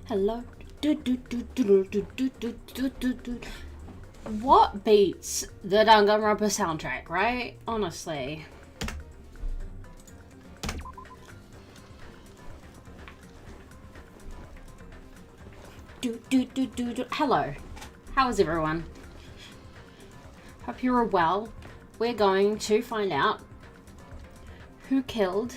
Hello. What beats the Danganronpa soundtrack, right? Honestly. Hello. How is everyone? Hope you're well. We're going to find out who killed,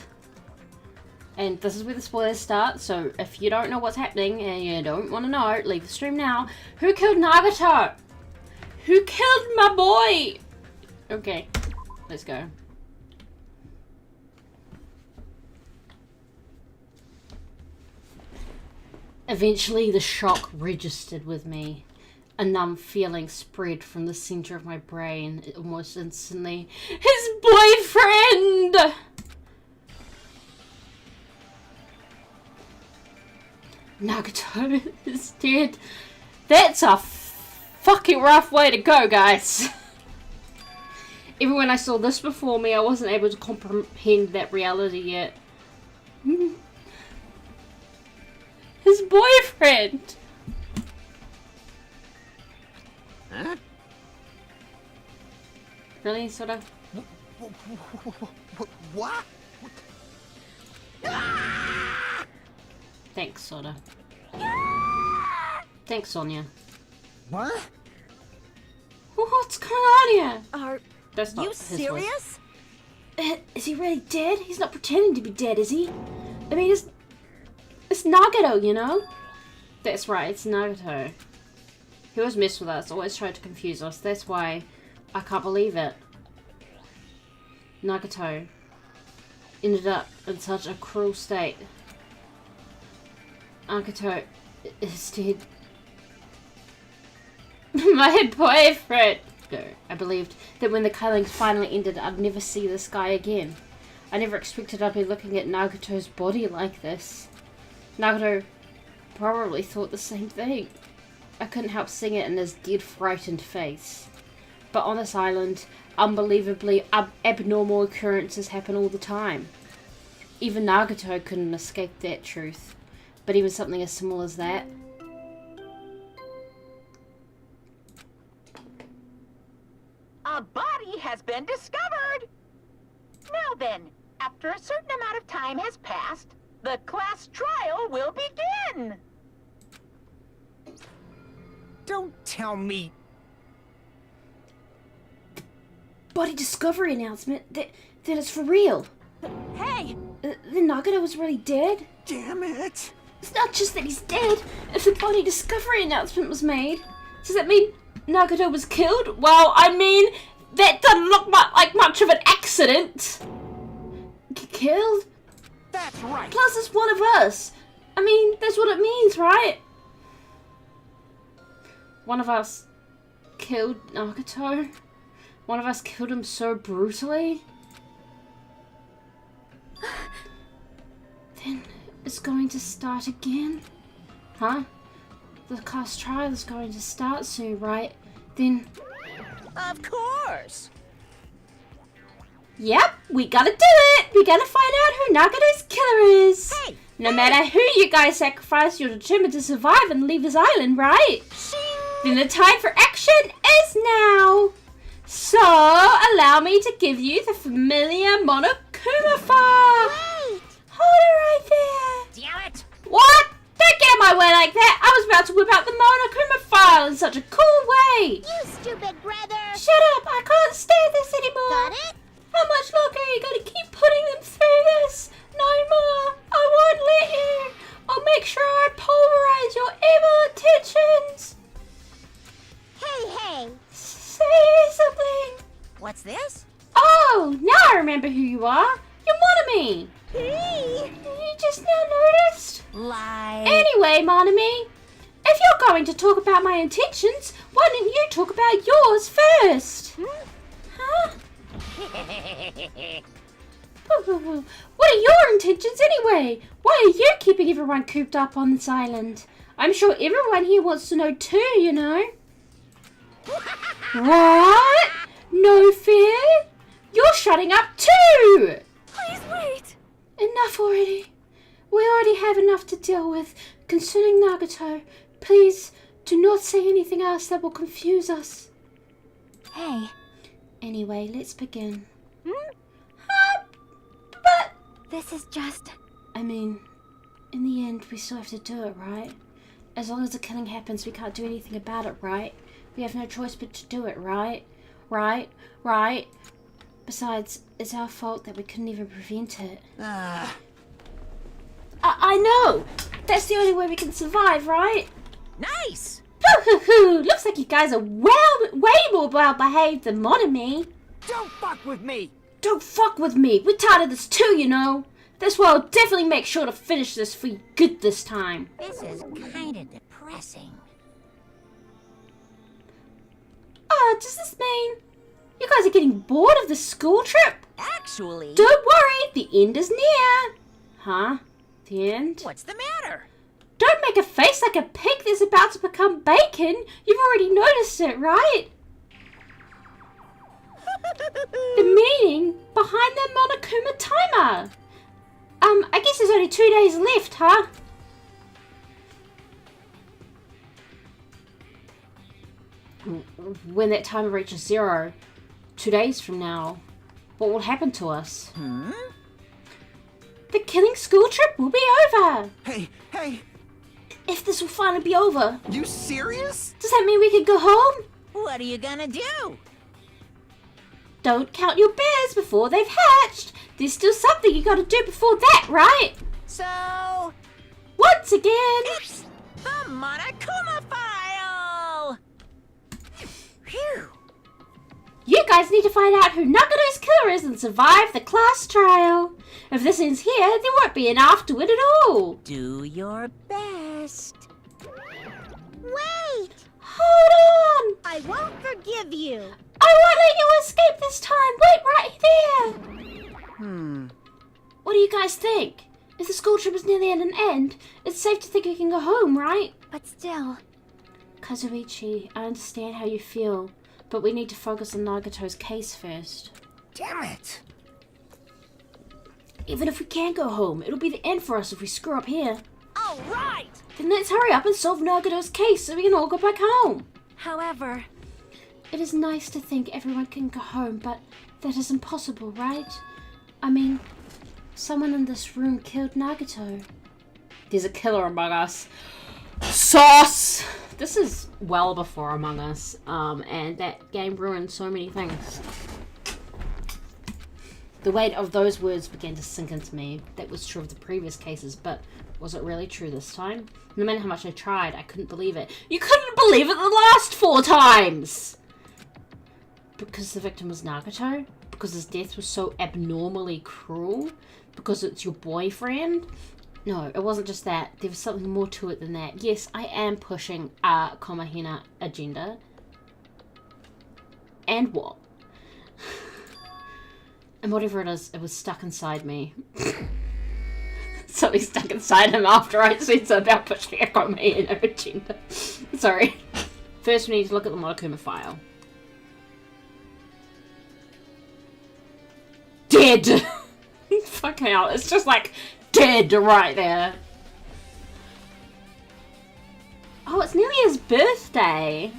and this is where the spoilers start, so if you don't know what's happening and you don't want to know, leave the stream now. Who killed Nagato? Who killed my boy? Okay, let's go. Eventually the shock registered with me. A numb feeling spread from the center of my brain almost instantly. His boyfriend! Nagato is dead. That's a fucking rough way to go, guys. Even when I saw this before me, I wasn't able to comprehend that reality yet. His boyfriend! Huh? Really, Soda? What? Thanks, Soda. Thanks, Sonia. What? What's going on here? Are That's not you his serious? voice. Is he really dead? He's not pretending to be dead, is he? I mean, it's Nagato, you know? That's right, it's Nagato. He always messed with us, always tried to confuse us. That's why I can't believe it. Nagato ended up in such a cruel state. Nagato is dead. My boyfriend! No, I believed that when the killings finally ended, I'd never see this guy again. I never expected I'd be looking at Nagato's body like this. Nagato probably thought the same thing. I couldn't help seeing it in his dead, frightened face. But on this island, unbelievably abnormal occurrences happen all the time. Even Nagato couldn't escape that truth. But even something as small as that. A body has been discovered! Now then, after a certain amount of time has passed, the class trial will begin! Don't tell me. Body discovery announcement? That it's for real. Hey! The Nagato was really dead? Damn it. It's not just that he's dead. If the body discovery announcement was made, does that mean Nagato was killed? Well, I mean, that doesn't look like much of an accident. Killed? That's right. Plus, it's one of us. I mean, that's what it means, right? One of us killed Nagato. One of us killed him so brutally. Then it's going to start again. Huh? The class trial is going to start soon, right? Then... Of course! Yep, we gotta do it! We gotta find out who Nagato's killer is! Hey! No matter who you guys sacrifice, you're determined to survive and leave this island, right? Then the time for action is now! So, allow me to give you the familiar Monokuma file! Wait! Hold it right there! Damn it! What? Don't get in my way like that! I was about to whip out the Monokuma file in such a cool way! You stupid brother! Shut up! I can't stand this anymore! Got it? How much longer are you going to keep putting them through this? No more! I won't let you! I'll make sure I pulverize your evil intentions! Hey! Say something! What's this? Oh, now I remember who you are! You're Monami! Hey! You just now noticed? Lie. Anyway, Monami, if you're going to talk about my intentions, why didn't you talk about yours first? Huh? What are your intentions anyway? Why are you keeping everyone cooped up on this island? I'm sure everyone here wants to know too, you know. What? No fear? You're shutting up too! Please wait! Enough already. We already have enough to deal with. Concerning Nagato, please do not say anything else that will confuse us. Hey. Anyway, let's begin. But this is just... I mean, in the end, we still have to do it, right? As long as the killing happens, we can't do anything about it, right? We have no choice but to do it, right? Right? Besides, it's our fault that we couldn't even prevent it. I know! That's the only way we can survive, right? Nice! Hoo-hoo-hoo! Looks like you guys are way more well-behaved than Monami. Don't fuck with me! Don't fuck with me! We're tired of this too, you know! That's why I'll definitely make sure to finish this for you good this time. This is kinda depressing. Does this mean you guys are getting bored of the school trip? Actually... Don't worry, the end is near. Huh? The end? What's the matter? Don't make a face like a pig that's about to become bacon. You've already noticed it, right? The meaning behind the Monokuma timer. I guess there's only 2 days left, huh? When that timer reaches 0, 2 days from now, what will happen to us? The killing school trip will be over. Hey! If this will finally be over, You serious? does that mean we could go home? What are you gonna do? Don't count your bears before they've hatched. There's still something you gotta do before that, right? So... Once again. It's the Monokuma file! Phew. You guys need to find out who Nagato's killer is and survive the class trial. If this ends here, there won't be an afterward at all. Do your best. Wait! Hold on. I won't forgive you. I won't let you escape this time. Wait right there. What do you guys think? If the school trip is nearly at an end, it's safe to think we can go home, right? But still, Kazuichi, I understand how you feel, but we need to focus on Nagato's case first. Damn it! Even if we can go home, it'll be the end for us if we screw up here. All right! Then let's hurry up and solve Nagato's case so we can all go back home. However, It is nice to think everyone can go home, but that is impossible, right? I mean, someone in this room killed Nagato. There's a killer among us. Sauce! This is well before Among Us, and that game ruined so many things. The weight of those words began to sink into me. That was true of the previous cases, but was it really true this time? No matter how much I tried, I couldn't believe it. You couldn't believe it the last 4 times! Because the victim was Nagato? Because his death was so abnormally cruel? Because it's your boyfriend? No, it wasn't just that. There was something more to it than that. Yes, I am pushing a Komahina agenda. And what? And whatever it is, it was stuck inside me. Something stuck inside him after I said something about pushing a Komahina agenda. Sorry. First we need to look at the Monokuma file. Dead! Fucking hell, it's just like dead right there. Oh, it's nearly his birthday.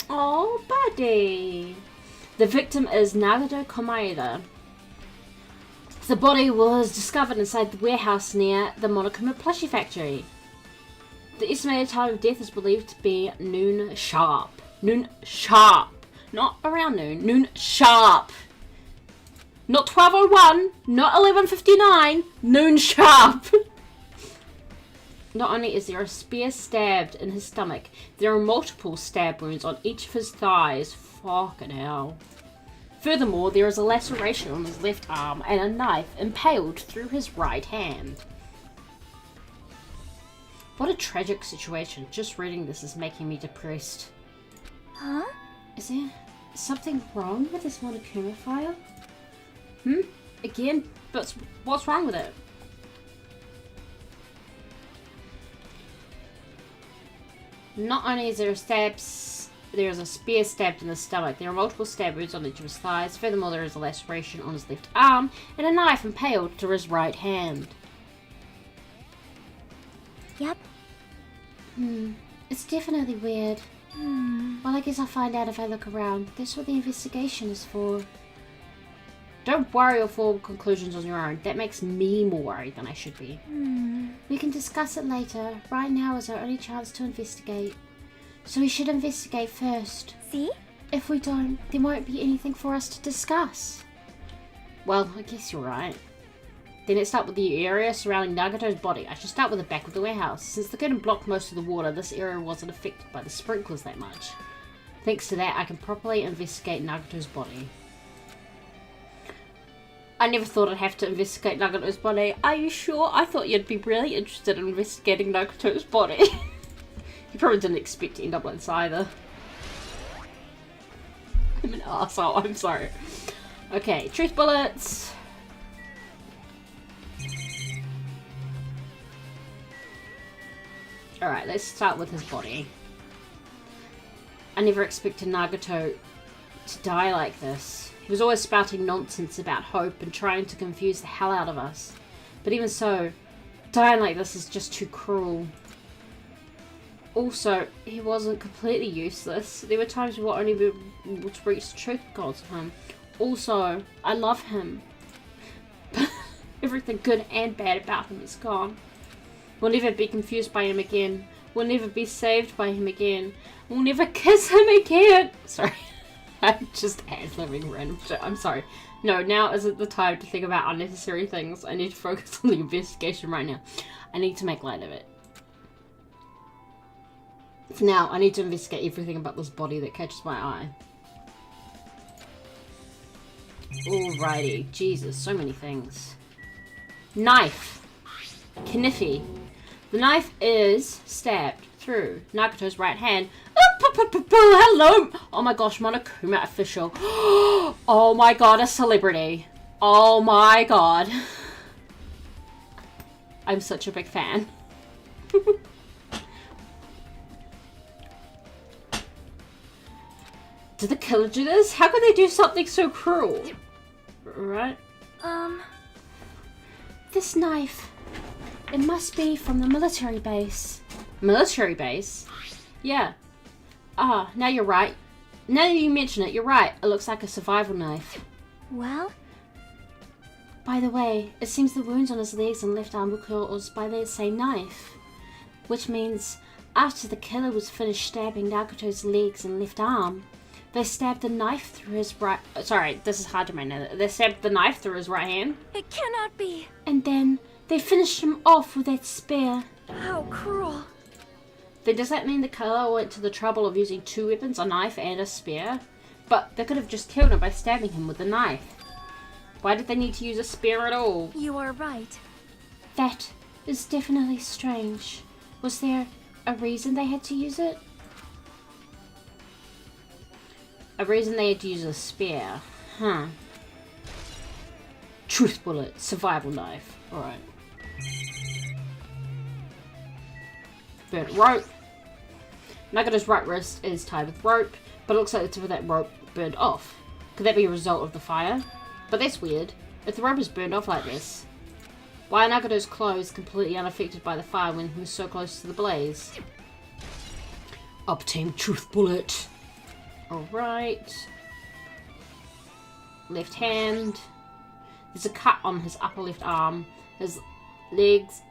Oh, buddy. The victim is Nagato Komaeda. The body was discovered inside the warehouse near the Monokuma plushie factory. The estimated time of death is believed to be noon sharp. Noon sharp. Not around noon. Noon sharp. Not 12:01, not 11:59, noon sharp. Not only is there a spear stabbed in his stomach, there are multiple stab wounds on each of his thighs. Fucking hell. Furthermore, there is a laceration on his left arm and a knife impaled through his right hand. What a tragic situation. Just reading this is making me depressed. huh? Is there something wrong with this Monokuma file? Again? But what's wrong with it? Not only is there there is a spear stabbed in the stomach, there are multiple stab wounds on each of his thighs. Furthermore, there is a laceration on his left arm and a knife impaled to his right hand. Yep. It's definitely weird. Well, I guess I'll find out if I look around. That's what the investigation is for. Don't worry or form conclusions on your own. That makes me more worried than I should be. We can discuss it later. Right now is our only chance to investigate. So we should investigate first. See? If we don't, there won't be anything for us to discuss. Well, I guess you're right. Then let's start with the area surrounding Nagato's body. I should start with the back of the warehouse. Since the curtain blocked most of the water, this area wasn't affected by the sprinklers that much. Thanks to that, I can properly investigate Nagato's body. I never thought I'd have to investigate Nagato's body. Are you sure? I thought you'd be really interested in investigating Nagato's body. You probably didn't expect to end up like this either. I'm an arsehole, I'm sorry. Okay, truth bullets. Alright, let's start with his body. I never expected Nagato to die like this. He was always spouting nonsense about hope and trying to confuse the hell out of us. But even so, dying like this is just too cruel. Also, he wasn't completely useless. There were times we were only able to reach the truth because of him. Also, I love him. But everything good and bad about him is gone. We'll never be confused by him again. We'll never be saved by him again. We'll never kiss him again. Sorry. I'm just ad-libbing random shit. I'm sorry. No, now isn't the time to think about unnecessary things. I need to focus on the investigation right now. I need to make light of it. For now, I need to investigate everything about this body that catches my eye. Alrighty. Jesus, so many things. Knife. Kniffy. The knife is stabbed through Nagato's right hand. Hello! Oh my gosh, Monokuma official. Oh my god, a celebrity. Oh my god. I'm such a big fan. Did the killer do this? How could they do something so cruel? Right? This knife. It must be from the military base. Military base? Yeah. Ah, now you're right. Now that you mention it, you're right. It looks like a survival knife. Well? By the way, it seems the wounds on his legs and left arm were caused by the same knife. Which means, after the killer was finished stabbing Nagato's legs and left arm, they stabbed the knife through his right... Sorry, this is hard to remember. They stabbed the knife through his right hand. It cannot be. And then they finished him off with that spear. How cruel. Then does that mean the killer went to the trouble of using two weapons, a knife and a spear? But they could have just killed him by stabbing him with a knife. Why did they need to use a spear at all? You are right. That is definitely strange. Was there a reason they had to use it? A reason they had to use a spear. Huh. Truth bullet. Survival knife. Alright. Burnt rope. Nagato's right wrist is tied with rope, but it looks like the tip of that rope burned off. Could that be a result of the fire? But that's weird. If the rope is burned off like this, why are Nagato's clothes completely unaffected by the fire when he was so close to the blaze? Obtain truth bullet. Alright. Left hand. There's a cut on his upper left arm. His legs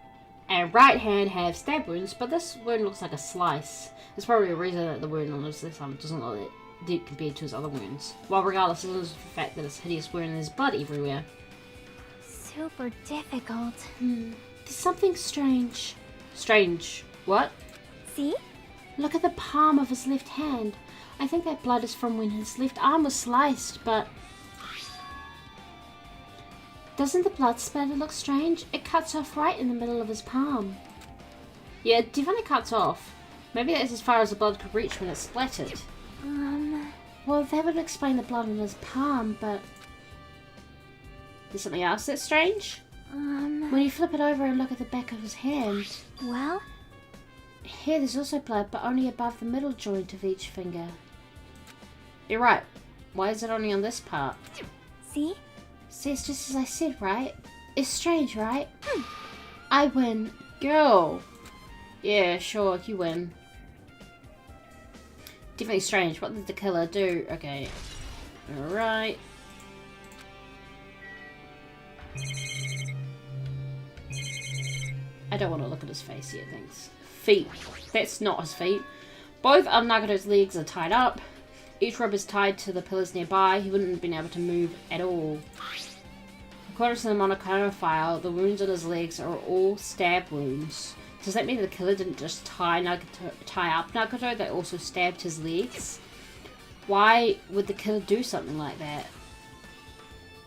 and right hand have stab wounds, but this wound looks like a slice. There's probably a reason that the wound on his left arm doesn't look that deep compared to his other wounds. Well, regardless, it is the fact that it's hideous wound and there's blood everywhere. Super difficult. There's something strange. Strange? What? See? Look at the palm of his left hand. I think that blood is from when his left arm was sliced, but... Doesn't the blood splatter look strange? It cuts off right in the middle of his palm. Yeah, it definitely cuts off. Maybe that's as far as the blood could reach when it splattered. Well, that would explain the blood on his palm, but... There's something else that's strange? When you flip it over and look at the back of his hand... Well? Here there's also blood, but only above the middle joint of each finger. You're right. Why is it only on this part? See? See, it's just as I said, right? It's strange, right? I win. Go! Yeah, sure, you win. Definitely strange. What did the killer do? Okay. Alright. I don't want to look at his face yet, thanks. Feet. That's not his feet. Both of Nagato's legs are tied up. Each rope is tied to the pillars nearby. He wouldn't have been able to move at all. According to the Monokuma file, the wounds on his legs are all stab wounds. Does that mean the killer didn't just tie up Nagato, they also stabbed his legs? Why would the killer do something like that?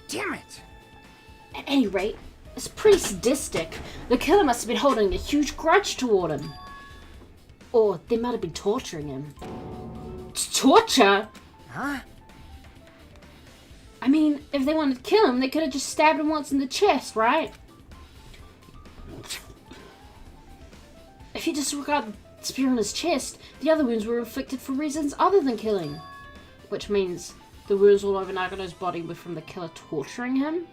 Damn it! At any rate, it's pretty sadistic. The killer must have been holding a huge grudge toward him. Or they might have been torturing him. Torture? Huh? I mean, if they wanted to kill him, they could have just stabbed him once in the chest, right? If you disregard the spear in his chest, the other wounds were inflicted for reasons other than killing. Which means the wounds all over Nagato's body were from the killer torturing him?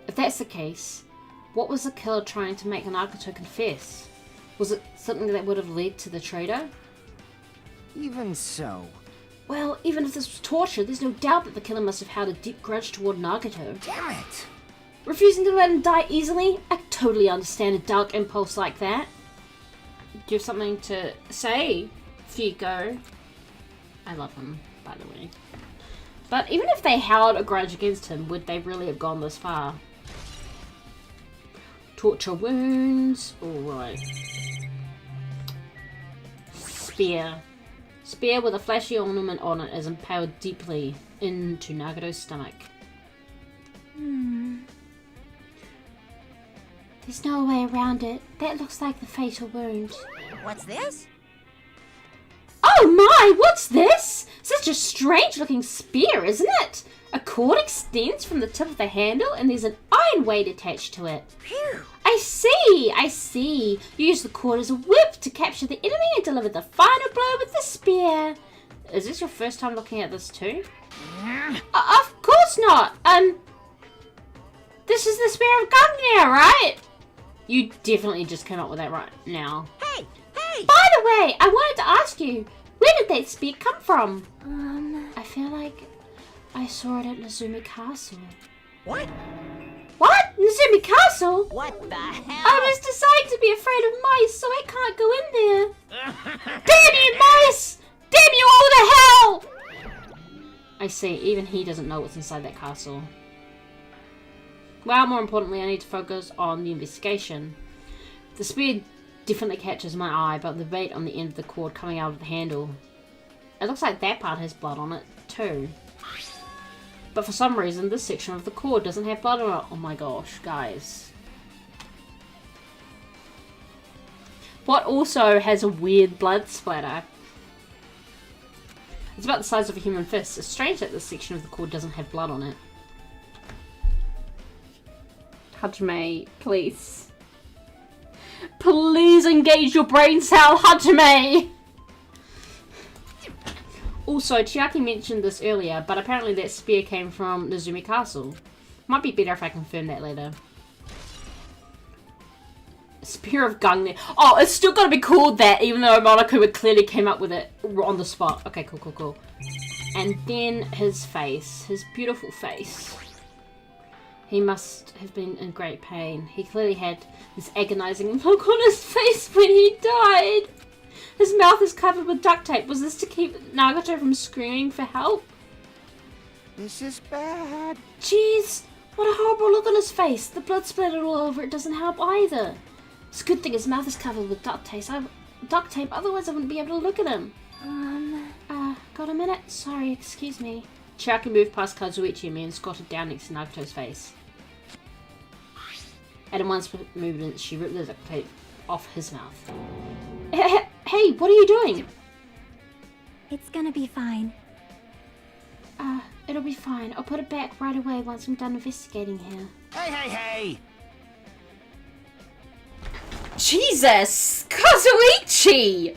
If that's the case, what was the killer trying to make Nagato confess? Was it something that would have led to the traitor? Even so. Well, even if this was torture, there's no doubt that the killer must have held a deep grudge toward Nagato. Damn it! Refusing to let him die easily? I totally understand a dark impulse like that. Do you have something to say, Fico? I love him, by the way. But even if they held a grudge against him, would they really have gone this far? Torture wounds. Alright. Spear. Spear with a flashy ornament on it is impaled deeply into Nagato's stomach. There's no way around it. That looks like the fatal wound. What's this? Oh my, what's this? Such a strange looking spear, isn't it? A cord extends from the tip of the handle and there's an iron weight attached to it. Phew. I see. You use the cord as a whip to capture the enemy and deliver the final blow with the spear. Is this your first time looking at this too? Of course not. This is the spear of Gungnir, right? You definitely just came up with that right now. Hey! By the way, I wanted to ask you, where did that spear come from? I feel like I saw it at Nezumi Castle. What? What? Nezumi Castle? What the hell? I was decided to be afraid of mice, so I can't go in there. Damn you, mice! Damn you all to hell! I see, even he doesn't know what's inside that castle. Well, more importantly, I need to focus on the investigation. The spear definitely catches my eye, but the bait on the end of the cord coming out of the handle. It looks like that part has blood on it, too. But for some reason, this section of the cord doesn't have blood on it. Oh my gosh, guys. What also has a weird blood splatter? It's about the size of a human fist. It's strange that this section of the cord doesn't have blood on it. Hajime, please. Please engage your brain cell, Hajime! Also, Chiaki mentioned this earlier, but apparently that spear came from Nezumi Castle. Might be better if I confirm that later. Spear of Gungnir. Oh, it's still gotta be called that, even though Monokuma clearly came up with it on the spot. Okay, cool. And then his face. His beautiful face. He must have been in great pain. He clearly had this agonizing look on his face when he died. His mouth is covered with duct tape. Was this to keep Nagato from screaming for help? This is bad. Jeez, what a horrible look on his face. The blood splattered all over it doesn't help either. It's a good thing his mouth is covered with duct tape. Otherwise I wouldn't be able to look at him. Got a minute? Sorry, excuse me. Chiaki moved past Kazuichi and me and squatted down next to Nagato's face. And in one split movement, she ripped the duct tape off his mouth. Hey, what are you doing? It's gonna be fine. It'll be fine. I'll put it back right away once I'm done investigating here. Hey! Jesus! Kazuichi!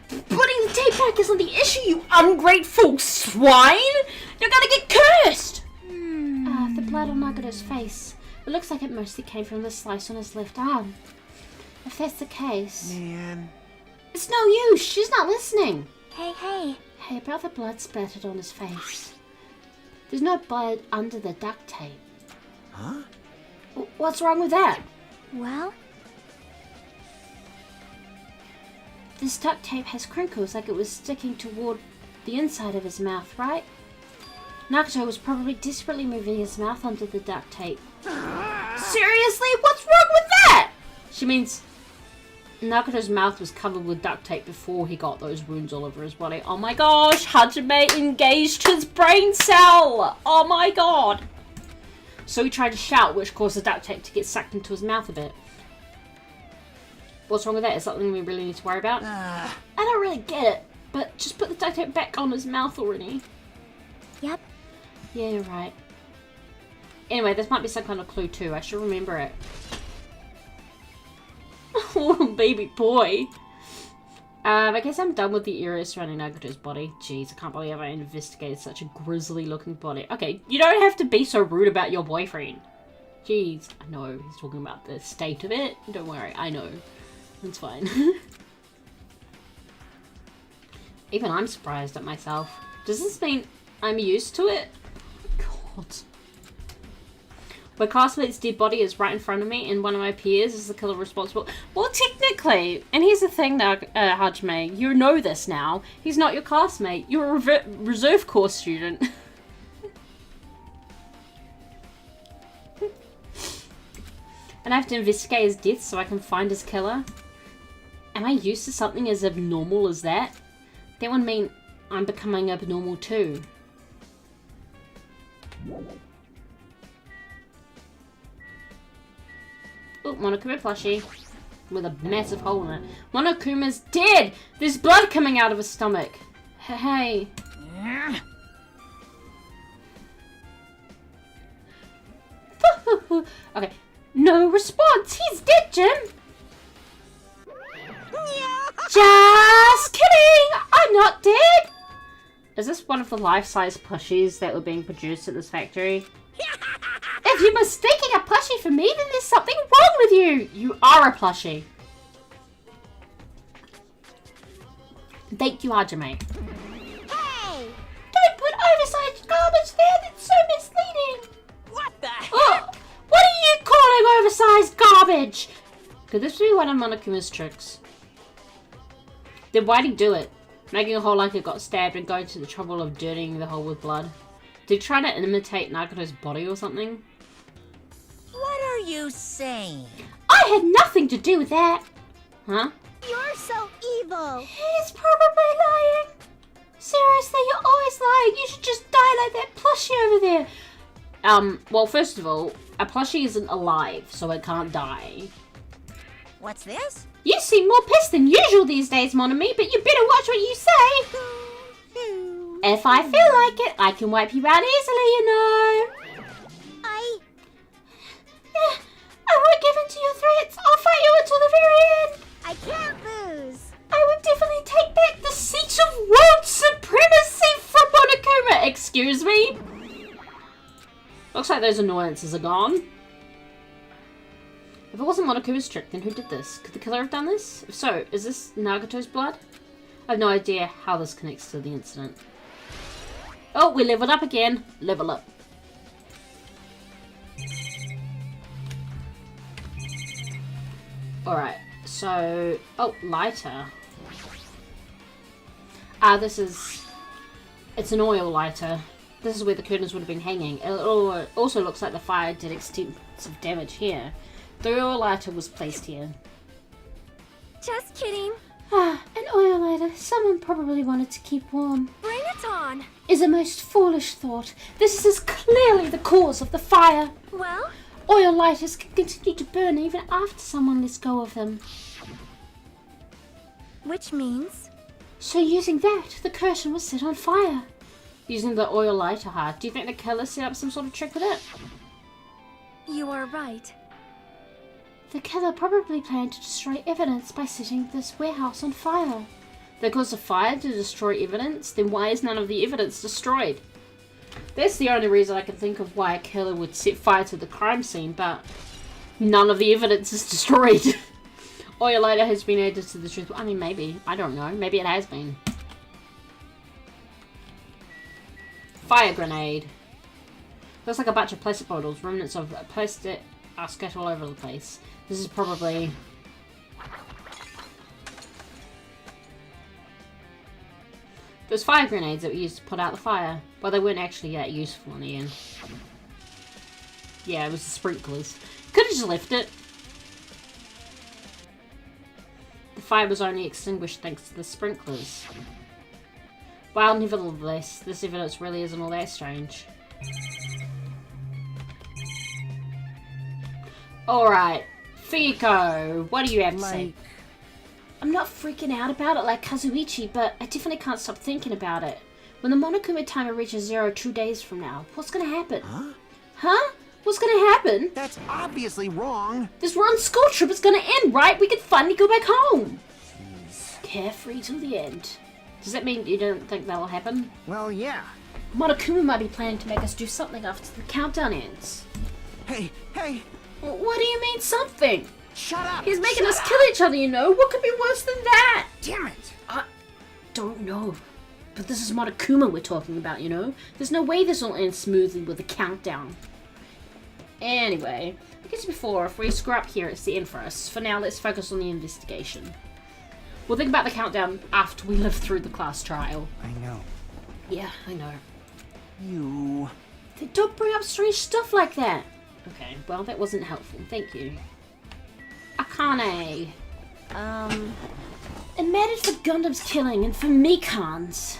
Putting the tape back isn't the issue, you ungrateful swine! You're gonna get cursed! The blood on Nagato's face. It looks like it mostly came from the slice on his left arm. If that's the case... Man. It's no use! She's not listening! Hey, hey. Hey, about the blood splattered on his face. There's no blood under the duct tape. Huh? What's wrong with that? Well, This duct tape has crinkles like it was sticking toward the inside of his mouth, right? Nagato was probably desperately moving his mouth under the duct tape. Seriously? What's wrong with that? She means Nagato's mouth was covered with duct tape before he got those wounds all over his body. Oh my gosh, Hajime engaged his brain cell! Oh my god! So he tried to shout, which caused the duct tape to get sucked into his mouth a bit. What's wrong with that? Is that something we really need to worry about? I don't really get it, but just put the duct tape back on his mouth already. yep. Yeah, you're right. Anyway, this might be some kind of clue too. I should remember it. Oh, baby boy. I guess I'm done with the area surrounding Nagato's body. Jeez, I can't believe I investigated such a grisly looking body. Okay, you don't have to be so rude about your boyfriend. Jeez, I know he's talking about the state of it. Don't worry, I know. It's fine. Even I'm surprised at myself. Does this mean I'm used to it? God. My classmate's dead body is right in front of me, and one of my peers is the killer responsible. Well, technically, and here's the thing now, Hajime, you know this now. He's not your classmate. You're a reserve corps student. And I have to investigate his death so I can find his killer. Am I used to something as abnormal as that? That would mean I'm becoming abnormal too. Oh, Monokuma plushie. With a massive hole in it. Monokuma's dead! There's blood coming out of his stomach. Hey. Okay. No response! He's dead, Jim! Just kidding! I'm not dead! Is this one of the life-size plushies that were being produced at this factory? If you're mistaking a plushie for me, then there's something wrong with you! You are a plushie. Thank you, Hajime. Hey! Don't put oversized garbage there, that's so misleading! What the heck? Oh, what are you calling oversized garbage? Could this be one of Monokuma's tricks? Then why'd he do it? Making a hole like it got stabbed and going to the trouble of dirtying the hole with blood? Did he try to imitate Nagato's body or something? What are you saying? I had nothing to do with that! Huh? You're so evil. He's probably lying! Seriously, you're always lying! You should just die like that plushie over there! Well, first of all, a plushie isn't alive, so it can't die. What's this? You seem more pissed than usual these days, Monami, but you better watch what you say! If I feel like it, I can wipe you out easily, you know! I won't give in to your threats! I'll fight you until the very end! I can't lose. I will definitely take back the seat of world supremacy from Monokuma! Excuse me? Looks like those annoyances are gone. If it wasn't Monokuma's trick, then who did this? Could the killer have done this? If so, is this Nagato's blood? I have no idea how this connects to the incident. Oh, we leveled up again. Level up. Alright, so... Oh, lighter. This is... It's an oil lighter. This is where the curtains would have been hanging. It also looks like the fire did extensive damage here. The oil lighter was placed here. Just kidding. An oil lighter. Someone probably wanted to keep warm. Bring it on. Is a most foolish thought. This is clearly the cause of the fire. Well, Oil lighters can continue to burn even after someone lets go of them. which means... So using that, the curtain was set on fire. Using the oil lighter heart, do you think the killer set up some sort of trick with it? You are right. The killer probably planned to destroy evidence by setting this warehouse on fire. They caused a fire to destroy evidence, then why is none of the evidence destroyed? That's the only reason I can think of why a killer would set fire to the crime scene, but none of the evidence is destroyed. Oil lighter has been added to the truth. I mean, maybe. I don't know. Maybe it has been. Fire grenade. Looks like a bunch of plastic bottles. Remnants of plastic are scattered all over the place. This is probably... those fire grenades that we used to put out the fire. Well, they weren't actually that useful in the end. Yeah, it was the sprinklers. Could have just left it. The fire was only extinguished thanks to the sprinklers. Well, nevertheless, this evidence really isn't all that strange. Alright, Fiko, what do you have to say? I'm not freaking out about it like Kazuichi, but I definitely can't stop thinking about it. When the Monokuma timer reaches 0 2 days from now, what's gonna happen? Huh? Huh? What's gonna happen? That's obviously wrong. This Ron school trip is gonna end, right? We can finally go back home. Jeez. Carefree till the end. Does that mean you don't think that'll happen? Well, yeah. Monokuma might be planning to make us do something after the countdown ends. Hey, hey, What do you mean something? shut up. He's making Shut us up. kill each other, you know? What could be worse than that? Damn it. I don't know. But this is Monokuma we're talking about, you know? There's no way this will end smoothly with a countdown. Anyway, I guess before, if we screw up here, it's the end for us. For now, let's focus on the investigation. We'll think about the countdown after we live through the class trial. I know. Yeah, I know. You... Then don't bring up strange stuff like that. Okay, well, that wasn't helpful. Thank you. Akane. It mattered for Gundam's killing and for Mikan's.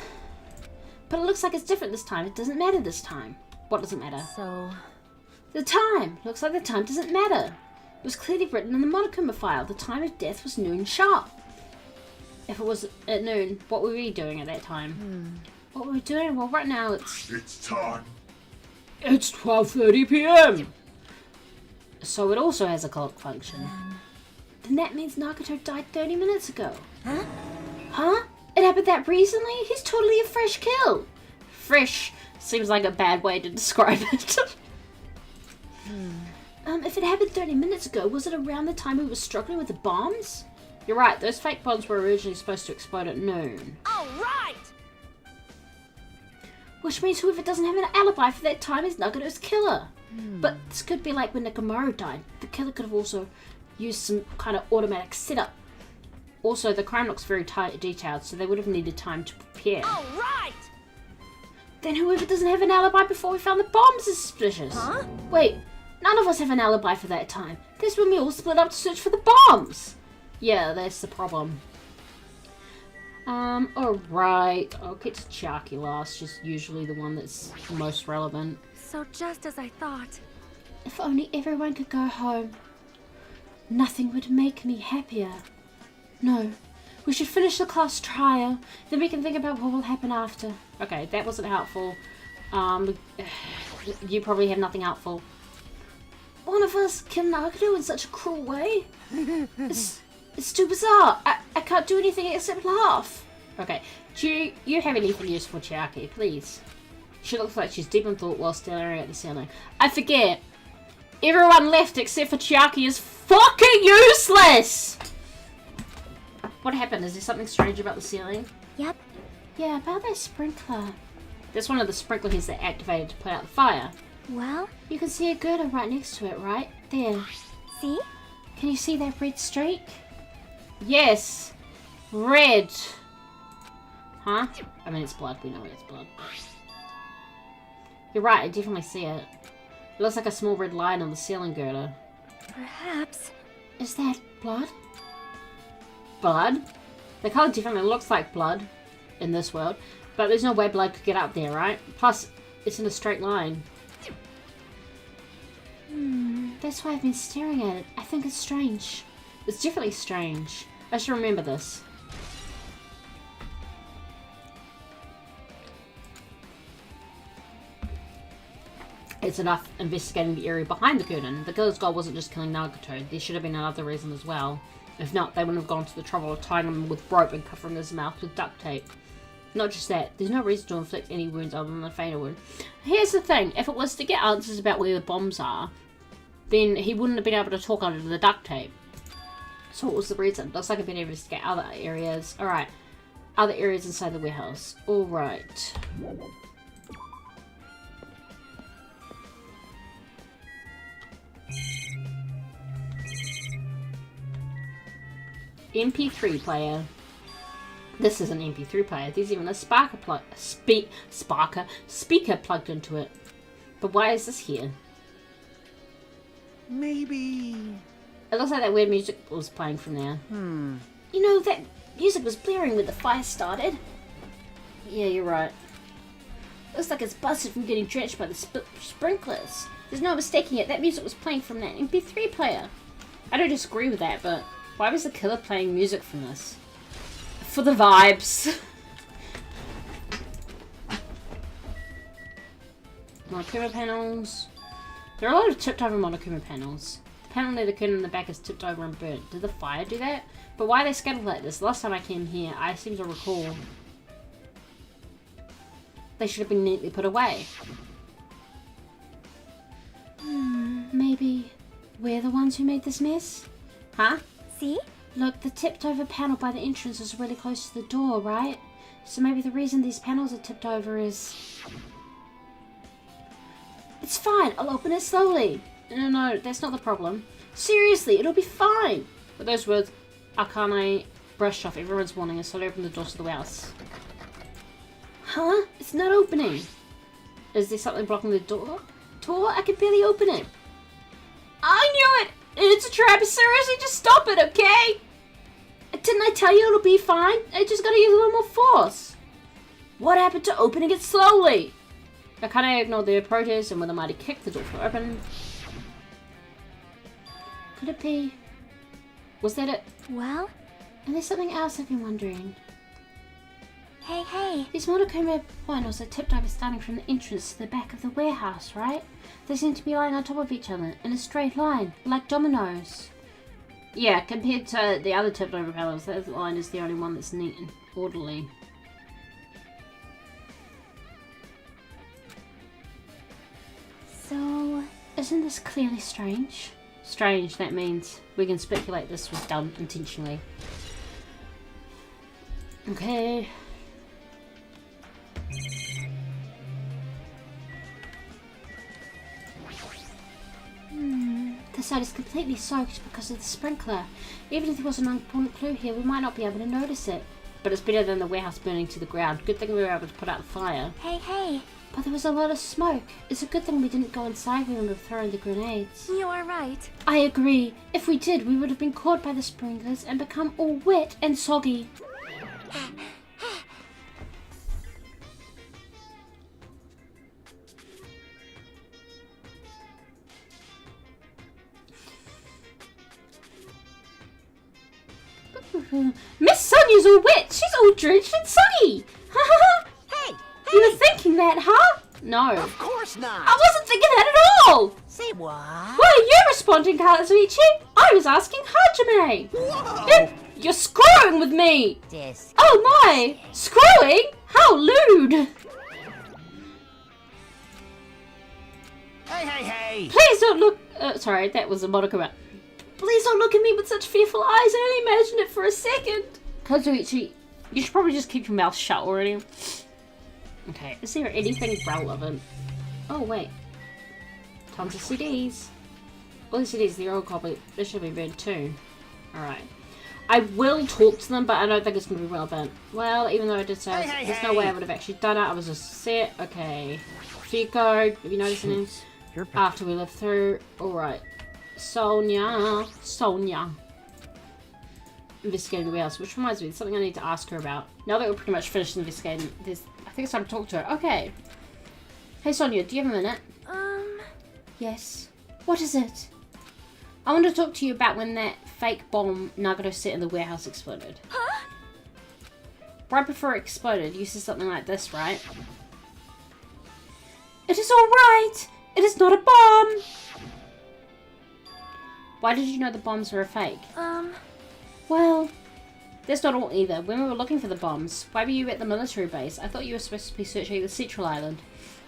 But it looks like it's different this time. It doesn't matter this time. What doesn't matter? So, The time. Looks like the time doesn't matter. It was clearly written in the Monokuma file. The time of death was noon sharp. If it was at noon, what were we doing at that time? What were we doing? Well, right now It's time. it's 12:30 p.m. So it also has a clock function. Then that means Nagato died 30 minutes ago. Huh? Huh? It happened that recently? He's totally a fresh kill. Fresh seems like a bad way to describe it. If it happened 30 minutes ago, was it around the time we were struggling with the bombs? You're right, those fake bombs were originally supposed to explode at noon. All right! Which means whoever doesn't have an alibi for that time is Nagato's killer. But this could be like when Nakamura died. The killer could have also used some kind of automatic setup. Also, the crime looks very detailed, so they would have needed time to prepare. All right! Then whoever doesn't have an alibi before we found the bombs is suspicious. Huh? Wait, none of us have an alibi for that time. That's when we all split up to search for the bombs. Yeah, that's the problem. Alright. I'll get to Chiaki last. She's usually the one that's most relevant. so just as I thought. If only everyone could go home. Nothing would make me happier. No. We should finish the class trial. Then we can think about what will happen after. Okay, that wasn't helpful. You probably have nothing helpful. One of us killed Nagato in such a cruel way? It's too bizarre. I can't do anything except laugh. Okay, do you have anything useful, Chiaki, please? She looks like she's deep in thought while staring at the ceiling. I forget. Everyone left except for Chiaki is fucking useless! What happened? Is there something strange about the ceiling? Yep. Yeah, about that sprinkler. That's one of the sprinkler heads that activated to put out the fire. Well, You can see a girder right next to it, right? There. see? Can you see that red streak? Yes. Red. Huh? I mean, it's blood. We know it's blood. You're right. I definitely see it. It looks like a small red line on the ceiling girder. Perhaps. Is that blood? Blood? The color definitely looks like blood in this world, but there's no way blood could get up there, right? Plus, it's in a straight line. That's why I've been staring at it. I think it's strange. It's definitely strange. I should remember this. It's enough investigating the area behind the curtain. The killer's goal wasn't just killing Nagato. There should have been another reason as well. If not, they wouldn't have gone to the trouble of tying him with rope and covering his mouth with duct tape. Not just that, there's no reason to inflict any wounds other than a fatal wound. Here's the thing, if it was to get answers about where the bombs are, then he wouldn't have been able to talk under the duct tape. So what was the reason? Looks like I've been able to investigate other areas. Alright. Other areas inside the warehouse. Alright. MP3 player. This is an MP3 player. There's even a speaker plugged into it. But why is this here? Maybe... It looks like that weird music was playing from there. You know, that music was blaring when the fire started. Yeah, you're right. Looks like it's busted from getting drenched by the sprinklers. There's no mistaking it. That music was playing from that MP3 player. I don't disagree with that, but why was the killer playing music from this? For the vibes. Monokuma panels. There are a lot of tipped over Monokuma panels. The panel near the curtain in the back is tipped over and burnt. Did the fire do that? But why are they scattered like this? Last time I came here, I seem to recall they should have been neatly put away. Maybe we're the ones who made this mess? Huh? See? Look, the tipped over panel by the entrance is really close to the door, right? So maybe the reason these panels are tipped over is... It's fine, I'll open it slowly. No, that's not the problem. Seriously, it'll be fine. With those words, Akane brushed off everyone's warning and slowly opened the door to the warehouse. Huh? It's not opening. Is there something blocking the door? I can barely open it. I knew it! It's a trap. Seriously, just stop it, okay? Didn't I tell you it'll be fine? I just gotta use a little more force. What happened to opening it slowly? Akane ignored their protest and with a mighty kick, the door flew open. Could it be? Was that it? Well? And there's something else I've been wondering. Hey. These Monokuma panels are tipped over starting from the entrance to the back of the warehouse, right? They seem to be lying on top of each other in a straight line, like dominoes. Yeah, compared to the other tipped over panels, that line is the only one that's neat and orderly. So... Isn't this clearly strange? Strange, that means we can speculate this was done intentionally. Okay. The side is completely soaked because of the sprinkler. Even if there was an important clue here, we might not be able to notice it. But it's better than the warehouse burning to the ground. Good thing we were able to put out the fire. Hey. But there was a lot of smoke. It's a good thing we didn't go inside when we were throwing the grenades. You are right. I agree. If we did, we would have been caught by the sprinklers and become all wet and soggy. Miss Sonia's all wet. She's all drenched and soggy. Hey! You were thinking that, huh? No. Of course not! I wasn't thinking that at all. Say what? Why are you responding, Kazuichi? I was asking Hajime. Whoa! You're screwing with me. This. Oh my! Screwing? How lewd! Hey! Please don't look. Sorry, that was a monochrome. Please don't look at me with such fearful eyes. I only imagined it for a second. Kazuichi, you should probably just keep your mouth shut already. Okay, is there anything relevant? Oh wait, tons of CDs. All the CDs, they're all copied. This should be burned too. Alright. I will talk to them, but I don't think it's going to be relevant. Well, even though I did say there's no way I would have actually done it. I was just set. Okay. Fico, have you noticed anything? After we lived through. Alright. Sonia. Investigating the warehouse, which reminds me, there's something I need to ask her about. Now that we're pretty much finished investigating, I think it's time to talk to her. Okay. Hey Sonia, do you have a minute? Yes. What is it? I want to talk to you about when that fake bomb Nagato set in the warehouse exploded. Huh? Right before it exploded, you said something like this, right? It is alright! It is not a bomb! Why did you know the bombs were a fake? Well, that's not all either. When we were looking for the bombs, why were you at the military base? I thought you were supposed to be searching the Central Island.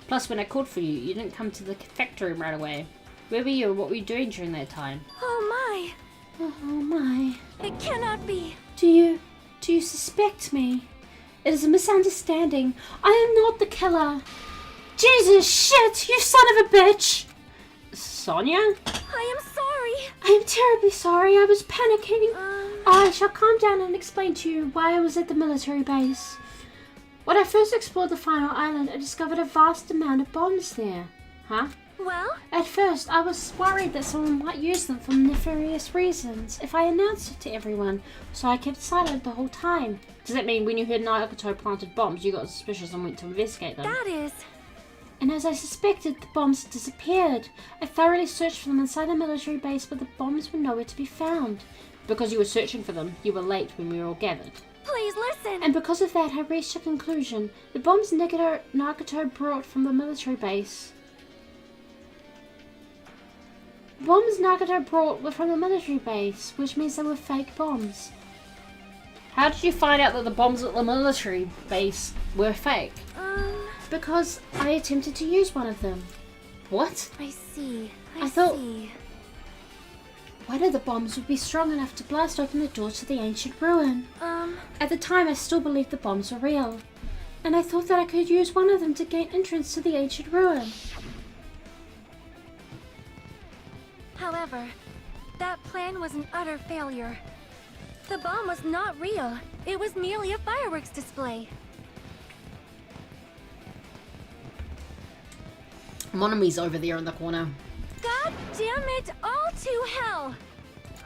Plus, when I called for you, you didn't come to the factory right away. Where were you and what were you doing during that time? Oh my! Oh my. It cannot be. Do you suspect me? It is a misunderstanding. I am not the killer. Jesus shit, you son of a bitch! Sonia? I am sorry. I am terribly sorry, I was panicking. I shall calm down and explain to you why I was at the military base. When I first explored the final island, I discovered a vast amount of bombs there. Huh? Well, At first, I was worried that someone might use them for nefarious reasons if I announced it to everyone, so I kept silent the whole time. Does that mean when you heard Nagato planted bombs, you got suspicious and went to investigate them? that is. And as I suspected, the bombs had disappeared. I thoroughly searched for them inside the military base, but the bombs were nowhere to be found. Because you were searching for them, you were late when we were all gathered. Please listen. And because of that, I reached a conclusion. The bombs Nagato brought from the military base. The bombs Nagato brought were from the military base, which means they were fake bombs. How did you find out that the bombs at the military base were fake? Because I attempted to use one of them. What? I see. I thought- see. One of the bombs would be strong enough to blast open the door to the ancient ruin. At the time, I still believed the bombs were real. And I thought that I could use one of them to gain entrance to the ancient ruin. However, that plan was an utter failure. The bomb was not real. It was merely a fireworks display. Monomi's over there in the corner. God damn it, all to hell!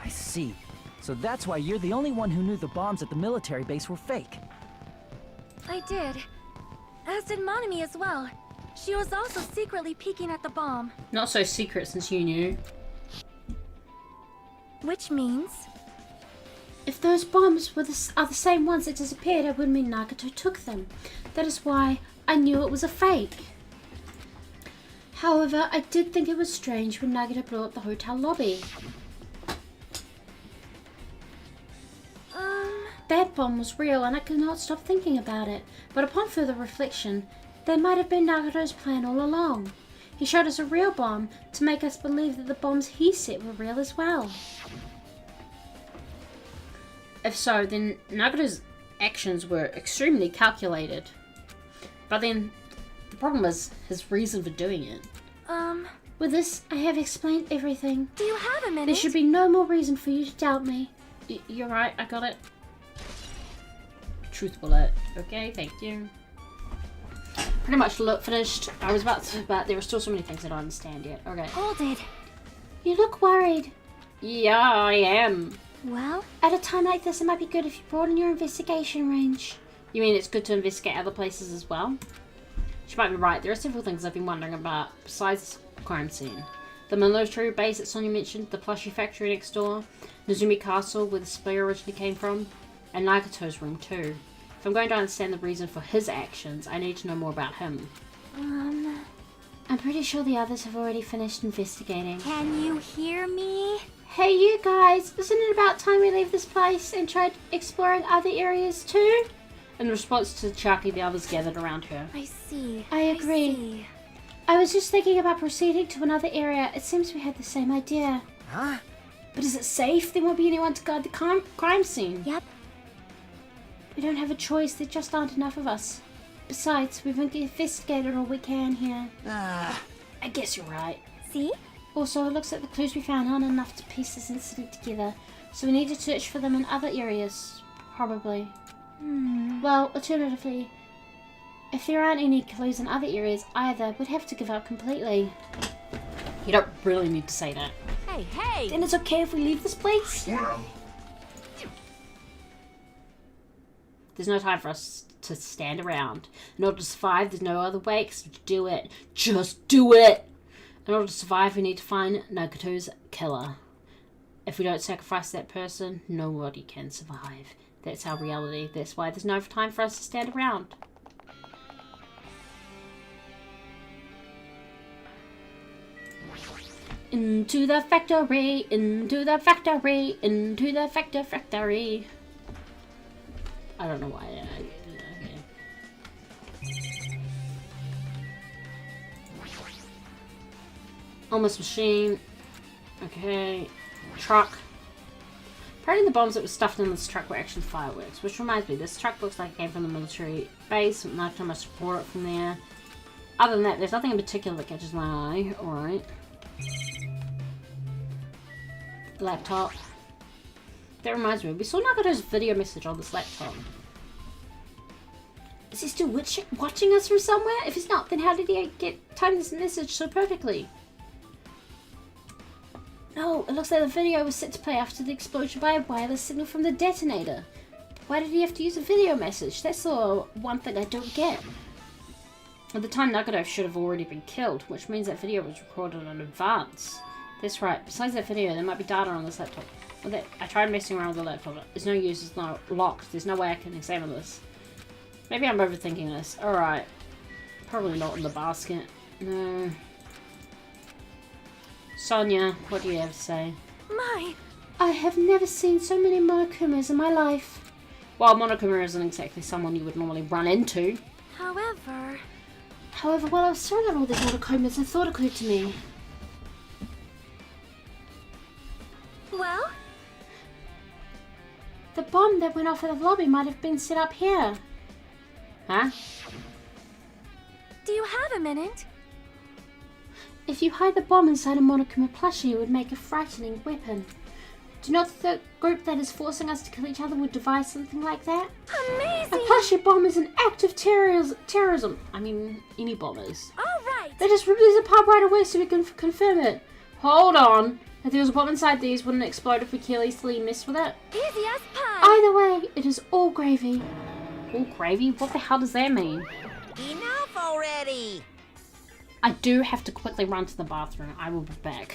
I see. So that's why you're the only one who knew the bombs at the military base were fake. I did. As did Monomi as well. She was also secretly peeking at the bomb. Not so secret since you knew. Which means... If those bombs are the same ones that disappeared, it would mean Nagato took them. That is why I knew it was a fake. However, I did think it was strange when Nagato blew up the hotel lobby. That bomb was real and I could not stop thinking about it. But upon further reflection, that might have been Nagato's plan all along. He showed us a real bomb to make us believe that the bombs he set were real as well. If so, then Nagato's actions were extremely calculated. But then, the problem is his reason for doing it. With this, I have explained everything. Do you have a minute? There should be no more reason for you to doubt me. You're right, I got it. Truth bullet. Okay, thank you. Pretty much finished. I was about to, but there are still so many things I don't understand yet. Okay. Hold it. You look worried. Yeah, I am. Well, At a time like this, it might be good if you broaden your investigation range. You mean it's good to investigate other places as well? She might be right. There are several things I've been wondering about besides the crime scene. The military base that Sonia mentioned, the plushie factory next door, Nozumi Castle where the display originally came from, and Nagato's room too. If I'm going to understand the reason for his actions, I need to know more about him. I'm pretty sure the others have already finished investigating. can you hear me? Hey you guys, isn't it about time we leave this place and try exploring other areas too? In response to Chucky, the others gathered around her. I see. I agree. see. I was just thinking about proceeding to another area. It seems we had the same idea. Huh? But is it safe? There won't be anyone to guard the crime scene. Yep. We don't have a choice. There just aren't enough of us. Besides, we've investigated all we can here. I guess you're right. See? Also, it looks like the clues we found aren't enough to piece this incident together. So we need to search for them in other areas. Probably. Well, alternatively, if there aren't any clues in other areas either, we'd have to give up completely. You don't really need to say that. Hey, hey! Then it's okay if we leave this place? There's no time for us to stand around. In order to survive, there's no other way except to do it. Just do it! In order to survive, we need to find Nagato's killer. If we don't sacrifice that person, nobody can survive. That's our reality. That's why there's no time for us to stand around. Into the factory, into the factory, into the factory. I don't know why. Okay. Almost machine. Okay. Truck. Apparently the bombs that were stuffed in this truck were actually fireworks, which reminds me, this truck looks like it came from the military base, and last time I support it from there. Other than that, there's nothing in particular that catches my eye. Alright. Laptop. That reminds me, we saw Nagato's video message on this laptop. Is he still watching us from somewhere? If he's not, then how did he time this message so perfectly? No, it looks like the video was set to play after the explosion by a wireless signal from the detonator. Why did he have to use a video message? That's the one thing I don't get. At the time, Nagato should have already been killed, which means that video was recorded in advance. That's right. Besides that video, there might be data on this laptop. I tried messing around with the laptop. There's no use. It's not locked. There's no way I can examine this. Maybe I'm overthinking this. Alright. Probably not in the basket. No. Sonia, what do you have to say? I have never seen so many Monokumas in my life. Well, Monokuma isn't exactly someone you would normally run into. However, while I was staring at all these Monokumas, a thought occurred to me. well, The bomb that went off at the lobby might have been set up here. Huh? do you have a minute? If you hide the bomb inside a Monokuma plushie, it would make a frightening weapon. Do you not think the group that is forcing us to kill each other would devise something like that? A Amazing! plushie bomb is an act of terrorism. I mean, any bomb is. All right! They just rip these apart right away so we can confirm it. Hold on. If there was a bomb inside these, wouldn't it explode if we carelessly messed with it? Easy as pie! Either way, it is all gravy. All gravy? What the hell does that mean? Enough already! I do have to quickly run to the bathroom. I will be back.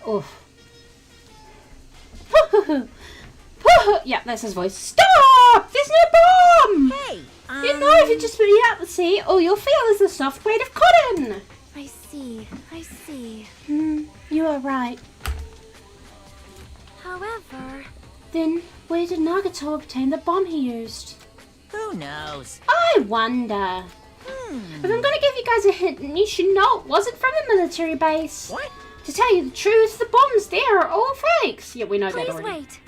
Oh. Yeah, that's his voice. Stop! There's no bomb! Hey, You know, if you just put it out to sea, all you'll feel is the soft weight of cotton. I see. I see. You are right. However, Then, where did Nagato obtain the bomb he used? who knows? I wonder. If I'm gonna give you guys a hint, you should know it wasn't from a military base. What? To tell you the truth, the bombs there are all fakes. Yeah, we know that please already. wait.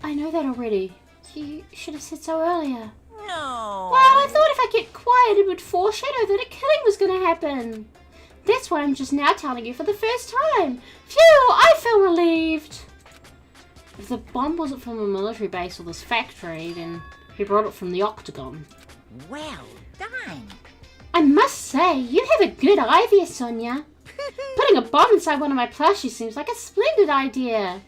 I know that already. You should have said so earlier. No. Well, I thought if I get quiet, it would foreshadow that a killing was going to happen. That's why I'm just now telling you for the first time. Phew, I feel relieved. If the bomb wasn't from a military base or this factory, then he brought it from the Octagon. Well done. I must say, you have a good eye there, Sonia. Putting a bomb inside one of my plushies seems like a splendid idea.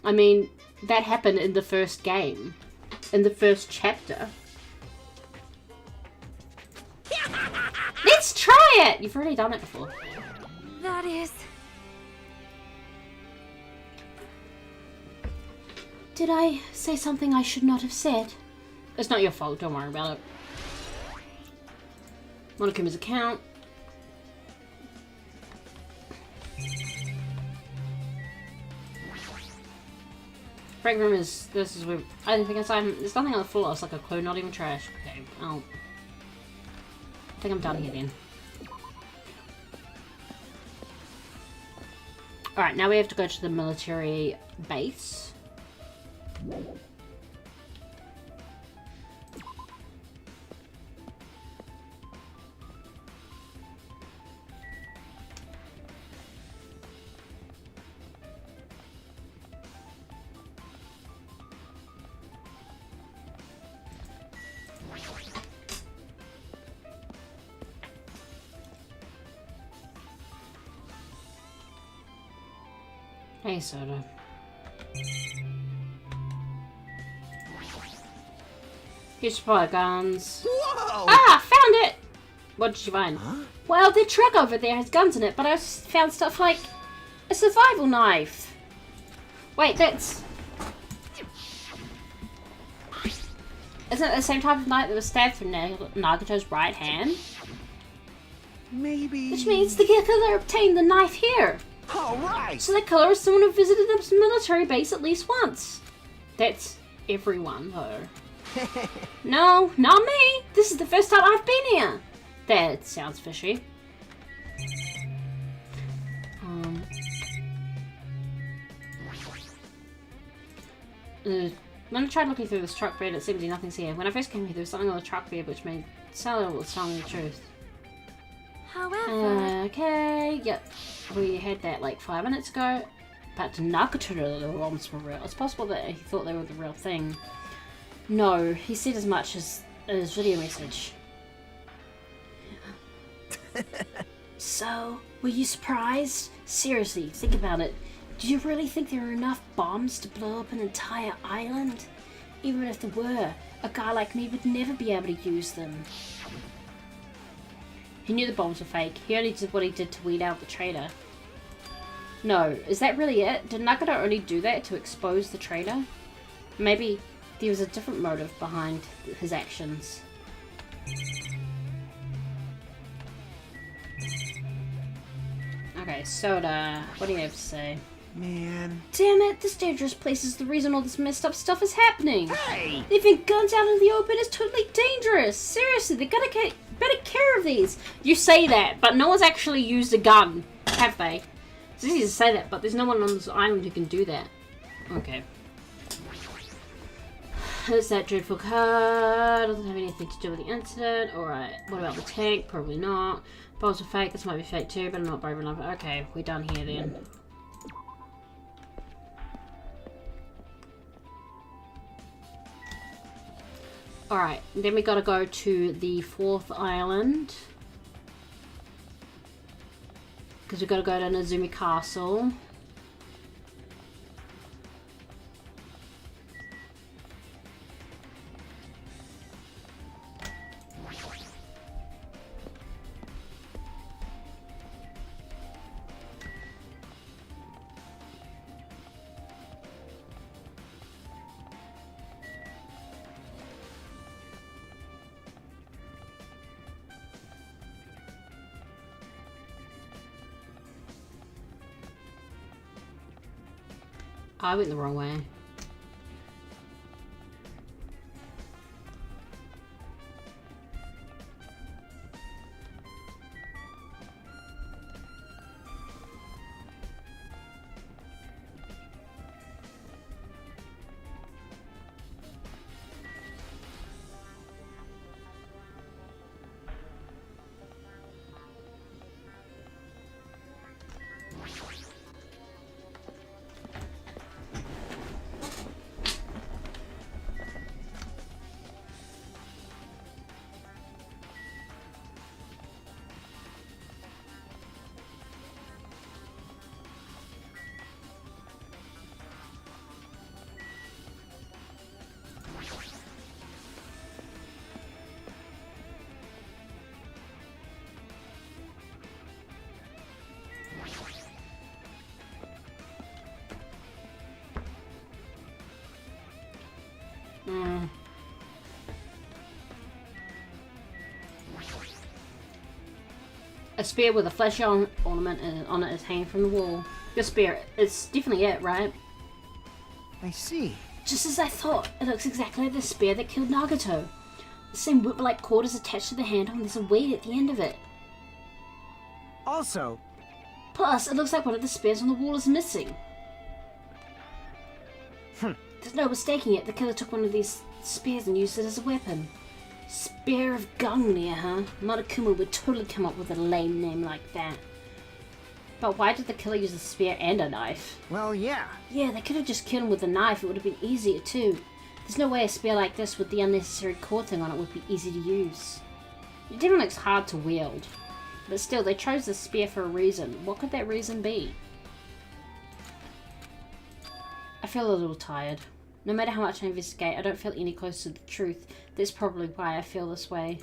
I mean, that happened in the first game. In the first chapter. Let's try it! You've already done it before. That is. Did I say something I should not have said? It's not your fault, don't worry about it. Monokuma's account. Break room is, this is where, I don't think I saw, there's nothing on the floor, it's like a clue, not even trash. Okay, I think I'm done here then. Alright, now we have to go to the military base. Hey, Soda. Here's supply guns. Whoa! Ah, found it! What did you find? Huh? Well, the truck over there has guns in it, but I found stuff like a survival knife. Wait, that's... Isn't it the same type of knife that was stabbed through Nagato's right hand? Maybe. Which means the killer obtained the knife here. All right. So the killer is someone who visited the military base at least once. That's everyone, though. No, not me. This is the first time I've been here. That sounds fishy. When I tried looking through this truck bed, it seemed to be nothing's here. When I first came here, there was something on the truck bed which made sound was telling the truth. However, Okay, yep. We had that like 5 minutes ago. But to Nagato, the bombs were real. It's possible that he thought they were the real thing. No, he said as much as in his video message. So, were you surprised? Seriously, think about it. Do you really think there are enough bombs to blow up an entire island? Even if there were, a guy like me would never be able to use them. He knew the bombs were fake. He only did what he did to weed out the traitor. No, is that really it? Did Nagato only do that to expose the traitor? Maybe there was a different motive behind his actions. Okay, Soda, what do you have to say? Man. Damn it, this dangerous place is the reason all this messed up stuff is happening. Hey! Leaving guns out in the open is totally dangerous. Seriously, they gotta get better care of these. You say that, but no one's actually used a gun, have they? It's easy to say that, but there's no one on this island who can do that. Okay. It's that dreadful car. Doesn't have anything to do with the incident. Alright, what about the tank? Probably not. Bombs are fake. This might be fake too, but I'm not brave enough. Okay, we're done here then. Alright, then we gotta go to the 4th island. Because we gotta go to Nezumi Castle. I went the wrong way. A spear with a flesh ornament on it is hanging from the wall. Your spear, it's definitely it, right? I see. Just as I thought, it looks exactly like the spear that killed Nagato. The same whip-like cord is attached to the handle and there's a weight at the end of it. Also, Plus, it looks like one of the spears on the wall is missing. There's no mistaking it, the killer took one of these spears and used it as a weapon. Spear of Gungnir, huh? Monokuma would totally come up with a lame name like that. But why did the killer use a spear and a knife? well, yeah. Yeah, they could have just killed him with a knife, it would have been easier too. There's no way a spear like this with the unnecessary core thing on it would be easy to use. It definitely looks hard to wield. But still, they chose the spear for a reason. What could that reason be? I feel a little tired. No matter how much I investigate, I don't feel any closer to the truth. That's probably why I feel this way.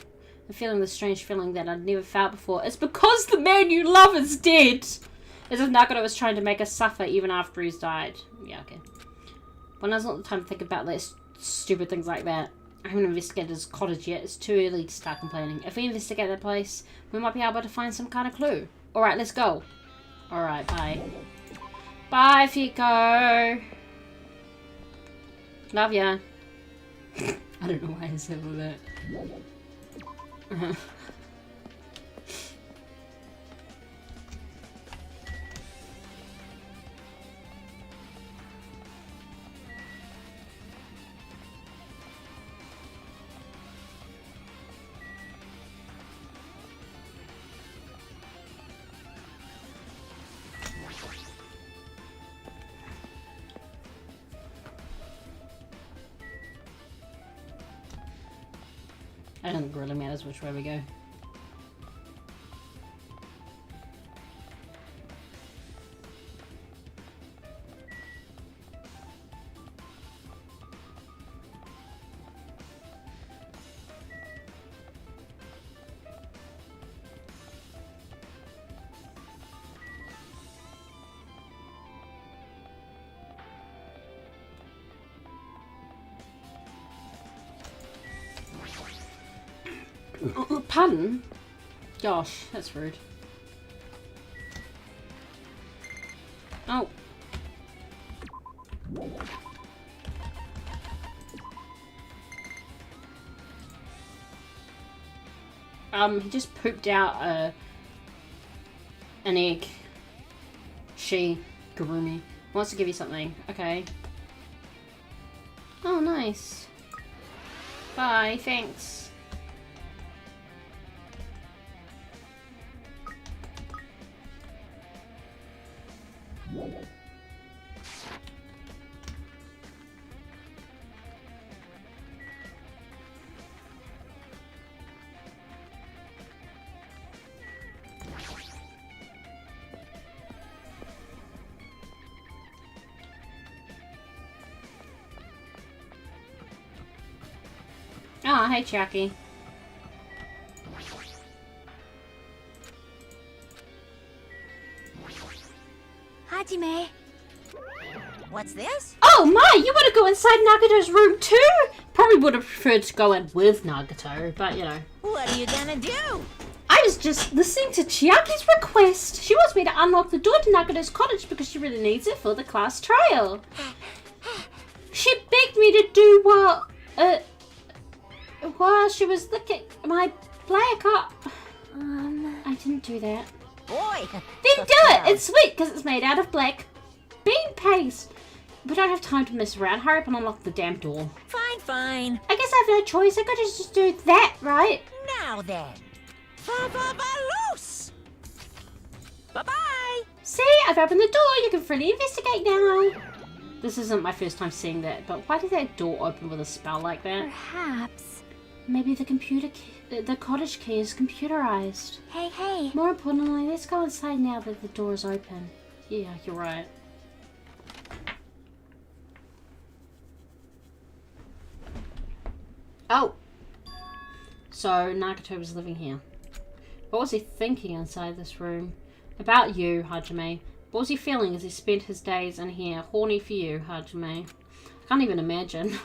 I'm feeling this strange feeling that I'd never felt before. It's because the man you love is dead! As if Nagato was trying to make us suffer even after he's died. Yeah, okay. But now's not the time to think about stupid things like that. I haven't investigated his cottage yet. It's too early to start complaining. If we investigate that place, we might be able to find some kind of clue. Alright, let's go. Alright, bye. Bye, Fico! Love ya. I don't know why I said all that. I don't think it really matters which way we go. Pardon? Gosh, that's rude. Oh. He just pooped out an egg. She, Gurumi, wants to give you something. Okay. Oh, nice. Bye, thanks. Oh, hey, Chucky. Hajime. What's this? Oh my, you want to go inside Nagato's room too? Probably would have preferred to go in with Nagato, but you know. What are you gonna do? I'm was just listening to Chiaki's request. She wants me to unlock the door to Nagato's cottage because she really needs it for the class trial. She begged me to do while she was looking at my black up. I didn't do that. Boy! Then do it! It's sweet because it's made out of black bean paste. We don't have time to mess around. Hurry up and unlock the damn door. Fine, fine. I guess I have no choice. I gotta just do that, right? Now then. Loose! Bye-bye! See, I've opened the door. You can freely investigate now. This isn't my first time seeing that, but why did that door open with a spell like that? Perhaps. Maybe the cottage key is computerized. Hey. More importantly, let's go inside now that the door is open. Yeah, you're right. Oh! So, Nagato was living here. What was he thinking inside this room? About you, Hajime. What was he feeling as he spent his days in here? Horny for you, Hajime. I can't even imagine.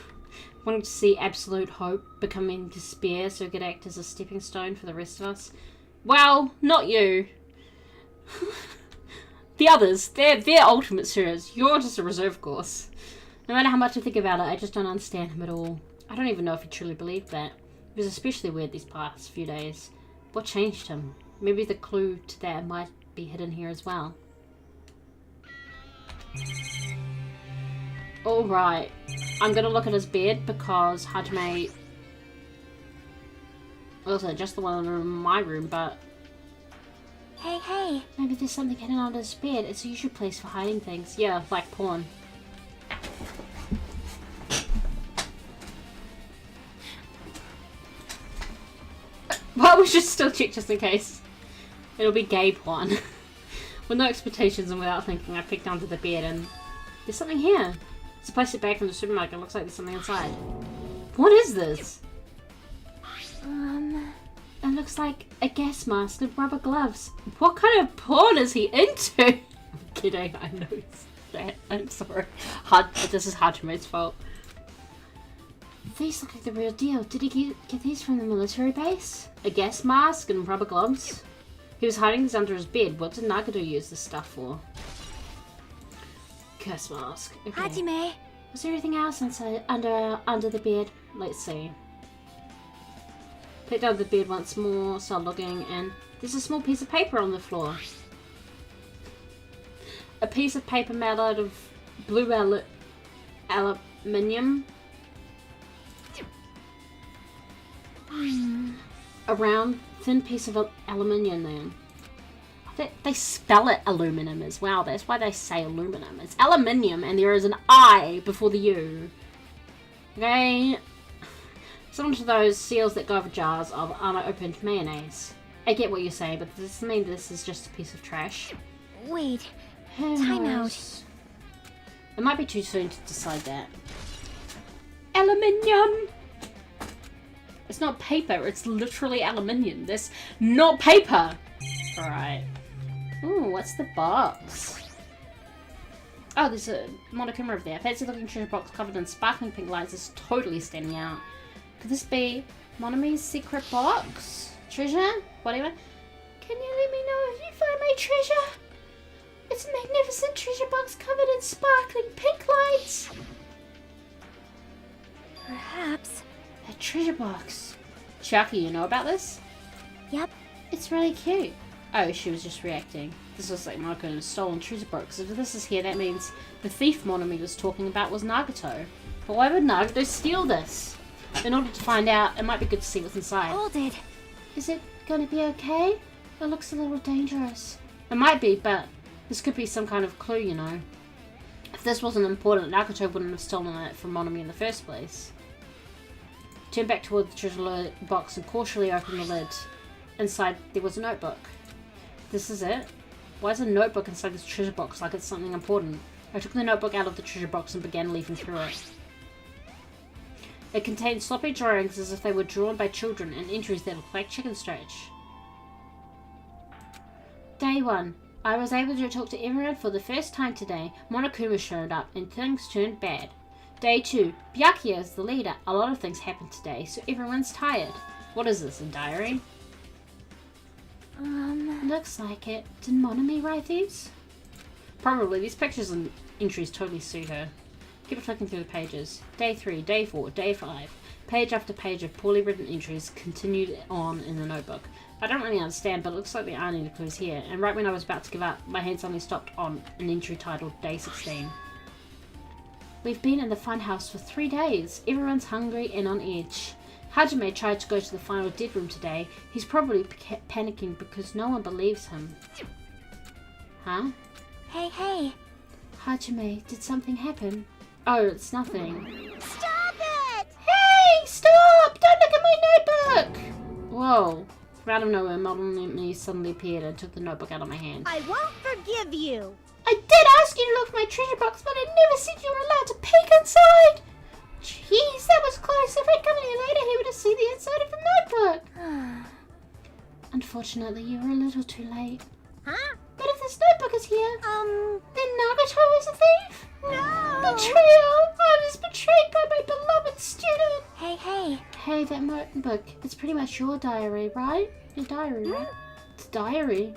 Wanting to see absolute hope becoming despair so it could act as a stepping stone for the rest of us. Well, not you. The others, they're ultimate serious. You're just a reserve course. No matter how much I think about it, I just don't understand him at all. I don't even know if he truly believed that. It was especially weird these past few days. What changed him? Maybe the clue to that might be hidden here as well. Alright. I'm gonna look at his bed because Hajime... Also, just the one in my room, but... Hey. Maybe there's something hidden under his bed. It's a usual place for hiding things. Yeah, like porn. Well, we should still check just in case. It'll be gay porn. With no expectations and without thinking, I peeked under the bed and... There's something here. It's a plastic bag from the supermarket. It looks like there's something inside. What is this? It looks like a gas mask and rubber gloves. What kind of porn is he into? I'm kidding, I know that. I'm sorry. This is Hajime's fault. These look like the real deal. Did he get these from the military base? A gas mask and rubber gloves? He was hiding these under his bed. What did Nagato use this stuff for? Gas mask. Okay. Hajime. Was there anything else inside under the bed? Let's see. Picked up the bed once more, started looking, and there's a small piece of paper on the floor. A piece of paper made out of blue aluminium. A round, thin piece of aluminium then. They spell it aluminum as well. That's why they say aluminum. It's aluminium and there is an I before the U. Okay. Similar to those seals that go over jars of unopened mayonnaise. I get what you're saying, but does this mean this is just a piece of trash? Wait. Who Time knows? It might be too soon to decide that. Aluminium! It's not paper, it's literally aluminium. That's not paper! Alright. Ooh, what's the box? Oh, there's a Monokuma over there. Fancy looking treasure box covered in sparkling pink lights is totally standing out. Could this be Monomi's secret box? Treasure? Whatever. Can you let me know if you find my treasure? It's a magnificent treasure box covered in sparkling pink lights. Perhaps. A treasure box. Chucky, you know about this? Yep. It's really cute. Oh, she was just reacting. This looks like Monokuma's stolen treasure box. If this is here, that means the thief Monomi was talking about was Nagato. But why would Nagato steal this? In order to find out, it might be good to see what's inside. Hold it. Is it gonna be okay? It looks a little dangerous. It might be, but this could be some kind of clue, you know. If this wasn't important, Nagato wouldn't have stolen it from Monomi in the first place. Turn back toward the treasure box and cautiously open the lid. Inside, there was a notebook. This is it? Why is a notebook inside this treasure box like it's something important? I took the notebook out of the treasure box and began leafing through it. It contained sloppy drawings as if they were drawn by children and entries that looked like chicken scratch. Day 1. I was able to talk to everyone for the first time today. Monokuma showed up and things turned bad. Day 2. Byakuya is the leader. A lot of things happened today, so everyone's tired. What is this, a diary? Looks like it. Did Monami write these? Probably. These pictures and entries totally suit her. Keep flicking through the pages. Day 3, Day 4, Day 5. Page after page of poorly written entries continued on in the notebook. I don't really understand, but it looks like there aren't any clues here. And right when I was about to give up, my hand suddenly stopped on an entry titled Day 16. We've been in the funhouse for 3 days. Everyone's hungry and on edge. Hajime tried to go to the final dead room today. He's probably panicking because no one believes him. Huh? Hey. Hajime, did something happen? Oh, it's nothing. Stop it! Hey, stop! Don't look at my notebook! Whoa. Out of nowhere, Monami suddenly appeared and took the notebook out of my hand. I won't forgive you. I did ask you to look for my treasure box, but I never said you were allowed to peek inside! Jeez, that was close. If I'd come any later, he would have seen the inside of the notebook. Unfortunately, you were a little too late. Huh? But if this notebook is here, then Nagato is a thief? No! Betrayal! I was betrayed by my beloved student! Hey. Hey, that notebook, it's pretty much your diary, right? Your diary, right? It's a diary.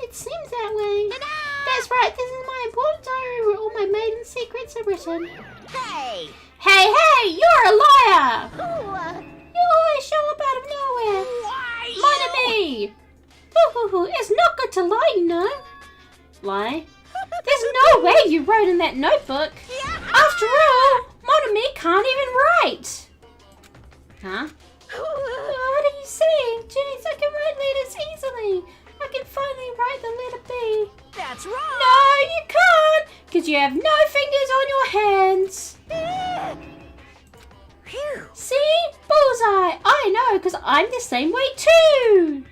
It seems that way. Ta-da! That's right, this is my important diary where all my maiden secrets are written. Hey! Hey, you're a liar! Ooh, You always show up out of nowhere. Why Monami! It's not good to lie, you know. Lie? There's no way you wrote in that notebook. After all, Monami can't even write. Huh? What are you saying? Jeez, I can write letters easily. I can finally write the letter B. That's wrong! No, you can't, because you have no fingers on your hands. Phew! See? Bullseye. I know, because I'm the same way too.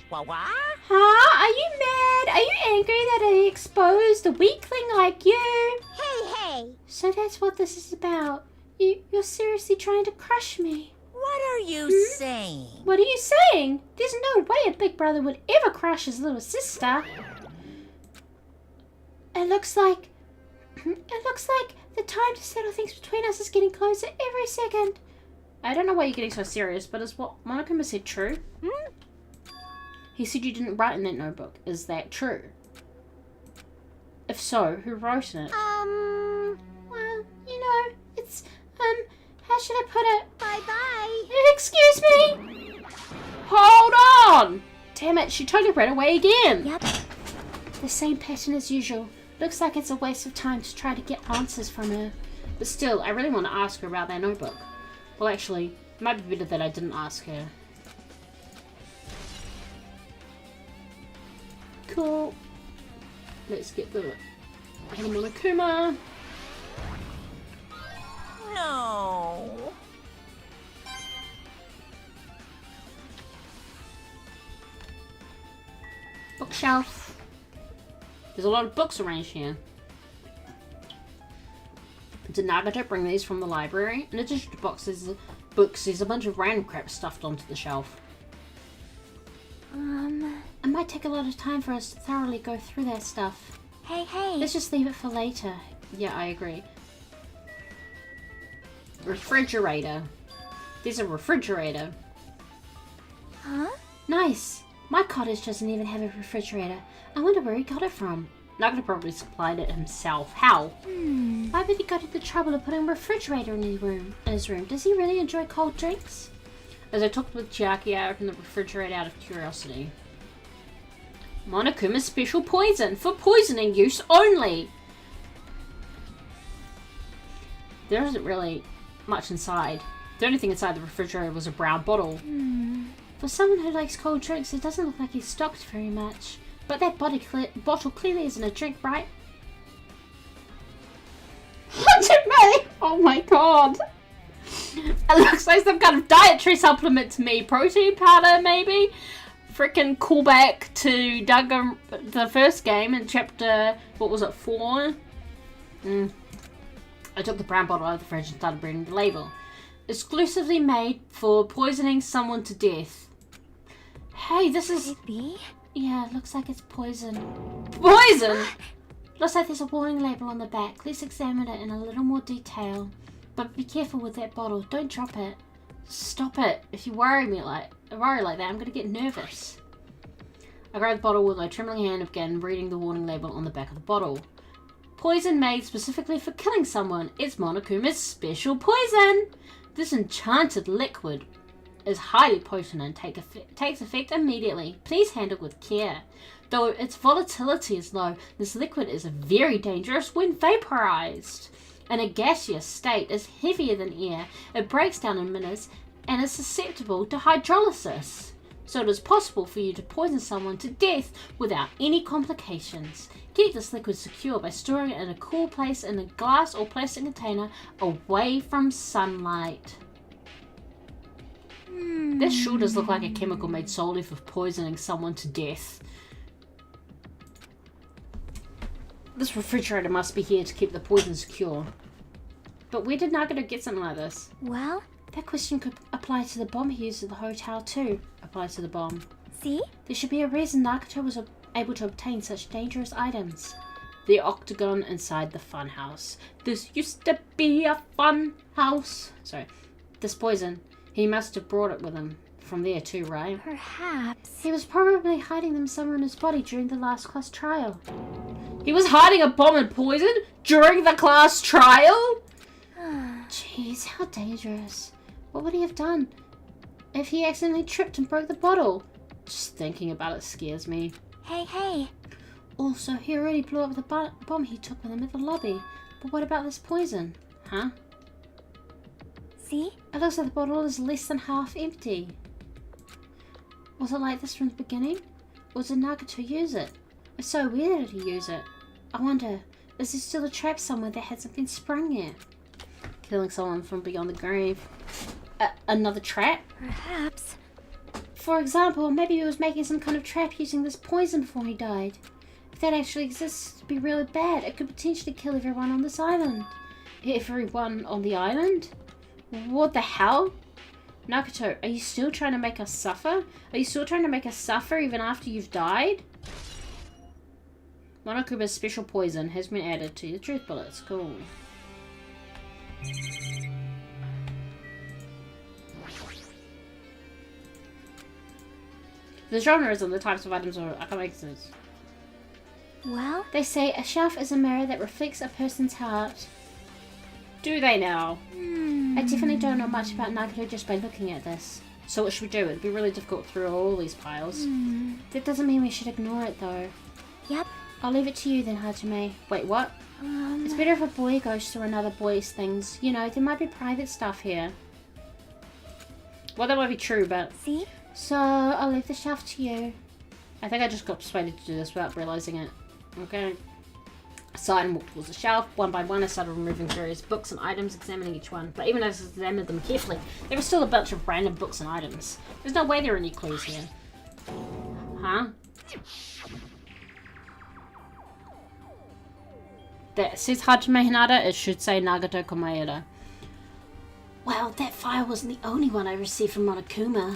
What? Huh? Are you mad? Are you angry that I exposed a weakling like you? Hey. So that's what this is about. You're seriously trying to crush me. What are you saying? What are you saying? There's no way a big brother would ever crush his little sister. It looks like the time to settle things between us is getting closer every second. I don't know why you're getting so serious, but is what Monokuma said true? He said you didn't write in that notebook. Is that true? If so, who wrote it? Well, you know, it's, how should I put it? Bye-bye. Excuse me? Hold on! Damn it, she totally ran away again. Yep. The same pattern as usual. Looks like it's a waste of time to try to get answers from her. But still, I really want to ask her about that notebook. Well, actually, it might be better that I didn't ask her. Cool. Let's get the Monokuma. No. Bookshelf. There's a lot of books arranged here. Did Nagato bring these from the library? In addition to books, there's a bunch of random crap stuffed onto the shelf. It might take a lot of time for us to thoroughly go through that stuff. Hey. Let's just leave it for later. Yeah, I agree. Refrigerator. There's a refrigerator. Huh? Nice. My cottage doesn't even have a refrigerator. I wonder where he got it from. Nagato probably supplied it himself. How? Why would he go to the trouble of putting a refrigerator in his room? Does he really enjoy cold drinks? As I talked with Chiaki, I opened the refrigerator out of curiosity. Monokuma's special poison for poisoning use only. There isn't really much inside. The only thing inside the refrigerator was a brown bottle. For someone who likes cold drinks, it doesn't look like he's stocked very much. But that bottle clearly isn't a drink, right? 100 ml! Oh my god! It looks like some kind of dietary supplement to me. Protein powder, maybe? Freaking callback to the first game in chapter, what was it, 4? I took the brown bottle out of the fridge and started reading the label. Exclusively made for poisoning someone to death. Hey, this is... Could it be? Yeah, looks like it's poison. Poison?! Looks like there's a warning label on the back. Let's examine it in a little more detail. But be careful with that bottle. Don't drop it. Stop it. If you worry me like worry like that, I'm gonna get nervous. I grabbed the bottle with my trembling hand and began reading the warning label on the back of the bottle. Poison made specifically for killing someone. It's Monokuma's special poison! This enchanted liquid is highly potent and takes effect immediately. Please handle with care. Though its volatility is low, this liquid is very dangerous when vaporized. In a gaseous state, is heavier than air. It breaks down in minutes and is susceptible to hydrolysis. So it is possible for you to poison someone to death without any complications. Keep this liquid secure by storing it in a cool place in a glass or plastic container away from sunlight. This sure does look like a chemical made solely for poisoning someone to death. This refrigerator must be here to keep the poison secure. But where did Nagato get something like this? Well, That question could apply to the bomb he used at the hotel too. Apply to the bomb. see? There should be a reason Nagato was able to obtain such dangerous items. The octagon inside the fun house. This used to be a fun house. Sorry. This poison. He must have brought it with him. From there too, right? Perhaps. He was probably hiding them somewhere in his body during the last class trial. He was hiding a bomb and poison during the class trial? Jeez, how dangerous. What would he have done if he accidentally tripped and broke the bottle? Just thinking about it scares me. Hey. Also, he already blew up the bomb he took with him at the lobby. But what about this poison? Huh? See? It looks like the bottle is less than half empty. Was it like this from the beginning? Or did Nagato use it? If so, where did he use it? I wonder, is there still a trap somewhere that hasn't been sprung yet? Killing someone from beyond the grave. Another trap? Perhaps. For example, maybe he was making some kind of trap using this poison before he died. If that actually exists, it'd be really bad. It could potentially kill everyone on this island. Everyone on the island? What the hell? Nagato, are you still trying to make us suffer? Are you still trying to make us suffer even after you've died? Monokuma's special poison has been added to the truth bullets. Cool. The genres and the types of items are... I can't make sense. Well, They say a shelf is a mirror that reflects a person's heart. Do they now? I definitely don't know much about Nagato just by looking at this. So what should we do? It'd be really difficult through all these piles. That doesn't mean we should ignore it though. Yep. I'll leave it to you then, Hajime. Wait, what? It's better if a boy goes through another boy's things. You know, there might be private stuff here. Well, that might be true, but... See? So, I'll leave the shelf to you. I think I just got persuaded to do this without realizing it. Okay. Aside and walked towards the shelf. One by one, I started removing various books and items, examining each one. But even as I examined them carefully, there were still a bunch of random books and items. There's no way there are any clues here. Huh? That says Hajime Hinata, it should say Nagato Komaeda. Well, that file wasn't the only one I received from Monokuma.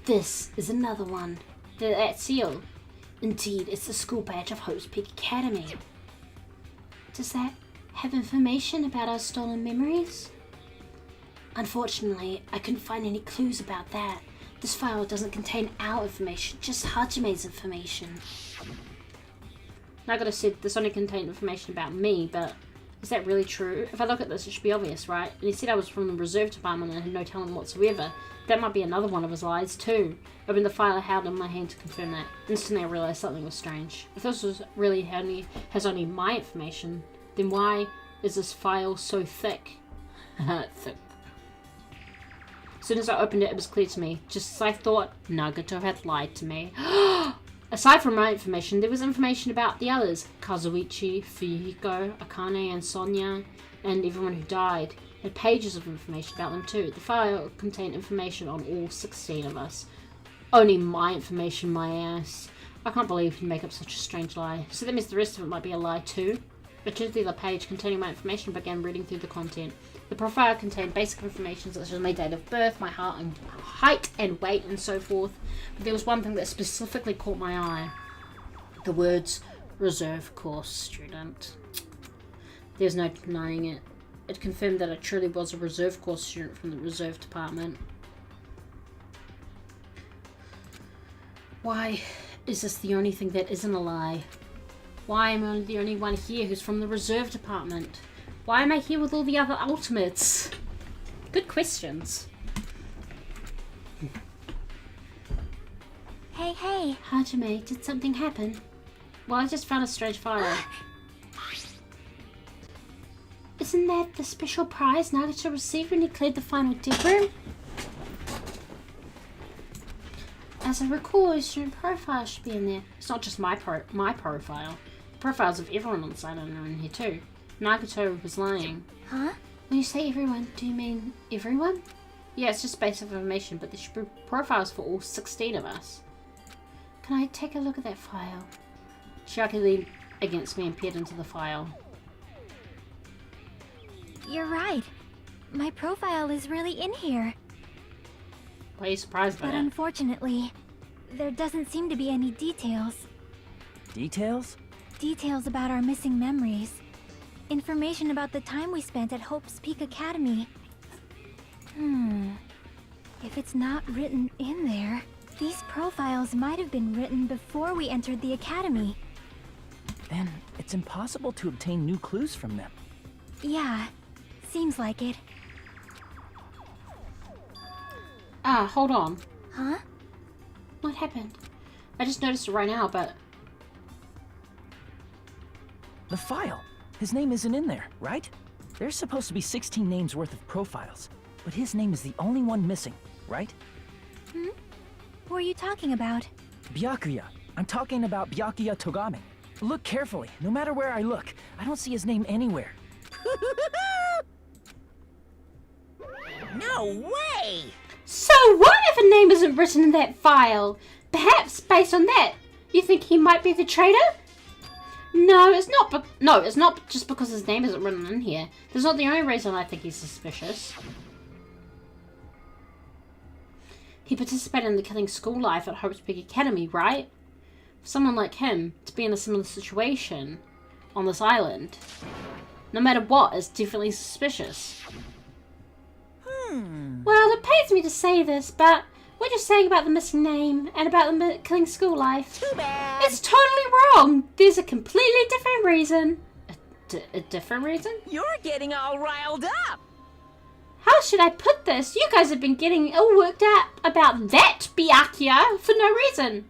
This is another one. That seal. Indeed, it's the school badge of Hope's Peak Academy. Does that have information about our stolen memories? Unfortunately, I couldn't find any clues about that. This file doesn't contain our information, just Hajime's information. Nagato said this only contained information about me, but is that really true? If I look at this, it should be obvious, right? And he said I was from the reserve department and had no talent whatsoever. That might be another one of his lies, too. Opened the file I held in my hand to confirm that. Instantly I realised something was strange. If this was really has only my information, then why is this file so thick? Thick. As soon as I opened it, it was clear to me. Just as I thought, Nagato had lied to me. Aside from my information, there was information about the others. Kazuichi, Fuyuhiko, Akane, and Sonya, and everyone who died. Had pages of information about them too. The file contained information on all 16 of us. Only my information, my ass. I can't believe he'd make up such a strange lie. So that means the rest of it might be a lie too. I turned to the other page containing my information and began reading through the content. The profile contained basic information such as my date of birth, my height and weight and so forth. But there was one thing that specifically caught my eye. The words, reserve course student. There's no denying it. It confirmed that I truly was a reserve course student from the reserve department. Why is this the only thing that isn't a lie? Why am I the only one here who's from the reserve department? Why am I here with all the other ultimates? Good questions. Hey. Hajime, did something happen? Well, I just found a strange file. Isn't that the special prize Nagato received when he cleared the final dead room? As I recall, his student profile should be in there. It's not just my profile. The profiles of everyone on the site are in here too. Nagato was lying. Huh? When you say everyone, do you mean everyone? Yeah, it's just basic information, but there should be profiles for all 16 of us. Can I take a look at that file? Chiaki leaned against me and peered into the file. You're right. My profile is really in here. Why are you surprised by But that? unfortunately, there doesn't seem to be any details. Details? Details about our missing memories. Information about the time we spent at Hope's Peak Academy. If it's not written in there, these profiles might have been written before we entered the academy. Then it's impossible to obtain new clues from them. Yeah, seems like it. Ah, hold on. Huh? What happened? I just noticed it right now, but... The file. His name isn't in there, right? There's supposed to be 16 names worth of profiles, but his name is the only one missing, right? What are you talking about? Byakuya. I'm talking about Byakuya Togami. Look carefully. No matter where I look, I don't see his name anywhere. No way! So what if a name isn't written in that file? Perhaps, based on that, you think he might be the traitor? No, it's not. No, it's not just because his name isn't written in here. That's not the only reason I think he's suspicious. He participated in the killing school life at Hope's Peak Academy, right? For someone like him to be in a similar situation on this island, no matter what, is definitely suspicious. Well, it pains me to say this, but what you're saying about the missing name and about the killing school life, Too bad. it's totally wrong. There's a completely different reason. A different reason? You're getting all riled up. How should I put this? You guys have been getting all worked up about that Byakuya for no reason.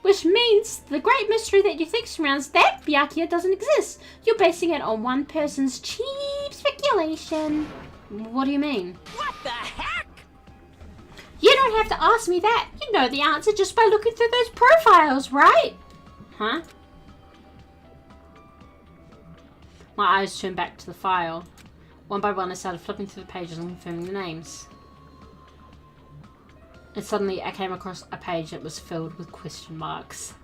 Which means the great mystery that you think surrounds that Byakuya doesn't exist. You're basing it on one person's cheap speculation. What do you mean? What the heck? You don't have to ask me that. You know the answer just by looking through those profiles, right? Huh? My eyes turned back to the file. One by one, I started flipping through the pages and confirming the names. And suddenly, I came across a page that was filled with question marks.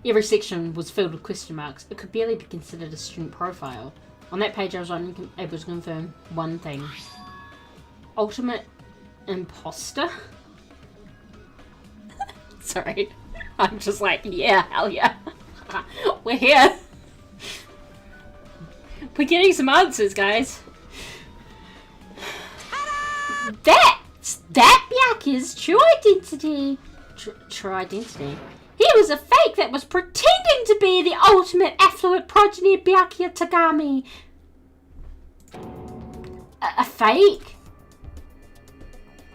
Every section was filled with question marks. It could barely be considered a student profile. On that page, I was only able to confirm one thing. Ultimate imposter? Sorry. I'm just like, yeah, hell yeah. We're here. We're getting some answers, guys. That Byakuya's true identity. True identity? He was a fake that was pretending to be the ultimate affluent progeny of Byakuya Tagami. A fake?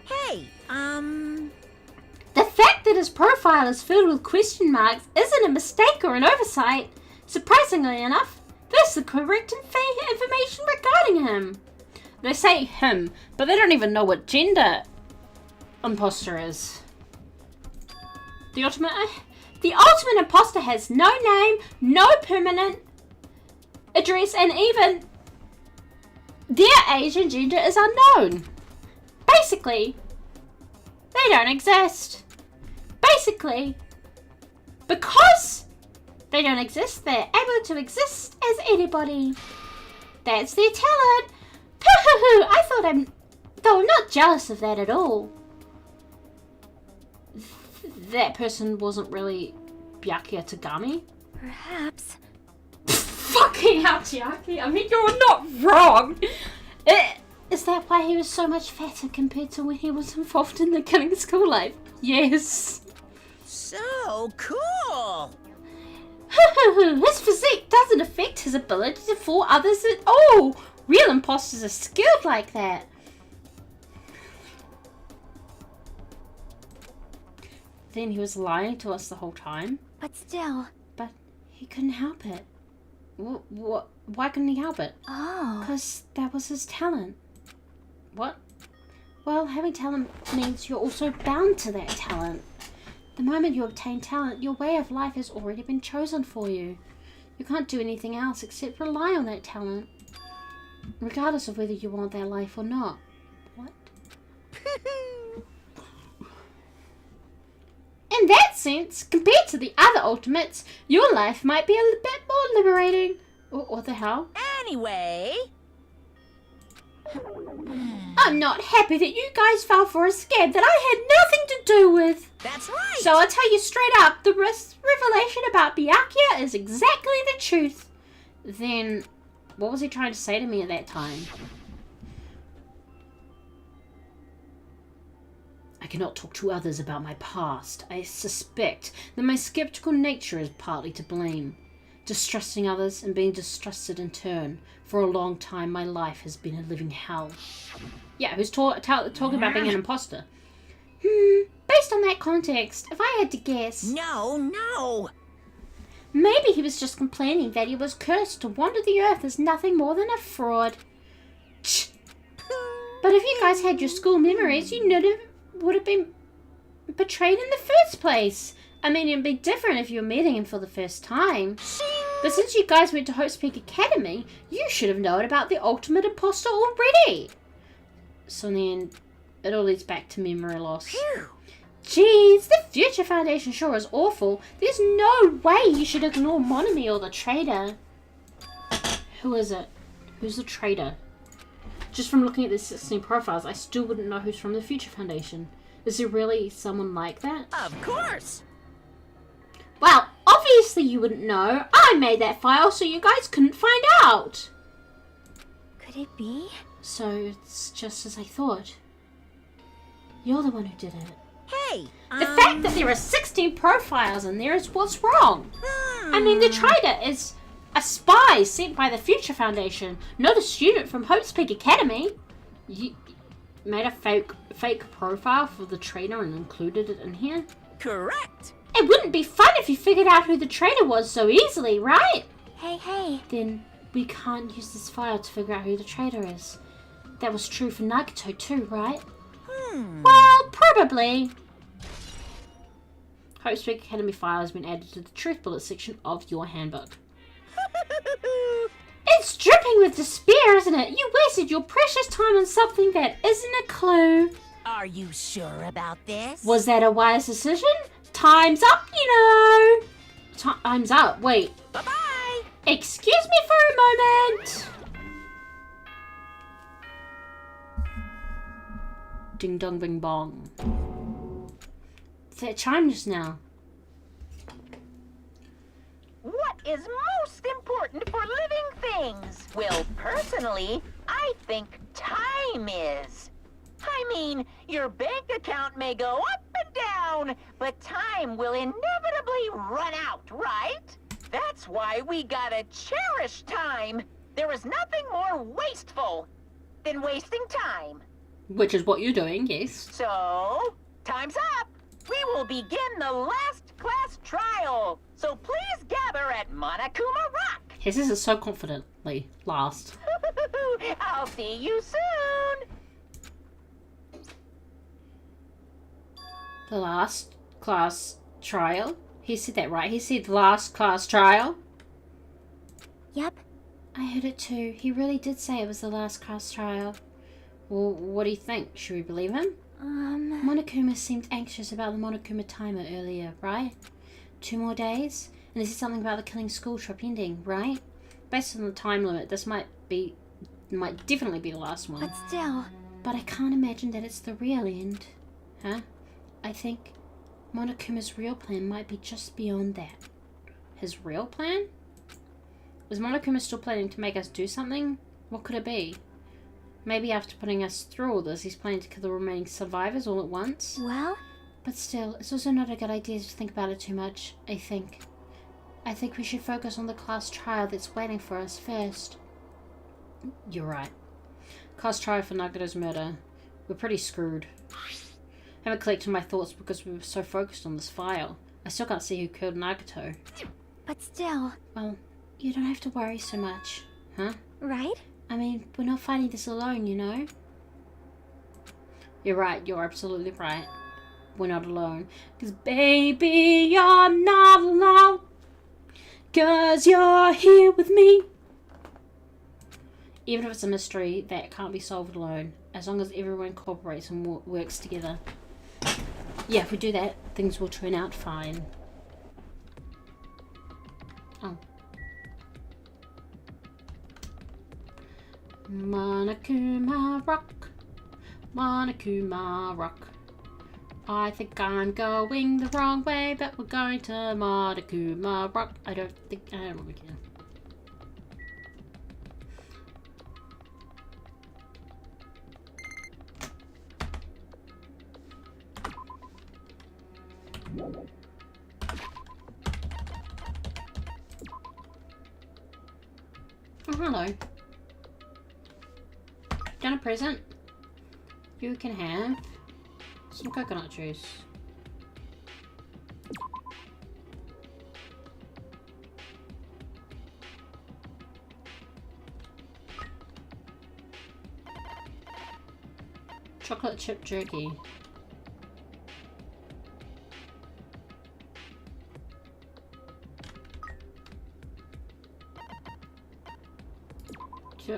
Hey, The fact that his profile is filled with question marks isn't a mistake or an oversight. Surprisingly enough, that's the correct information regarding him. They say him, but they don't even know what gender imposter is. The ultimate imposter has no name, no permanent address, and even their age and gender is unknown. Basically, they don't exist. Basically, because they don't exist, they're able to exist as anybody. That's their talent. I thought though I'm not jealous of that at all. That person wasn't really Byakuya Tagami. Perhaps. Fucking hell, Chiaki. I mean, you're not wrong. Is that why he was so much fatter compared to when he was involved in the killing school life? Yes. So cool! His physique doesn't affect his ability to fool others. Oh, real imposters are skilled like that. Then he was lying to us the whole time. But still. But he couldn't help it. What? Why couldn't he help it? Oh. Because that was his talent. What? Well, having talent means you're also bound to that talent. The moment you obtain talent, your way of life has already been chosen for you. You can't do anything else except rely on that talent. Regardless of whether you want that life or not. What? In that sense, compared to the other ultimates, your life might be a bit more liberating. What the hell? Anyway... I'm not happy that you guys fell for a scam that I had nothing to do with. That's right! So I'll tell you straight up, the revelation about Byakuya is exactly the truth. Then, what was he trying to say to me at that time? I cannot talk to others about my past. I suspect that my skeptical nature is partly to blame. Distrusting others and being distrusted in turn. For a long time, my life has been a living hell. Yeah, who's talking about being an imposter? Based on that context, if I had to guess... No! Maybe he was just complaining that he was cursed to wander the earth as nothing more than a fraud. But if you guys had your school memories, you never would have been betrayed in the first place. I mean, it'd be different if you were meeting him for the first time. But since you guys went to Hope's Peak Academy, you should have known about the ultimate imposter already. So then, it all leads back to memory loss. Phew. Jeez, the Future Foundation sure is awful. There's no way you should ignore Monami or the traitor. Who is it? Who's the traitor? Just from looking at the 16 profiles, I still wouldn't know who's from the Future Foundation. Is there really someone like that? Of course! Well, obviously you wouldn't know. I made that file so you guys couldn't find out. Could it be? So it's just as I thought. You're the one who did it. Hey! The fact that there are 16 profiles in there is what's wrong. I mean, the traitor is a spy sent by the Future Foundation, not a student from Hope's Peak Academy. You made a fake profile for the traitor and included it in here? Correct! It wouldn't be fun if you figured out who the traitor was so easily, right? Hey. Then we can't use this file to figure out who the traitor is. That was true for Nagato too, right? Well, probably. Hope's Peak Academy file has been added to the Truth Bullet section of your handbook. It's dripping with despair, isn't it? You wasted your precious time on something that isn't a clue. Are you sure about this? Was that a wise decision? Time's up, you know. Time's up. Wait. Bye-bye! Excuse me for a moment. Ding dong bing bong. That chimed just now. What is most important for living things? Well, personally, I think time is. I mean, your bank account may go up and down, but time will inevitably run out, right? That's why we gotta cherish time. There is nothing more wasteful than wasting time. Which is what you're doing, yes. So, time's up. We will begin the last class trial. So please gather at Monokuma Rock. He says it so confidently. Last. I'll see you soon. The last class trial? He said that right. He said last class trial. Yep. I heard it too. He really did say it was the last class trial. Well, what do you think? Should we believe him? Monokuma seemed anxious about the Monokuma timer earlier, right? 2 more days? And this is something about the killing school trip ending, right? Based on the time limit, this might definitely be the last one. But still. But I can't imagine that it's the real end. Huh? I think Monokuma's real plan might be just beyond that. His real plan? Is Monokuma still planning to make us do something? What could it be? Maybe after putting us through all this, he's planning to kill the remaining survivors all at once. Well, But still, it's also not a good idea to think about it too much, I think. I think we should focus on the class trial that's waiting for us first. You're right. Class trial for Nagato's murder. We're pretty screwed. I haven't collected my thoughts because we were so focused on this file. I still can't see who killed Nagato. but still, Well, you don't have to worry so much. Huh? right? I mean, we're not fighting this alone, you know? You're right, you're absolutely right. We're not alone. 'Cause baby, you're not alone. 'Cause you're here with me. Even if it's a mystery that can't be solved alone, as long as everyone cooperates and works together. Yeah, if we do that, things will turn out fine. Oh. Monokuma Rock. Monokuma Rock. I think I'm going the wrong way, but we're going to Monokuma Rock. I don't really care. Oh, hello. Got a present? You can have some coconut juice. Chocolate chip jerky.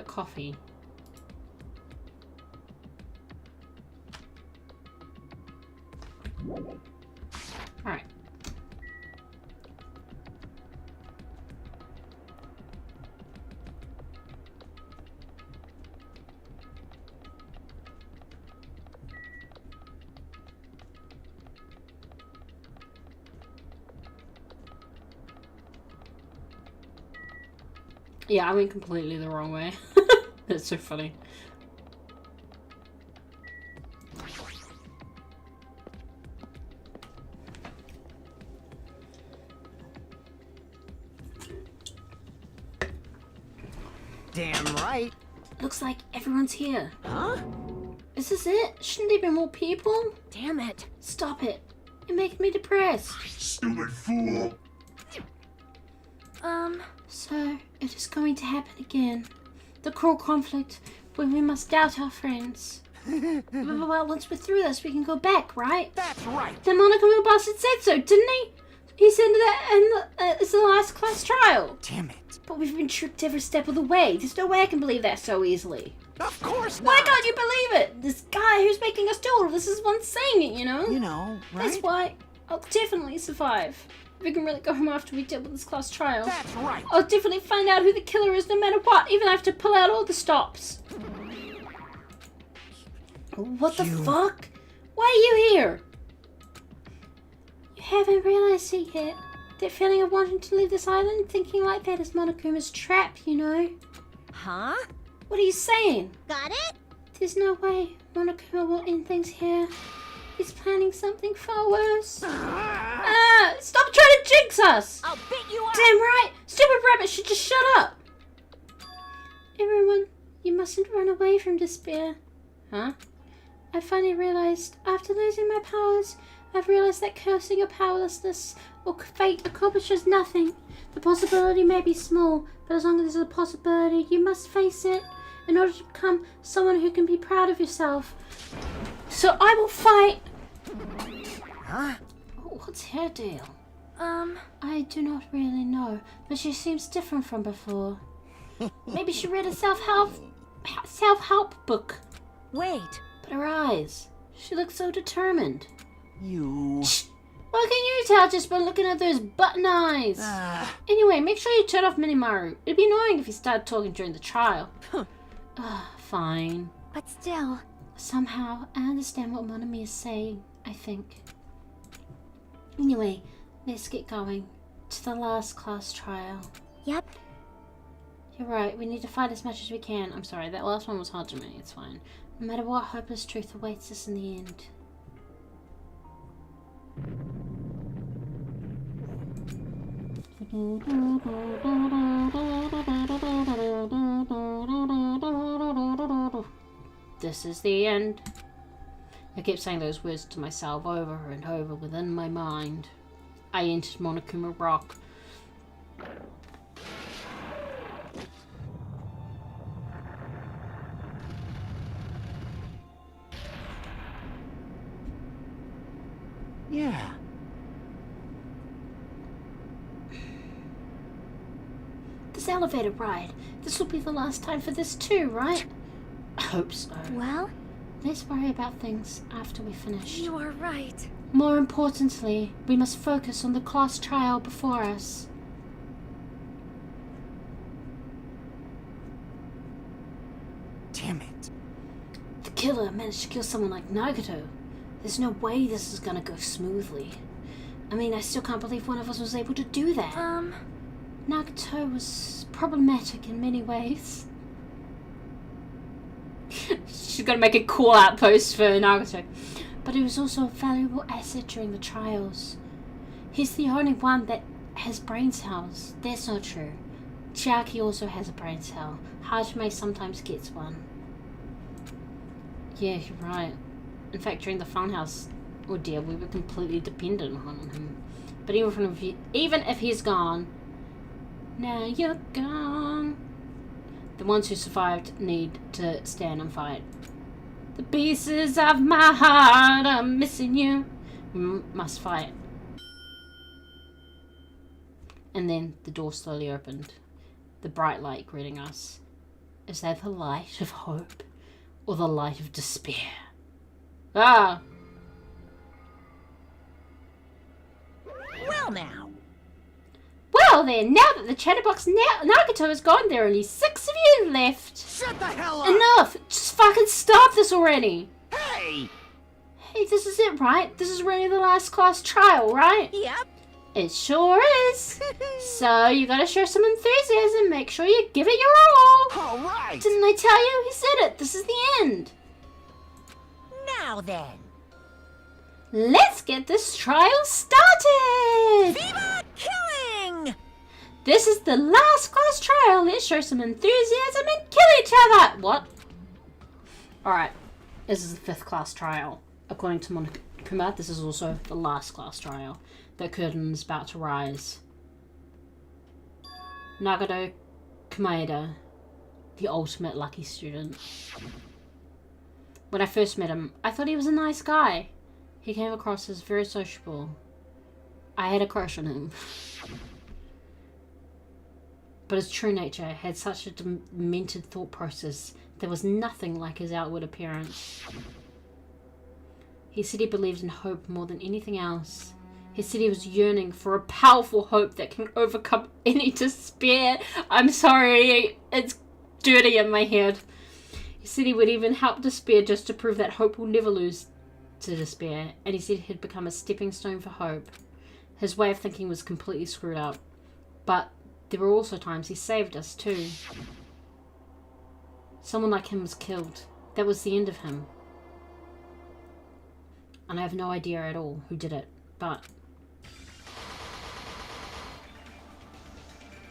Coffee. Alright. Yeah, I went completely the wrong way. That's so funny. Damn right. Looks like everyone's here. Huh? Is this it? Shouldn't there be more people? Damn it. Stop it. You're making me depressed. Stupid fool! So, it is going to happen again. The cruel conflict when we must doubt our friends. Well, once we're through this, we can go back, right? That's right. The Monokuma bastard said so, didn't he? He said that and it's the last class trial. Damn it. But we've been tricked every step of the way. There's no way I can believe that so easily. Of course not. Why can't you believe it? This guy who's making us do all of this is one saying it, you know? You know, right? That's why I'll definitely survive. If we can really go home after we deal with this class trial. That's right. I'll definitely find out who the killer is no matter what, even if I have to pull out all the stops. What the fuck? Why are you here? You haven't realized it yet. That feeling of wanting to leave this island, thinking like that is Monokuma's trap, you know? Huh? What are you saying? Got it? There's no way Monokuma will end things here. He's planning something far worse. Stop trying to jinx us! I'll beat you up. Damn right! Stupid rabbit should just shut up! Everyone, you mustn't run away from despair. Huh? I finally realized, after losing my powers, I've realized that cursing or powerlessness or fate accomplishes nothing. The possibility may be small, but as long as there's a possibility, you must face it in order to become someone who can be proud of yourself. So I will fight. Huh? Oh, what's her deal? I do not really know, but she seems different from before. Maybe she read a self-help book. wait. But her eyes, she looks so determined. You. What can you tell just by looking at those button eyes? Anyway, make sure you turn off Minimaru. It'd be annoying if he started talking during the trial. Fine. But still, Somehow, I understand what Monami is saying, I think. Anyway, let's get going to the last class trial. yep. You're right, we need to fight as much as we can. I'm sorry, that last one was hard to me, it's fine. No matter what, hopeless truth awaits us in the end. This is the end. I kept saying those words to myself over and over within my mind. I entered Monokuma Rock. Yeah. This elevator ride. This will be the last time for this too, right? I hope so. Well, Let's worry about things after we finish. you are right. More importantly, we must focus on the class trial before us. Damn it. The killer managed to kill someone like Nagato. There's no way this is gonna go smoothly. I mean, I still can't believe one of us was able to do that. Nagato was problematic in many ways. She's gonna make a call out post for Nagato. But he was also a valuable asset during the trials. He's the only one that has brain cells. That's not true. Chiaki also has a brain cell. Hajime sometimes gets one. Yeah, you're right. In fact, during the Funhouse ordeal, we were completely dependent on him. But even if he's gone, now you're gone. The ones who survived need to stand and fight. The pieces of my heart are missing you. We must fight. And then the door slowly opened. The bright light greeting us. Is that the light of hope or the light of despair? Ah! Well now. Well then, now that the chatterbox Nagato is gone, there are only 6 of you left. Shut the hell up! Enough! Just fucking stop this already! Hey! Hey, this is it, right? This is really the last class trial, right? Yep. It sure is. So you gotta show some enthusiasm. Make sure you give it your all. All right. Didn't I tell you? He said it. This is the end. Now then. Let's get this trial started. Viva killing! This is the last class trial. Let's show some enthusiasm and kill each other. What? Alright. This is the 5th class trial. According to Monokuma, this is also the last class trial. The curtain is about to rise. Nagato Kumaeda, the ultimate lucky student. When I first met him, I thought he was a nice guy. He came across as very sociable. I had a crush on him. But his true nature had such a demented thought process. There was nothing like his outward appearance. He said he believed in hope more than anything else. He said he was yearning for a powerful hope that can overcome any despair. I'm sorry, it's dirty in my head. He said he would even help despair just to prove that hope will never lose to despair. And he said he'd become a stepping stone for hope. His way of thinking was completely screwed up. But there were also times he saved us too. Someone like him was killed. That was the end of him. And I have no idea at all who did it. But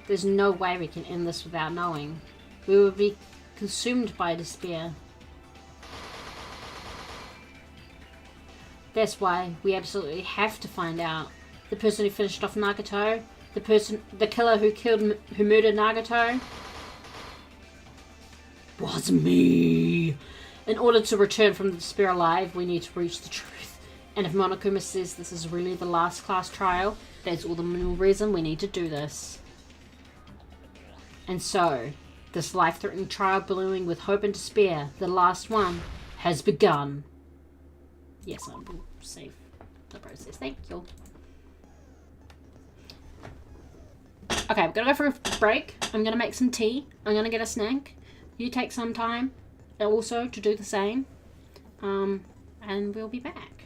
there's no way we can end this without knowing. We would be consumed by despair. That's why we absolutely have to find out. The person who finished off Nagato, the killer who murdered Nagato, was me. In order to return from the despair alive, we need to reach the truth. And if Monokuma says this is really the last class trial, that's all the more reason we need to do this. And so, this life-threatening trial brewing with hope and despair, the last one, has begun. Yes, I will save the process. Thank you. Okay, we're gonna go for a break. I'm gonna make some tea. I'm gonna get a snack. You take some time also to do the same. And we'll be back.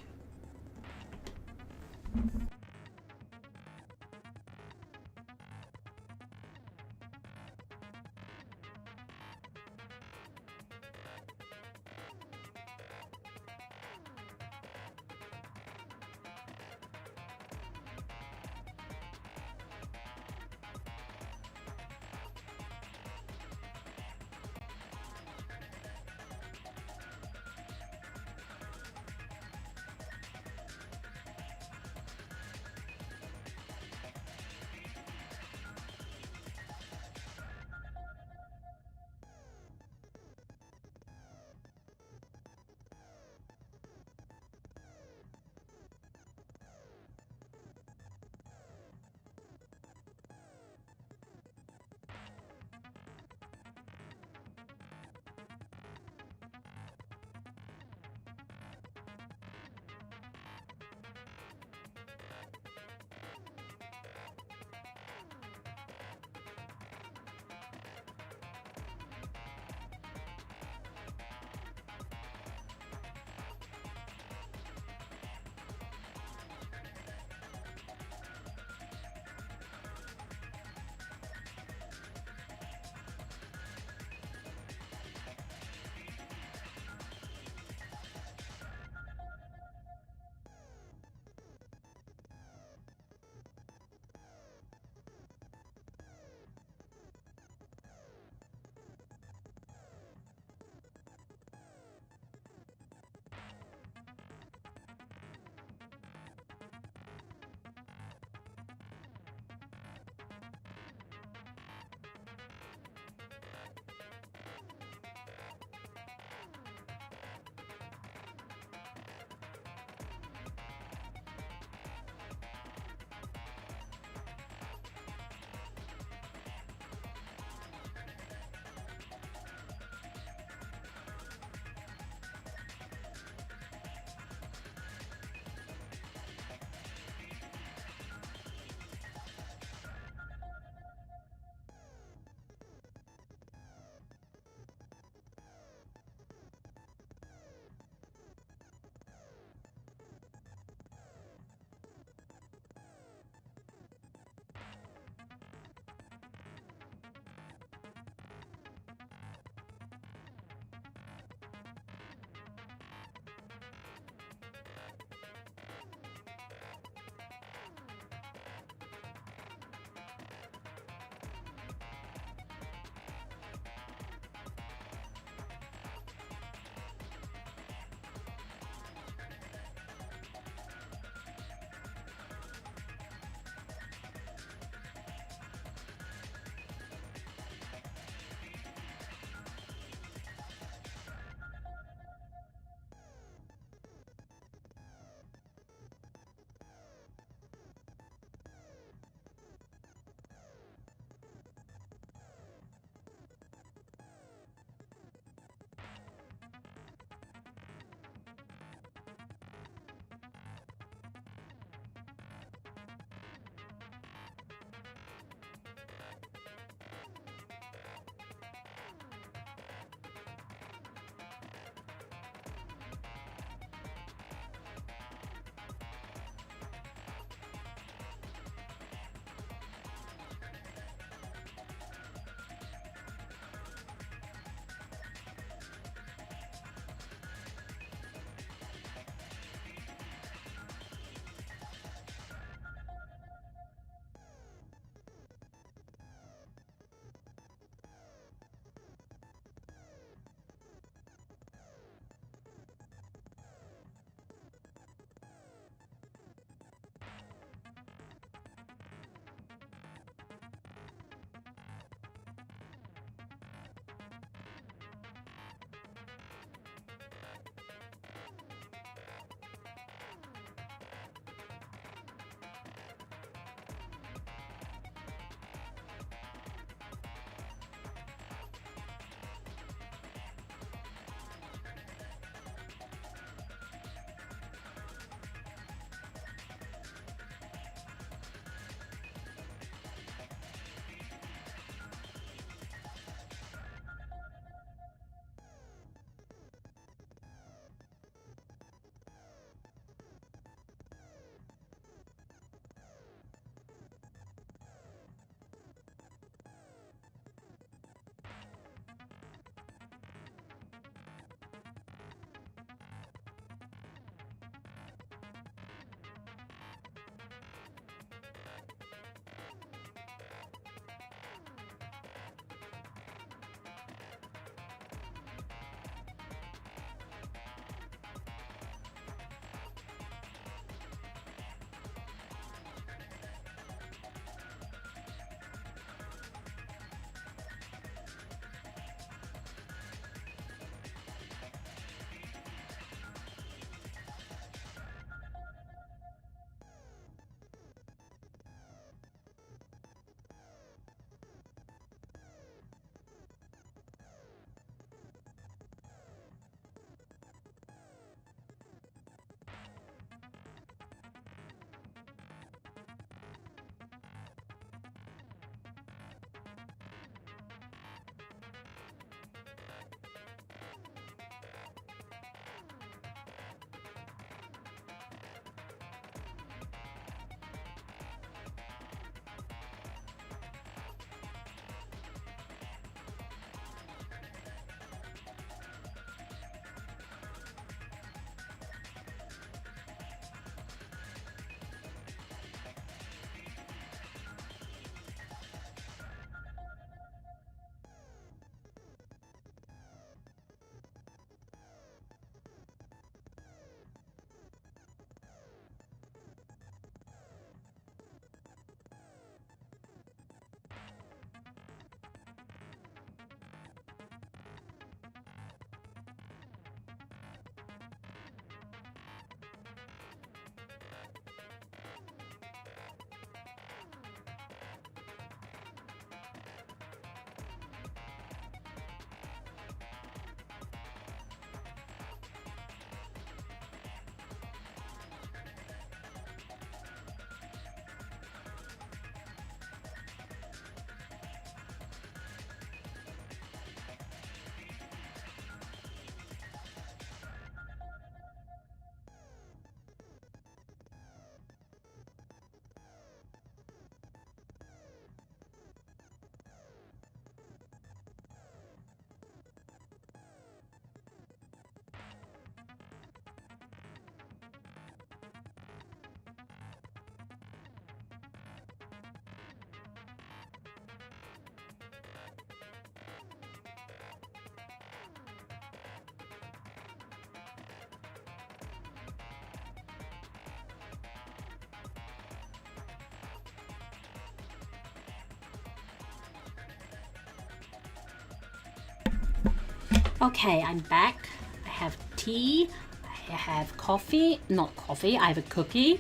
Okay, I'm back. I have tea. I have coffee. Not coffee, I have a cookie.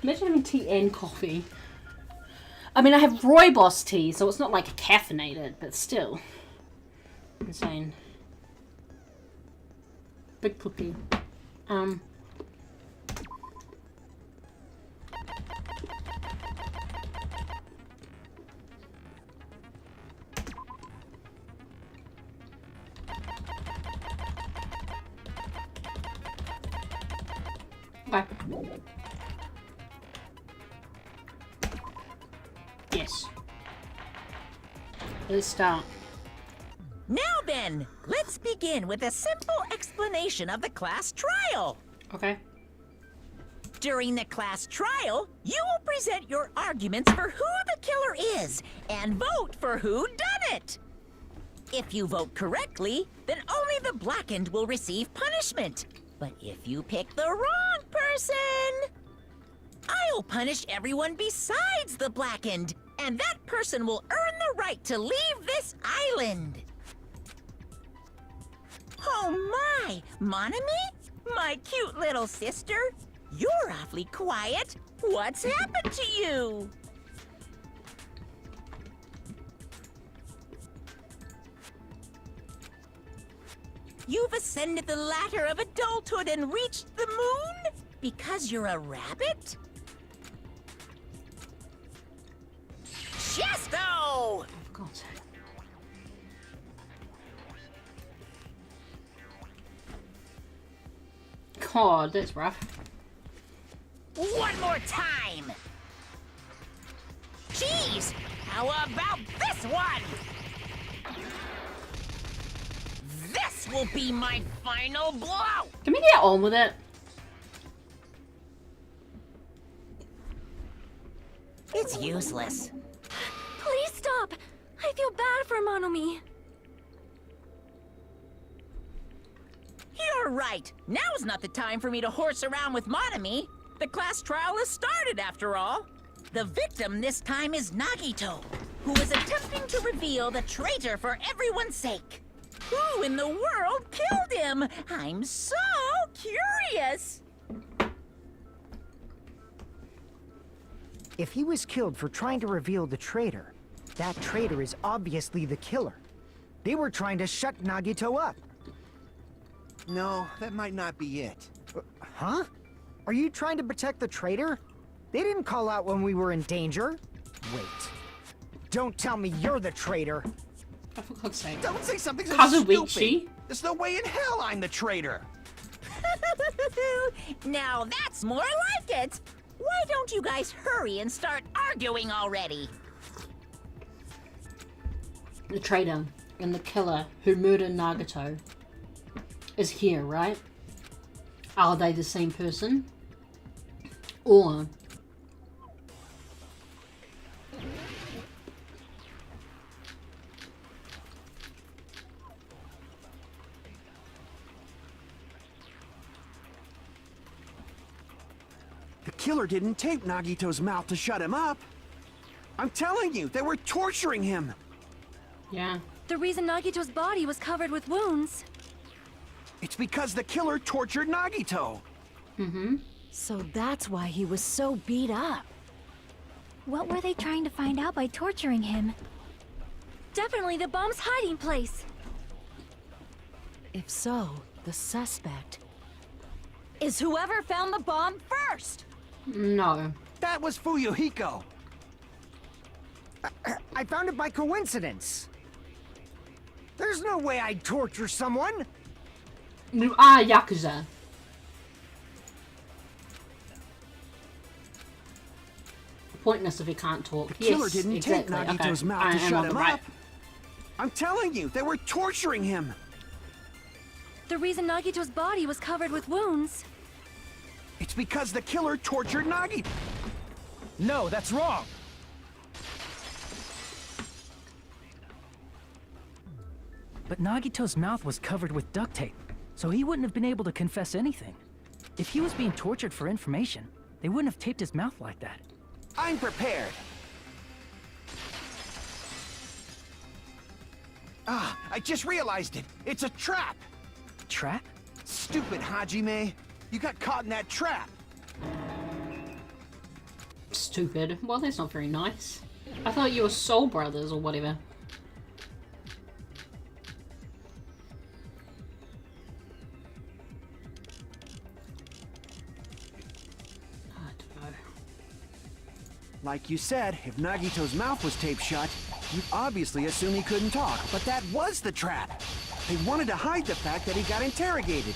Imagine having tea and coffee. I mean, I have rooibos tea, so it's not like caffeinated, but still. Insane. Big cookie. Okay. Yes. Let's start. Now then, let's begin with a simple explanation of the class trial. Okay. During the class trial, you will present your arguments for who the killer is and vote for who done it. If you vote correctly, then only the blackened will receive punishment. But if you pick the wrong person, I'll punish everyone besides the blackened, and that person will earn the right to leave this island. Oh my, Monami? My cute little sister? You're awfully quiet. What's happened to you? You've ascended the ladder of adulthood and reached the moon? Because you're a rabbit? Chesto! Oh, for God's sake. God, that's rough. One more time! Jeez! How about this one? This will be my final blow! Can we get on with it? It's useless. Please stop! I feel bad for Monomi. You're right. Now's not the time for me to horse around with Monami. The class trial has started, after all. The victim this time is Nagito, who is attempting to reveal the traitor for everyone's sake. Who in the world killed him? I'm so curious. If he was killed for trying to reveal the traitor, that traitor is obviously the killer. They were trying to shut Nagito up. No, that might not be it. Huh? Are you trying to protect the traitor? They didn't call out when we were in danger. Wait. Don't tell me you're the traitor. Oh, for God's sake. Don't say something so Kazuichi? stupid. There's no way in hell I'm the traitor. Now that's more like it. Why don't you guys hurry and start arguing already? The traitor and the killer who murdered Nagito is here, right? Are they the same person? Or The killer didn't tape Nagito's mouth to shut him up. I'm telling you, they were torturing him. yeah. The reason Nagito's body was covered with wounds. It's because the killer tortured Nagito. Mm-hmm. So that's why he was so beat up. What were they trying to find out by torturing him? Definitely the bomb's hiding place. If so, the suspect Is whoever found the bomb first. No. That was Fuyuhiko. I found it by coincidence. There's no way I'd torture someone. You are Yakuza. Pointless if you can't talk. The killer Yes, didn't exactly. tape Nagito's Okay. mouth I to am shut on him the right. up. I'm telling you, they were torturing him. The reason Nagito's body was covered with wounds. It's because the killer tortured Nagito. No, that's wrong! But Nagito's mouth was covered with duct tape, so he wouldn't have been able to confess anything. If he was being tortured for information, they wouldn't have taped his mouth like that. I'm prepared. Ah, I just realized it. It's a trap. Trap? Stupid Hajime. You got caught in that trap. Stupid. Well, that's not very nice. I thought you were soul brothers or whatever. I don't know. Like you said, if Nagito's mouth was taped shut, you'd obviously assume he couldn't talk. But that was the trap. They wanted to hide the fact that he got interrogated.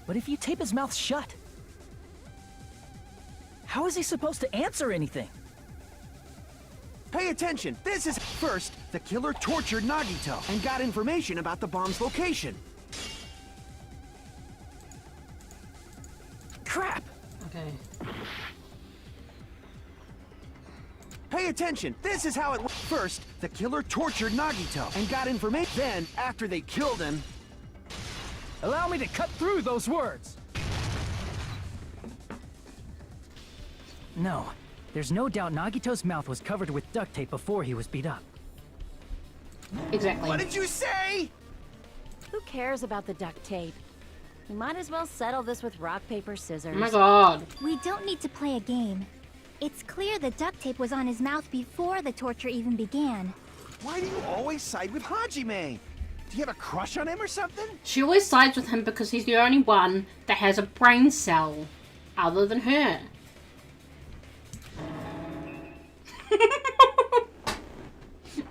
But if you tape his mouth shut, how is he supposed to answer anything? Pay attention. This is... First, the killer tortured Nagito and got information about the bomb's location. Crap! Okay. Pay attention. This is how it... First, the killer tortured Nagito and got information. Then, after they killed him... Allow me to cut through those words! No, there's no doubt Nagito's mouth was covered with duct tape before he was beat up. Exactly. What did you say? Who cares about the duct tape? We might as well settle this with rock, paper, scissors. Oh my god. We don't need to play a game. It's clear the duct tape was on his mouth before the torture even began. Why do you always side with Hajime? Do you have a crush on him or something? She always sides with him because he's the only one that has a brain cell other than her.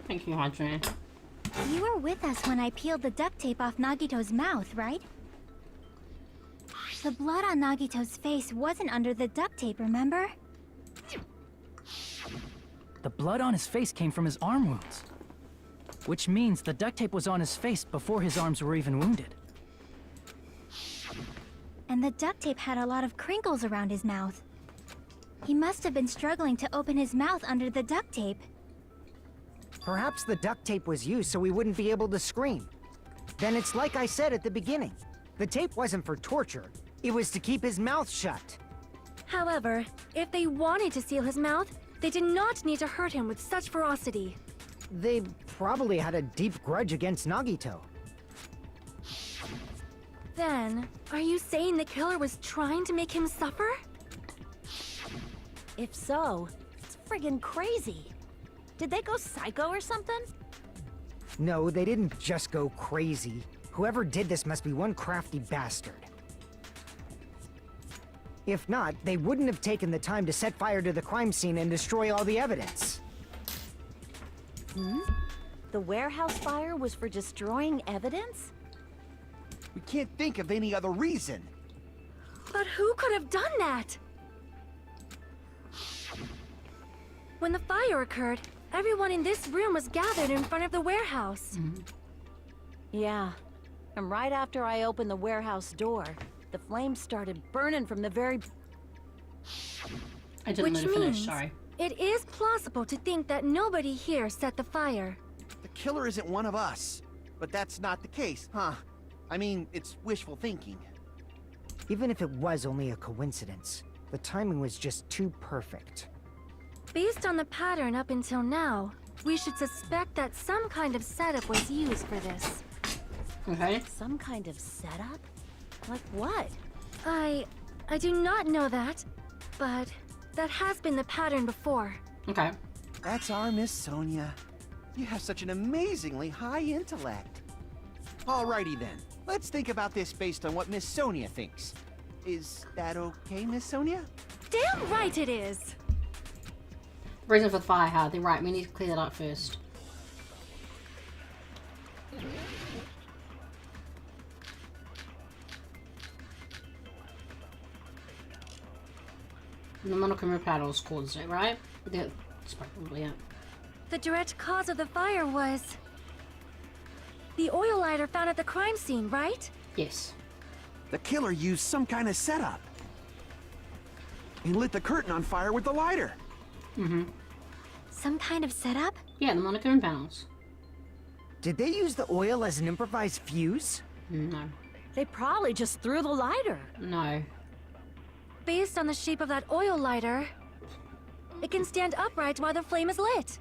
Thank you, Hajime. You were with us when I peeled the duct tape off Nagito's mouth, right? The blood on Nagito's face wasn't under the duct tape, remember? The blood on his face came from his arm wounds. Which means the duct tape was on his face before his arms were even wounded. And the duct tape had a lot of crinkles around his mouth. He must have been struggling to open his mouth under the duct tape. Perhaps the duct tape was used so he wouldn't be able to scream. Then it's like I said at the beginning. The tape wasn't for torture. It was to keep his mouth shut. However, if they wanted to seal his mouth, they did not need to hurt him with such ferocity. They probably had a deep grudge against Nagito. Then, are you saying the killer was trying to make him suffer? If so, it's friggin' crazy. Did they go psycho or something? No, they didn't just go crazy. Whoever did this must be one crafty bastard. If not, they wouldn't have taken the time to set fire to the crime scene and destroy all the evidence. Hmm? The warehouse fire was for destroying evidence? We can't think of any other reason. But who could have done that? When the fire occurred, everyone in this room was gathered in front of the warehouse. Yeah. And right after I opened the warehouse door, the flames started burning from the very... I didn't Which let her finish, means sorry. it is plausible to think that nobody here set the fire. The killer isn't one of us. But that's not the case, huh? I mean, it's wishful thinking. Even if it was only a coincidence, the timing was just too perfect. Based on the pattern up until now, we should suspect that some kind of setup was used for this. Okay. Some kind of setup? Like what? I do not know that, but that has been the pattern before. Okay. That's our Miss Sonia. You have such an amazingly high intellect. Alrighty then. Let's think about this based on what Miss Sonia thinks. Is that okay, Miss Sonia? Damn right it is! Reason for the fire hazard. They're right. We need to clear that up first. The monochrome paddles caused it, right? That's probably it. The direct cause of the fire was... the oil lighter found at the crime scene, right? Yes. The killer used some kind of setup. He lit the curtain on fire with the lighter. Mm-hmm. Some kind of setup? Yeah, the monochrome panels. Did they use the oil as an improvised fuse? No. They probably just threw the lighter. No. Based on the shape of that oil lighter, it can stand upright while the flame is lit.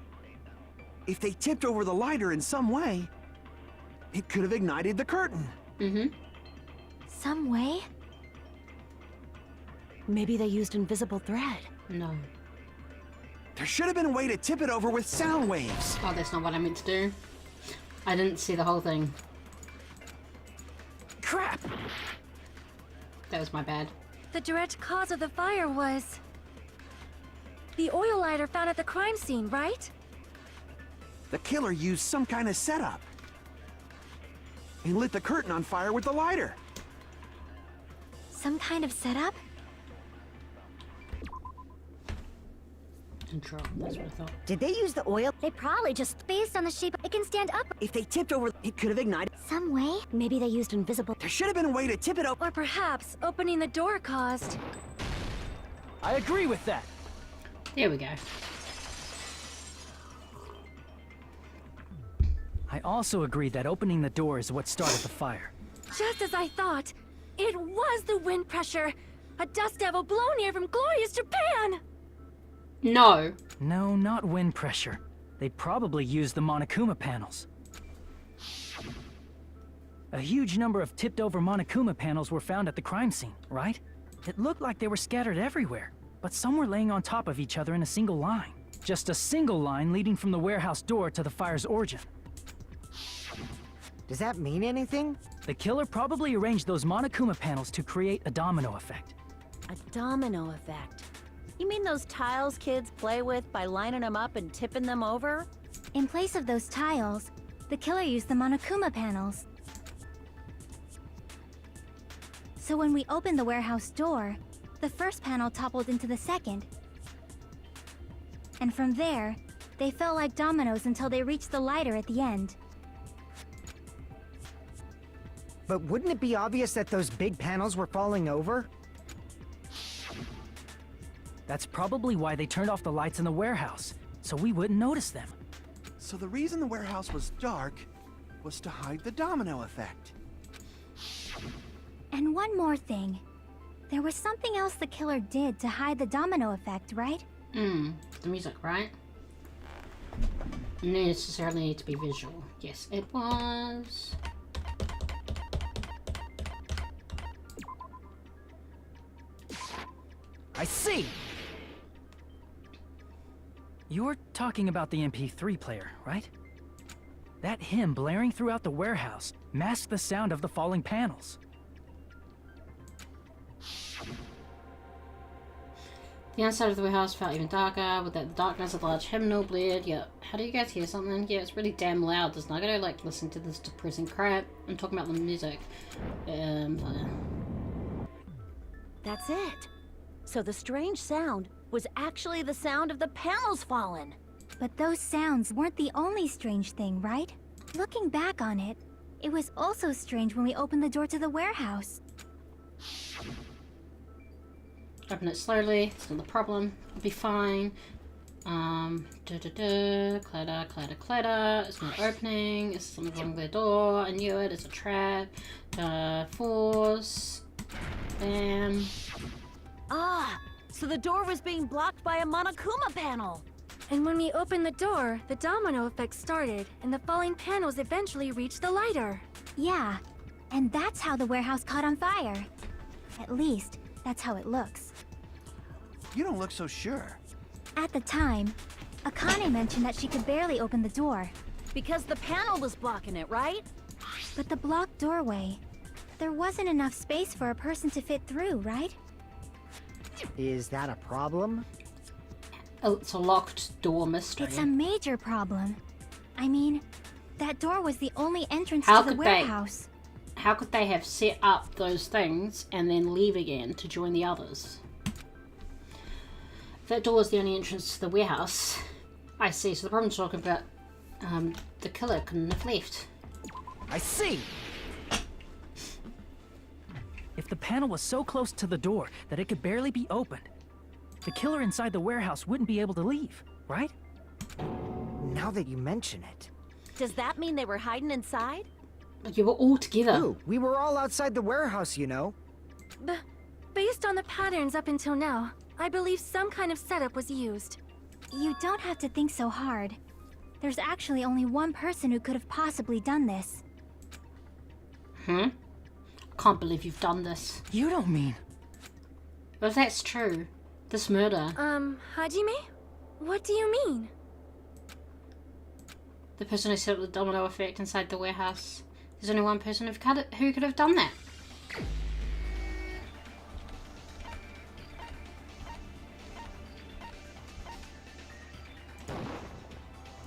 if they tipped over the lighter in some way, it could have ignited the curtain. Mm-hmm. Some way? Maybe they used invisible thread. No. There should have been a way to tip it over with sound waves. Oh, that's not what I meant to do. I didn't see the whole thing. Crap! That was my bad. The direct cause of the fire was the oil lighter found at the crime scene, right? The killer used some kind of setup and lit the curtain on fire with the lighter. Some kind of setup? Control, that's what I thought. Did they use the oil? They probably just, based on the shape, it can stand up If they tipped over, it could have ignited. some way. Maybe they used invisible. There should have been a way to tip it over. Or perhaps opening the door caused. I agree with that. There we go. I also agree that opening the door is what started the fire. Just as I thought, it was the wind pressure. A dust devil blown here from glorious Japan. No. No, not wind pressure. They probably used the Monokuma panels. A huge number of tipped-over Monokuma panels were found at the crime scene, right? It looked like they were scattered everywhere, but some were laying on top of each other in a single line. Just a single line leading from the warehouse door to the fire's origin. Does that mean anything? The killer probably arranged those Monokuma panels to create a domino effect. A domino effect. You mean those tiles kids play with by lining them up and tipping them over? In place of those tiles, the killer used the Monokuma panels. So when we opened the warehouse door, the first panel toppled into the second. And from there, they fell like dominoes until they reached the lighter at the end. But wouldn't it be obvious that those big panels were falling over? That's probably why they turned off the lights in the warehouse, so we wouldn't notice them. So the reason the warehouse was dark was to hide the domino effect. And one more thing. There was something else the killer did to hide the domino effect, right? The music, right? Necessarily need to be visual. Yes, it was. I see! You're talking about the MP3 player, right? That hymn blaring throughout the warehouse masked the sound of the falling panels. The outside of the warehouse felt even darker, with that darkness of the large hymnal blared. Yeah, how do you guys hear something? Yeah, it's really damn loud. Does Nagato like listen to this depressing crap? I'm talking about the music. That's it. So the strange sound was actually the sound of the panels falling. But those sounds weren't the only strange thing, right? Looking back on it, it was also strange when we opened the door to the warehouse. Open it slowly. It's not a problem. It'll be fine. Clatter, clatter, clatter. It's not opening. It's something wrong with the door. I knew it. It's a trap. Force. Bam. Ah, so the door was being blocked by a Monokuma panel. And when we opened the door, the domino effect started, and the falling panels eventually reached the lighter. Yeah, and that's how the warehouse caught on fire. At least, that's how it looks. You don't look so sure. At the time, Akane mentioned that she could barely open the door. Because the panel was blocking it, right? But the blocked doorway, there wasn't enough space for a person to fit through, right? Is that a problem? Oh, it's a locked door mystery. It's a major problem. I mean, that door was the only entrance How to the could they- warehouse. How could they have set up those things and then leave again to join the others? If that door was the only entrance to the warehouse, I see. So the problem's talking about the killer couldn't have left. I see! If the panel was so close to the door that it could barely be opened, the killer inside the warehouse wouldn't be able to leave, right? Now that you mention it. Does that mean they were hiding inside? Like you were all together. Ooh, we were all outside the warehouse, you know. Based on the patterns up until now, I believe some kind of setup was used. You don't have to think so hard. there's actually only one person who could have possibly done this. I can't believe you've done this. You don't mean... But if that's true, this murder, Hajime? What do you mean? the person who set up the domino effect inside the warehouse, there's only one person who could have done that.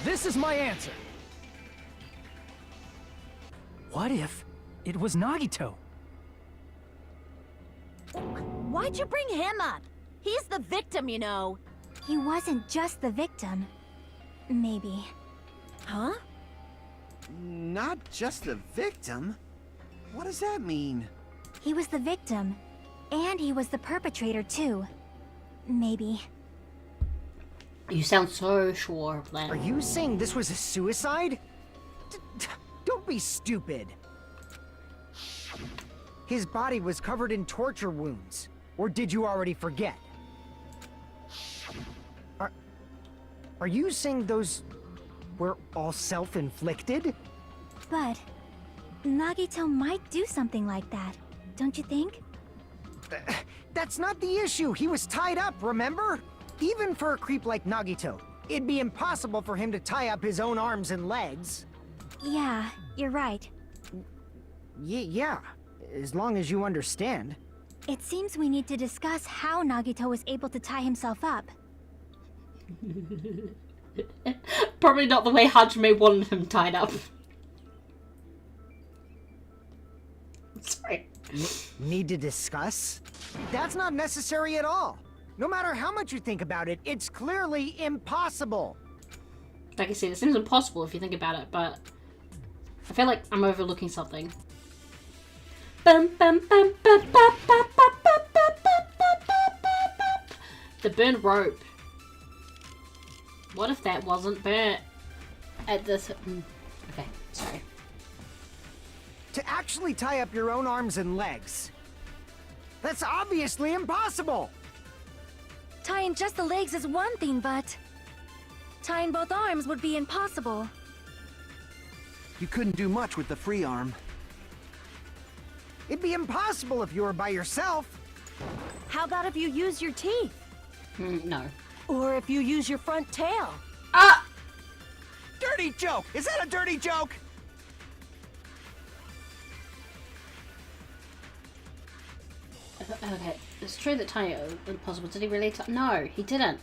This is my answer. What if it was Nagito? Why'd you bring him up? He's the victim, you know. He wasn't just the victim. Maybe. Huh? Not just the victim? What does that mean? He was the victim. And he was the perpetrator, too. Maybe. You sound so sure of that. Are you saying this was a suicide? Don't be stupid. His body was covered in torture wounds. Or did you already forget? Are you saying those were all self-inflicted? But Nagito might do something like that, don't you think? That's not the issue. He was tied up, remember? Even for a creep like Nagito, it'd be impossible for him to tie up his own arms and legs. Yeah, you're right. Yeah, as long as you understand. It seems we need to discuss how Nagito was able to tie himself up. Probably not the way Hajime wanted him tied up. Sorry. Need to discuss? That's not necessary at all. No matter how much you think about it, it's clearly impossible. Like I said, it seems impossible if you think about it, but I feel like I'm overlooking something. Bum, bum, bum, bum, bum, bum, bum, bum, bum, bum, bum, bum, bum. The burnt rope. What if that wasn't burnt at this... Okay, sorry. To actually tie up your own arms and legs. That's obviously impossible! Tying just the legs is one thing, but tying both arms would be impossible. You couldn't do much with the free arm. It'd be impossible if you were by yourself. How about if you use your teeth? No. Or if you use your front tail? Ah! Dirty joke! Is that a dirty joke? Okay, it's true that tying it was impossible. Did he really tie? No, he didn't.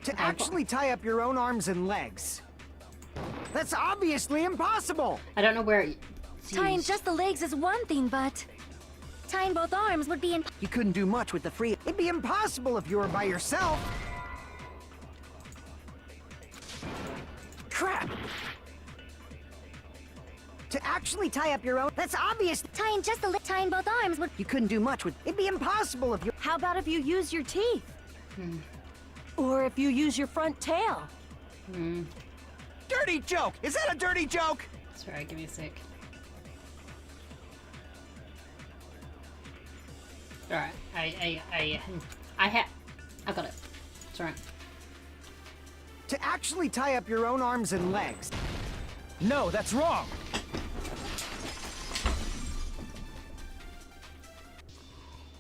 To actually tie up your own arms and legs. That's obviously impossible! I don't know where it's Tying used. just the legs is one thing, but tying both arms would be You couldn't do much with the free... It'd be impossible if you were by yourself. Crap! To actually tie up your own... That's obvious! tying both arms would... You couldn't do much with... It'd be impossible if you... How about if you use your teeth? Or if you use your front tail? Dirty joke! Is that a dirty joke? Sorry, give me a sec. Alright, I got it. It's alright. To actually tie up your own arms and legs. No, that's wrong!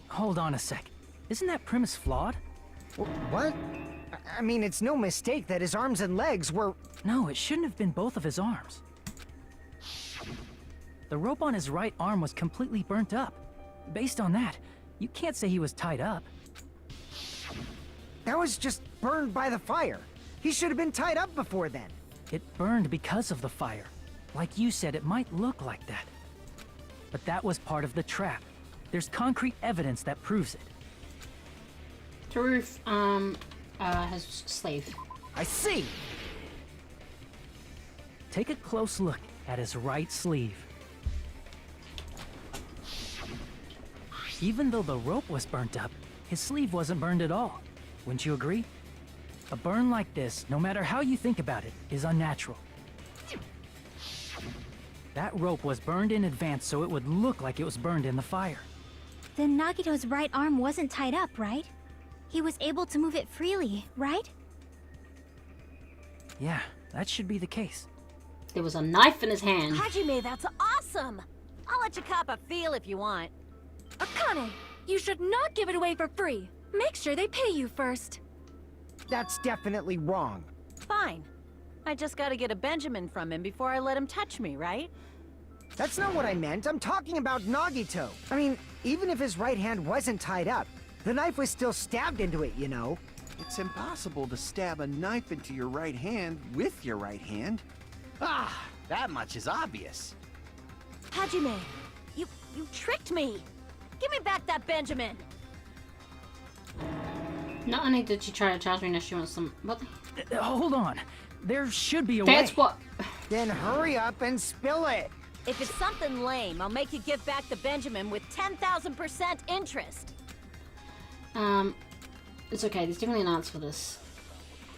Hold on a sec. Isn't that premise flawed? What? I mean, it's no mistake that his arms and legs were... No, it shouldn't have been both of his arms. The rope on his right arm was completely burnt up. Based on that, you can't say he was tied up. That was just burned by the fire. He should have been tied up before then. It burned because of the fire. Like you said, it might look like that. But that was part of the trap. There's concrete evidence that proves it. The roof, has sleeve. I see! Take a close look at his right sleeve. Even though the rope was burnt up, his sleeve wasn't burned at all. Wouldn't you agree? A burn like this, no matter how you think about it, is unnatural. That rope was burned in advance so it would look like it was burned in the fire. Then Nagito's right arm wasn't tied up, right? He was able to move it freely, right? Yeah, That should be the case. There was a knife in his hand. Hajime, that's awesome! I'll let you cop a feel if you want. Akane, you should not give it away for free. Make sure they pay you first. That's definitely wrong. Fine. I just gotta get a Benjamin from him before I let him touch me, right? That's not what I meant. I'm talking about Nagito. I mean, even if his right hand wasn't tied up, the knife was still stabbed into it, you know? It's impossible to stab a knife into your right hand with your right hand. Ah, that much is obvious. Hajime, you tricked me! Give me back that Benjamin! Not only did she try to charge me, now she wants some. What? Hold on. There should be a way. That's what. Then hurry up and spill it. If it's something lame, I'll make you give back the Benjamin with 10,000% interest. It's okay. There's definitely an answer for this.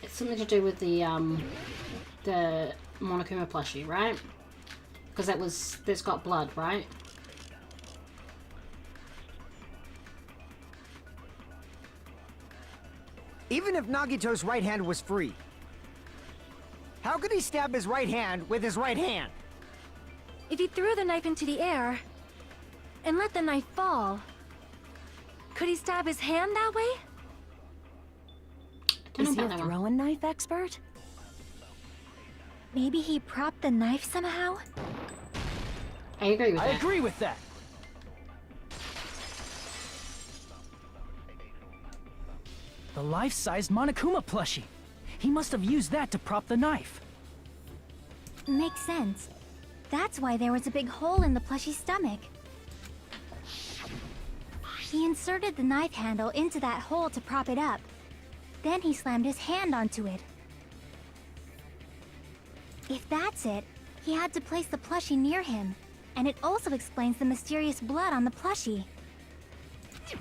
It's something to do with the Monokuma plushie, right? Because that's got blood, right? Even if Nagito's right hand was free, how could he stab his right hand with his right hand? If he threw the knife into the air and let the knife fall, could he stab his hand that way? Don't Is know he a about that one. throwing knife expert? Maybe he propped the knife somehow? I agree with I that. agree with that. The life-sized Monokuma plushie. He must have used that to prop the knife. Makes sense. That's why there was a big hole in the plushie's stomach. He inserted the knife handle into that hole to prop it up. Then he slammed his hand onto it. If that's it, he had to place the plushie near him. And it also explains the mysterious blood on the plushie.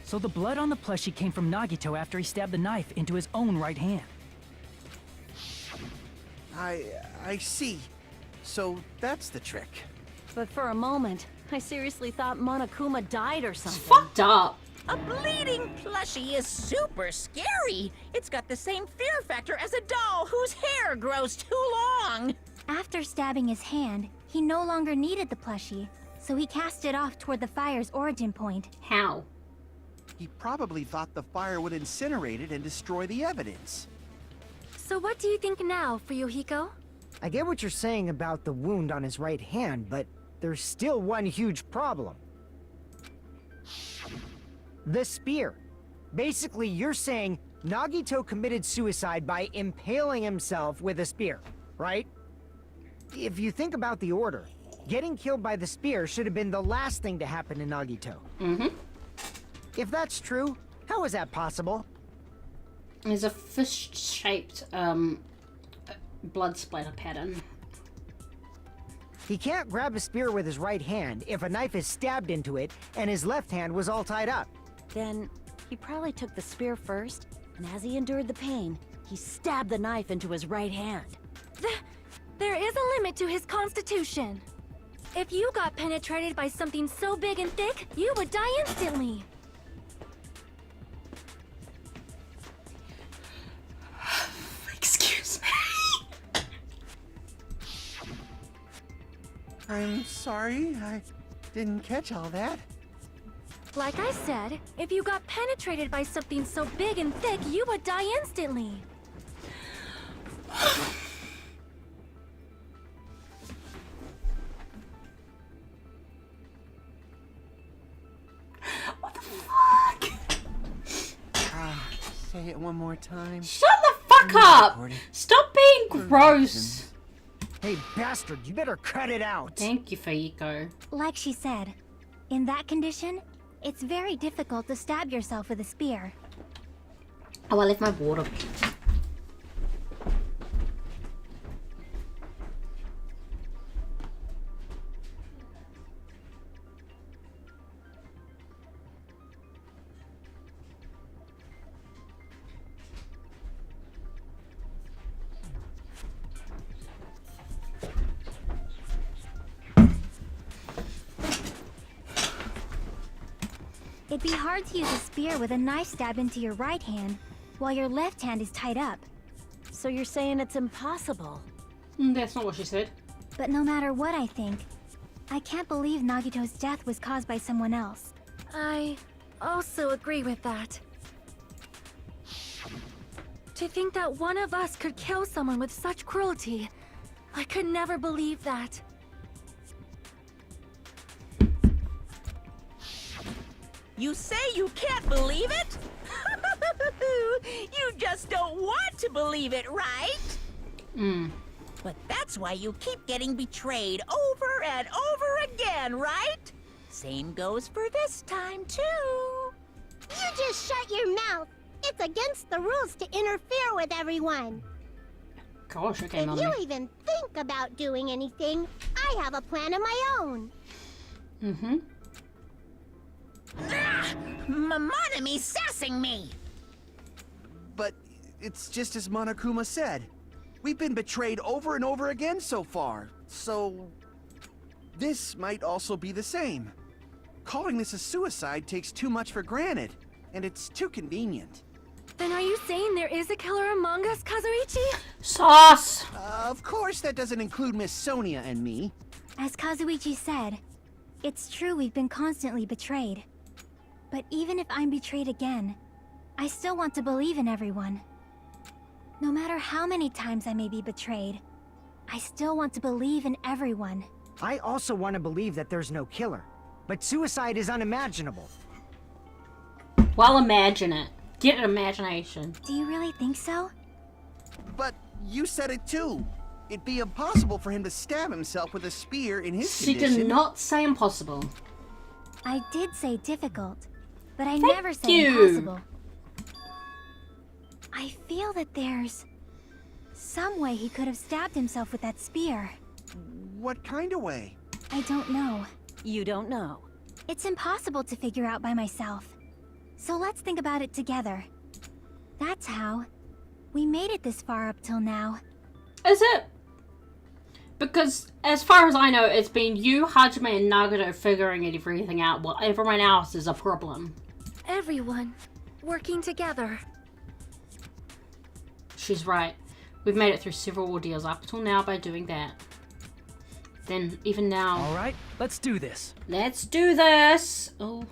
So the blood on the plushie came from Nagito after he stabbed the knife into his own right hand. I see. So that's the trick. But for a moment, I seriously thought Monokuma died or It's something. fucked up. A bleeding plushie is super scary. It's got the same fear factor as a doll whose hair grows too long. After stabbing his hand, he no longer needed the plushie, so he cast it off toward the fire's origin point. How? He probably thought the fire would incinerate it and destroy the evidence. So what do you think now, Fuyuhiko? I get what you're saying about the wound on his right hand, but there's still one huge problem. The spear. Basically, you're saying Nagito committed suicide by impaling himself with a spear, right? If you think about the order, getting killed by the spear should have been the last thing to happen to Nagito. Mm-hmm. If that's true, how is that possible? There's a fish-shaped blood splatter pattern. He can't grab a spear with his right hand if a knife is stabbed into it and his left hand was all tied up. Then, he probably took the spear first, and as he endured the pain, he stabbed the knife into his right hand. There is a limit to his constitution. If you got penetrated by something so big and thick, you would die instantly. Excuse me. I'm sorry, I didn't catch all that. Like I said, if you got penetrated by something so big and thick, you would die instantly. What the fuck? Say it one more time. Shut the fuck up! recording. Stop being gross. Hey, bastard, you better cut it out. Thank you, Fuyiko. Like she said, in that condition, it's very difficult to stab yourself with a spear. Oh, I left my water. It'd be hard to use a spear with a knife stabbed into your right hand, while your left hand is tied up. So you're saying it's impossible? That's not what she said. But no matter what I think, I can't believe Nagito's death was caused by someone else. I also agree with that. To think that one of us could kill someone with such cruelty, I could never believe that. You say you can't believe it? You just don't want to believe it, right? But that's why you keep getting betrayed over and over again, right? Same goes for this time, too. You just shut your mouth. It's against the rules to interfere with everyone. Gosh, okay, If Mommy. you even think about doing anything, I have a plan of my own. Mm-hmm. Monome's sassing me. But it's just as Monokuma said. We've been betrayed over and over again so far, so this might also be the same. Calling this a suicide takes too much for granted, and it's too convenient. Then are you saying there is a killer among us, Kazuichi? Sauce! Of course that doesn't include Miss Sonia and me. As Kazuichi said, it's true we've been constantly betrayed. But even if I'm betrayed again, I still want to believe in everyone. No matter how many times I may be betrayed, I still want to believe in everyone. I also want to believe that there's no killer, but suicide is unimaginable. Well, imagine it. Get an imagination. Do you really think so? But you said it too. It'd be impossible for him to stab himself with a spear in his She condition. did not say impossible. I did say difficult, but I Thank never said you. impossible. I feel that there's some way he could have stabbed himself with that spear. What kind of way? I don't know. You don't know. It's impossible to figure out by myself. So let's think about it together. That's how we made it this far up till now. Is it? Because, as far as I know, it's been you, Hajime, and Nagito figuring everything out while everyone else is a problem. Everyone working together. She's right. We've made it through several ordeals up till now by doing that. Then, even now... Alright, let's do this. Let's do this! Oh.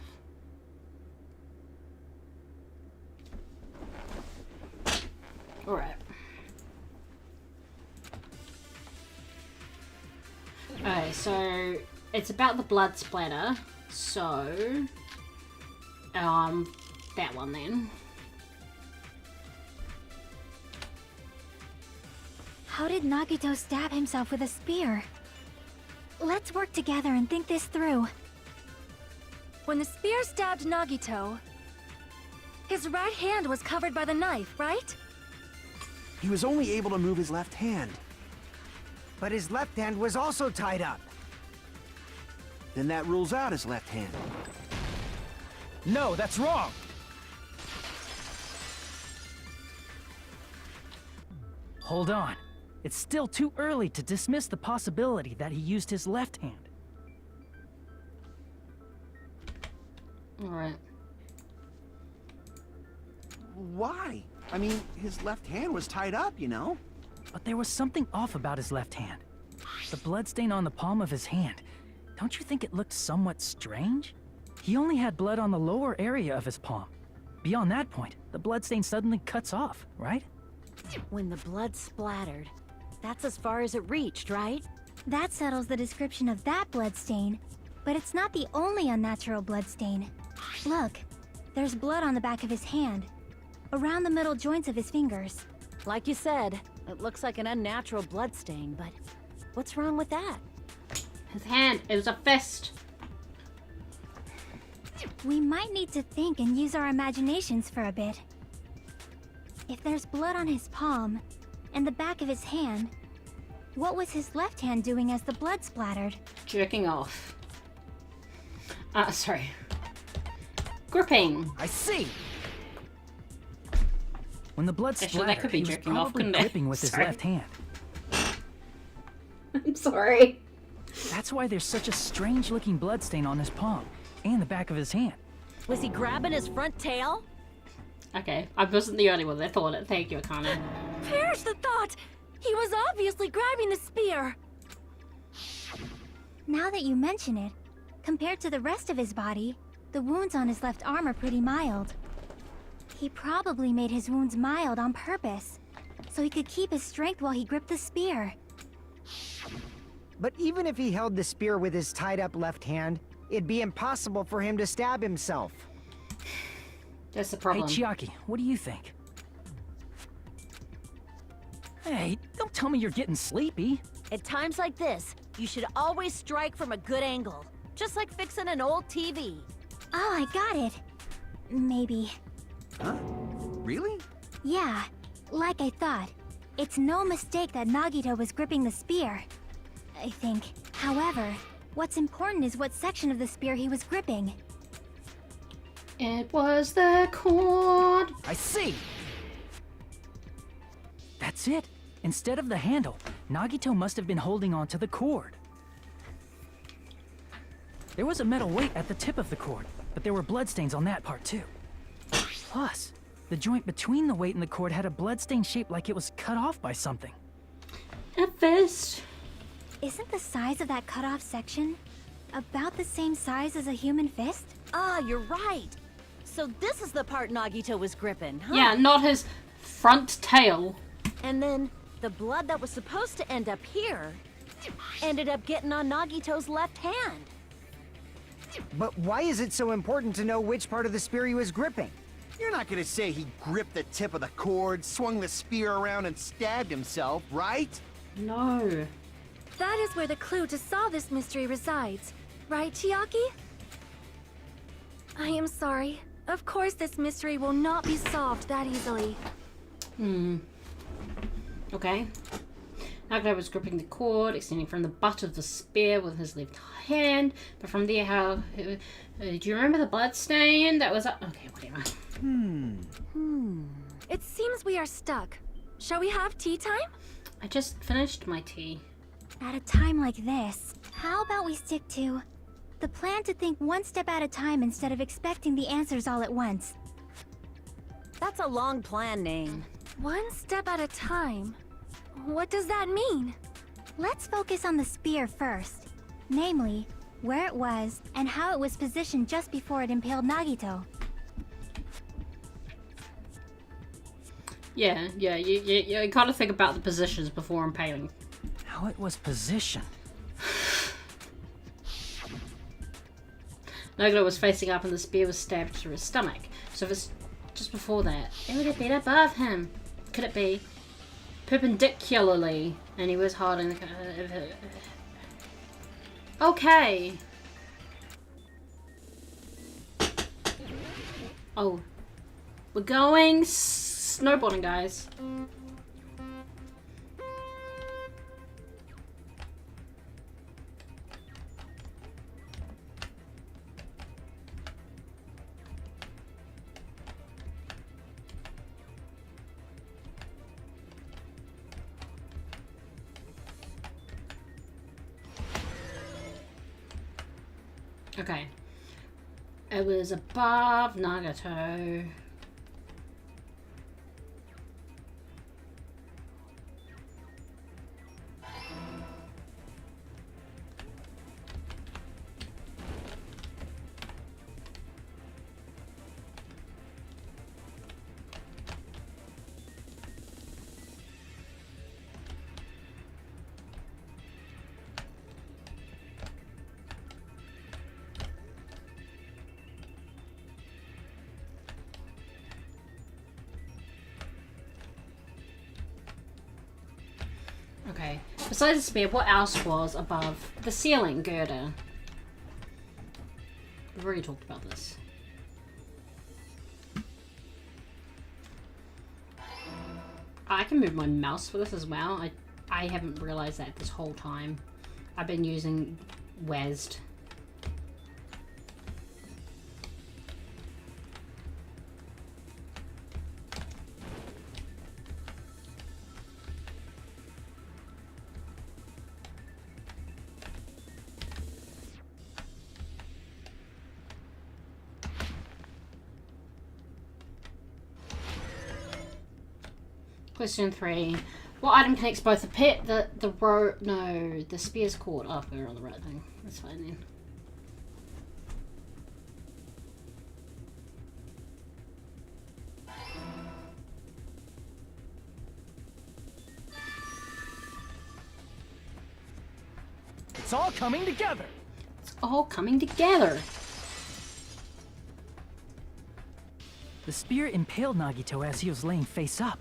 Alright. Okay, so... It's about the blood splatter. So... that one then. How did Nagito stab himself with a spear? Let's work together and think this through. When the spear stabbed Nagito, his right hand was covered by the knife, right? He was only able to move his left hand. But his left hand was also tied up. Then that rules out his left hand. No, that's wrong! Hold on. It's still too early to dismiss the possibility that he used his left hand. Alright. Why? I mean, his left hand was tied up, you know? But there was something off about his left hand. The bloodstain on the palm of his hand. Don't you think it looked somewhat strange? He only had blood on the lower area of his palm. Beyond that point, the bloodstain suddenly cuts off, right? When the blood splattered, that's as far as it reached, right? That settles the description of that bloodstain, but it's not the only unnatural bloodstain. Look, there's blood on the back of his hand, around the middle joints of his fingers. Like you said, it looks like an unnatural blood stain, but what's wrong with that? His hand, it was a fist. We might need to think and use our imaginations for a bit. If there's blood on his palm and the back of his hand, what was his left hand doing as the blood splattered? Jerking off. Sorry. Gripping. I see! When the blood Actually, that splattered, could be he was jerking off, probably couldn't it? gripping with his Sorry. left hand. I'm sorry. That's why there's such a strange-looking bloodstain on his palm and the back of his hand. Was he grabbing his front tail? Okay, I wasn't the only one that thought it. Thank you, Akane. Perish the thought! He was obviously grabbing the spear. Now that you mention it, compared to the rest of his body, the wounds on his left arm are pretty mild. He probably made his wounds mild on purpose, so he could keep his strength while he gripped the spear. But even if he held the spear with his tied-up left hand, it'd be impossible for him to stab himself. That's the problem. Hey, Chiaki, what do you think? Hey, don't tell me you're getting sleepy. At times like this, you should always strike from a good angle. Just like fixing an old TV. Oh, I got it. Maybe. Huh? Really? Yeah, like I thought. It's no mistake that Nagito was gripping the spear, I think. However, what's important is what section of the spear he was gripping. It was the cord. I see! That's it. Instead of the handle, Nagito must have been holding on to the cord. There was a metal weight at the tip of the cord, but there were bloodstains on that part too. Plus, the joint between the weight and the cord had a bloodstain shaped like it was cut off by something. A fist. Isn't the size of that cut-off section about the same size as a human fist? Ah, you're right. So this is the part Nagito was gripping, huh? Yeah, not his front tail. And then the blood that was supposed to end up here ended up getting on Nagito's left hand. But why is it so important to know which part of the spear he was gripping? You're not gonna say he gripped the tip of the cord, swung the spear around, and stabbed himself, right? No. That is where the clue to solve this mystery resides. Right, Chiaki? I am sorry. Of course this mystery will not be solved that easily. Okay. Nagito was gripping the cord, extending from the butt of the spear with his left hand. But from there, how... do you remember the blood stain that was up? Okay, whatever. It seems we are stuck. Shall we have tea time? I just finished my tea. At a time like this, how about we stick to the plan to think one step at a time instead of expecting the answers all at once? That's a long plan name. One step at a time. What does that mean? Let's focus on the spear first. Namely, where it was and how it was positioned just before it impaled Nagito. Yeah, you gotta think about the positions before impaling. How it was positioned. Nagito was facing up and the spear was stabbed through his stomach. So if it's just before that, it would have been above him. Could it be? Perpendicularly. And he was holding the... Okay. Oh. We're going snowboarding, guys. Okay. It was above Nagito. Okay. Besides the spear, what else was above the ceiling girder? We've already talked about this. I can move my mouse for this as well. I haven't realized that this whole time. I've been using WASD. Question 3. What item connects both the pet, the spear's cord. Oh, we're on the right thing. That's fine then. It's all coming together. It's all coming together. The spear impaled Nagito as he was laying face up.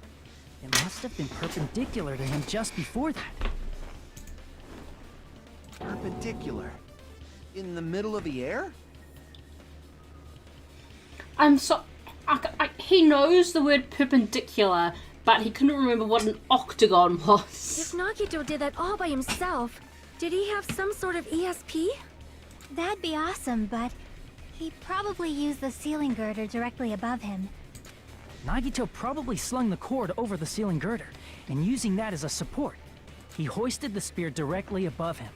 It must have been perpendicular to him just before that. Perpendicular? In the middle of the air? He knows the word perpendicular, but he couldn't remember what an octagon was. If Nagito did that all by himself, did he have some sort of ESP? That'd be awesome, but he probably used the ceiling girder directly above him. Nagito probably slung the cord over the ceiling girder, and using that as a support, he hoisted the spear directly above him.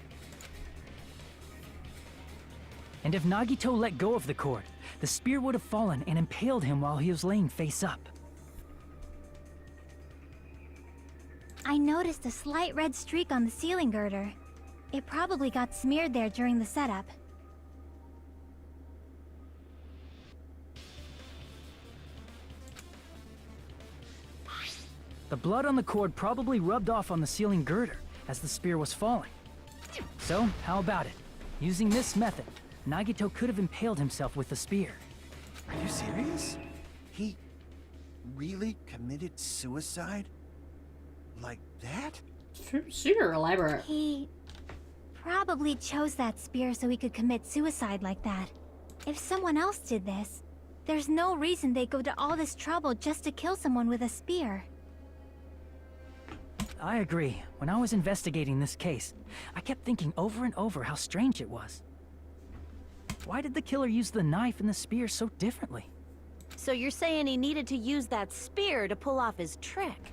And if Nagito let go of the cord, the spear would have fallen and impaled him while he was laying face up. I noticed a slight red streak on the ceiling girder. It probably got smeared there during the setup. The blood on the cord probably rubbed off on the ceiling girder as the spear was falling. So, how about it? Using this method, Nagito could have impaled himself with the spear. Are you serious? He really committed suicide? Like that? Super elaborate. He probably chose that spear so he could commit suicide like that. If someone else did this, there's no reason they'd go to all this trouble just to kill someone with a spear. I agree. When I was investigating this case, I kept thinking over and over how strange it was. Why did the killer use the knife and the spear so differently? So you're saying he needed to use that spear to pull off his trick?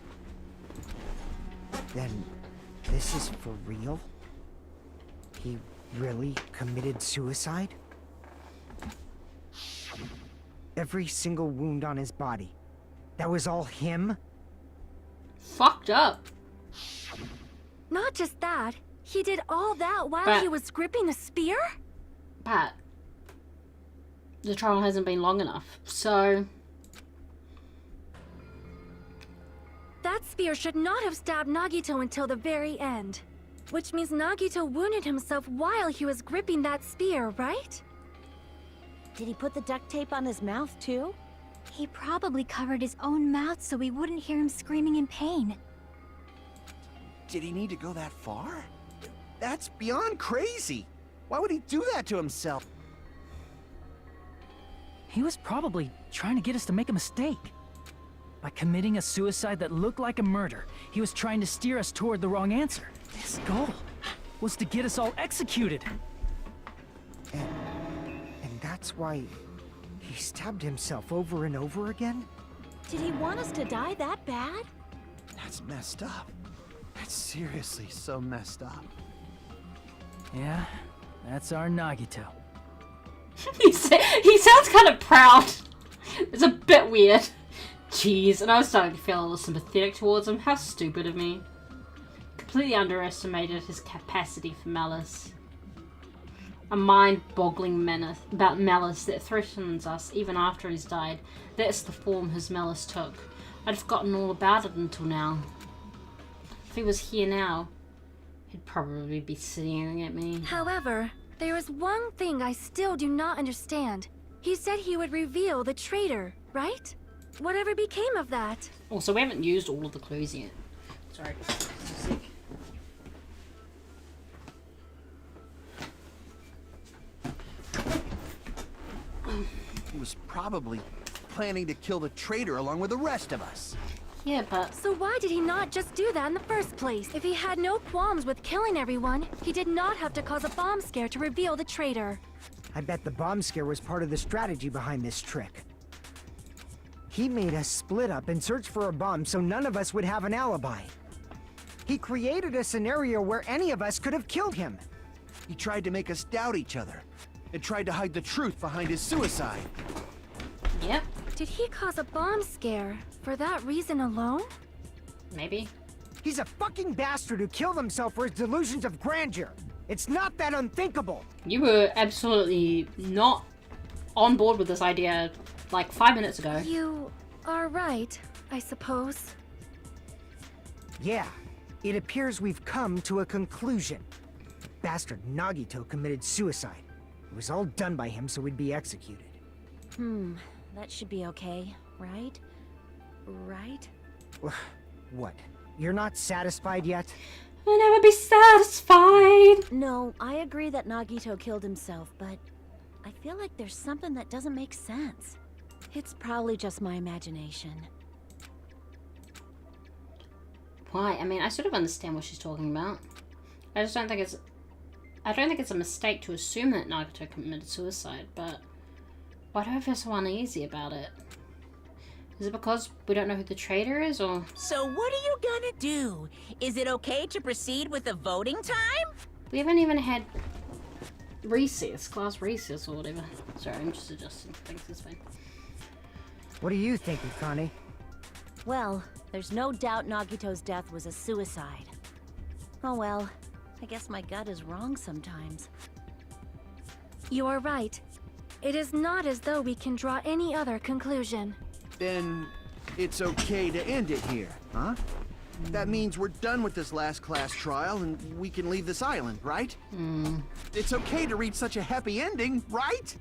Then, this is for real? He really committed suicide? Every single wound on his body. That was all him? Fucked up. Not just that, he did all that while he was gripping the spear? But the trial hasn't been long enough, so... That spear should not have stabbed Nagito until the very end. Which means Nagito wounded himself while he was gripping that spear, right? Did he put the duct tape on his mouth too? He probably covered his own mouth so we wouldn't hear him screaming in pain. Did he need to go that far? That's beyond crazy. Why would he do that to himself? He was probably trying to get us to make a mistake. By committing a suicide that looked like a murder, he was trying to steer us toward the wrong answer. His goal was to get us all executed. And that's why he stabbed himself over and over again? Did he want us to die that bad? That's messed up. That's seriously so messed up. Yeah, that's our Nagito. He sounds kind of proud. It's a bit weird. Jeez, and I was starting to feel a little sympathetic towards him. How stupid of me. Completely underestimated his capacity for malice. A mind-boggling malice that threatens us even after he's died. That's the form his malice took. I'd forgotten all about it until now. If he was here now, he'd probably be sneering at me. However, there is one thing I still do not understand. He said he would reveal the traitor, right? Whatever became of that? Also, we haven't used all of the clues yet. Sorry. He was probably planning to kill the traitor along with the rest of us. Yeah, but... So why did he not just do that in the first place? If he had no qualms with killing everyone, he did not have to cause a bomb scare to reveal the traitor. I bet the bomb scare was part of the strategy behind this trick. He made us split up and search for a bomb so none of us would have an alibi. He created a scenario where any of us could have killed him. He tried to make us doubt each other and tried to hide the truth behind his suicide. Yep. Did he cause a bomb scare for that reason alone? Maybe. He's a fucking bastard who killed himself for his delusions of grandeur. It's not that unthinkable. You were absolutely not on board with this idea like 5 minutes ago. You are right, I suppose. Yeah, it appears we've come to a conclusion. Bastard Nagito committed suicide. It was all done by him so we'd be executed. That should be okay, right? Right? What? You're not satisfied yet? I'll never be satisfied. No, I agree that Nagito killed himself, but I feel like there's something that doesn't make sense. It's probably just my imagination. Why? I mean, I sort of understand what she's talking about. I just don't think it's... I don't think it's a mistake to assume that Nagito committed suicide, but why do I feel so uneasy about it? Is it because we don't know who the traitor is, or...? So what are you gonna do? Is it okay to proceed with the voting time? We haven't even had recess, class recess or whatever. Sorry, I'm just adjusting things this way. What do you think, Connie? Well, there's no doubt Nagito's death was a suicide. Oh well, I guess my gut is wrong sometimes. You are right. It is not as though we can draw any other conclusion. Then it's okay to end it here, huh? That means we're done with this last class trial and we can leave this island, right? It's okay to reach such a happy ending, right?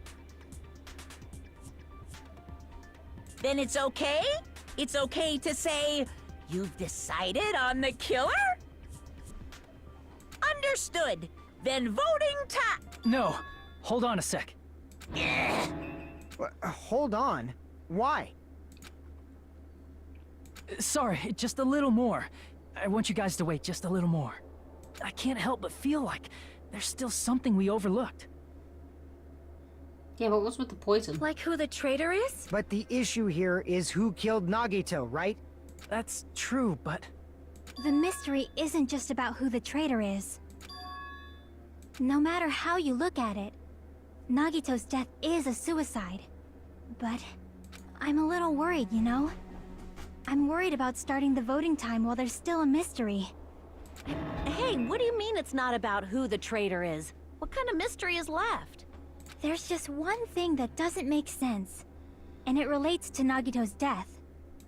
Then it's okay? It's okay to say, you've decided on the killer? Understood. Then voting time. No, hold on a sec. Hold on. Why? Sorry, just a little more. I want you guys to wait just a little more. I can't help but feel like there's still something we overlooked. Yeah, but what's with the poison? Like who the traitor is? But the issue here is who killed Nagito, right? That's true, but... The mystery isn't just about who the traitor is. No matter how you look at it, Nagito's death is a suicide. But I'm a little worried, you know? I'm worried about starting the voting time while there's still a mystery. Hey, what do you mean it's not about who the traitor is? What kind of mystery is left? There's just one thing that doesn't make sense, and it relates to Nagito's death.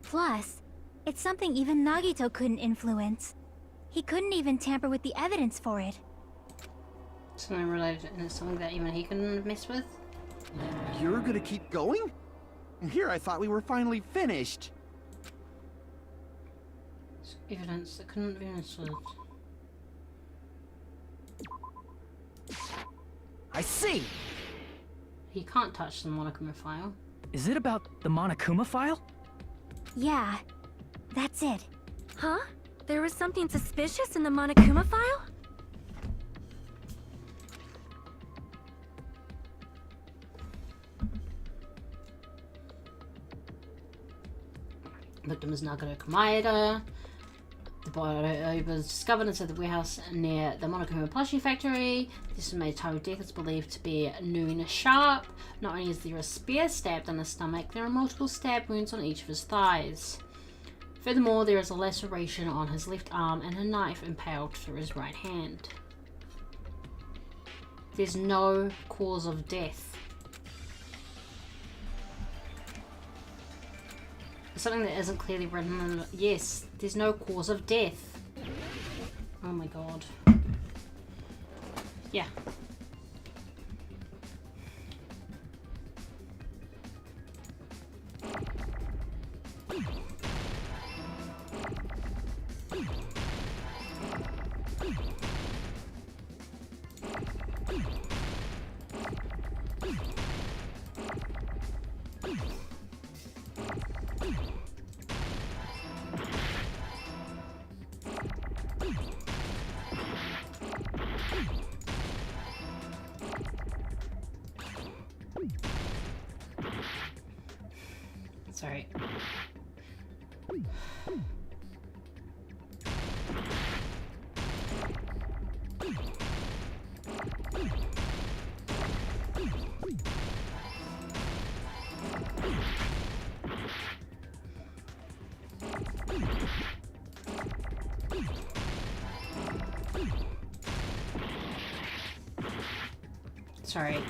Plus, it's something even Nagito couldn't influence. He couldn't even tamper with the evidence for it. Something related to something that even he couldn't mess with? You're gonna keep going? Here I thought we were finally finished. Evidence that couldn't be answered. I see! He can't touch the Monokuma file. Is it about the Monokuma file? Yeah, that's it. Huh? There was something suspicious in the Monokuma file? Victim is Nagito Komaeda. The body was discovered inside the warehouse near the Monokuma plushie factory. This estimated time of death is believed to be noon sharp. Not only is there a spear stabbed in his stomach, there are multiple stab wounds on each of his thighs. Furthermore, there is a laceration on his left arm and a knife impaled through his right hand. There's no cause of death. Something that isn't clearly written in... Yes, there's no cause of death. Oh my god. Yeah. Sorry. Sorry.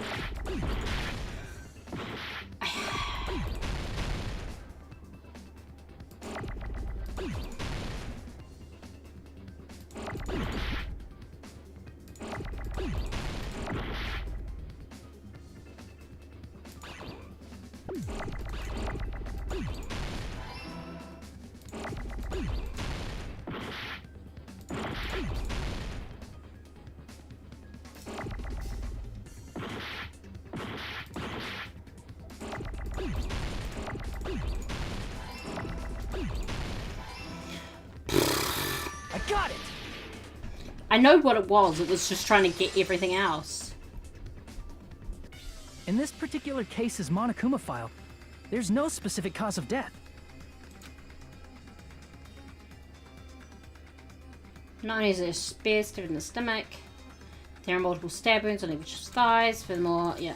I got it! I know what it was. It was just trying to get everything else. In this particular case's Monokuma file, there's no specific cause of death. Not only is there a spear stabbed in the stomach, there are multiple stab wounds on each thighs. Furthermore, yeah.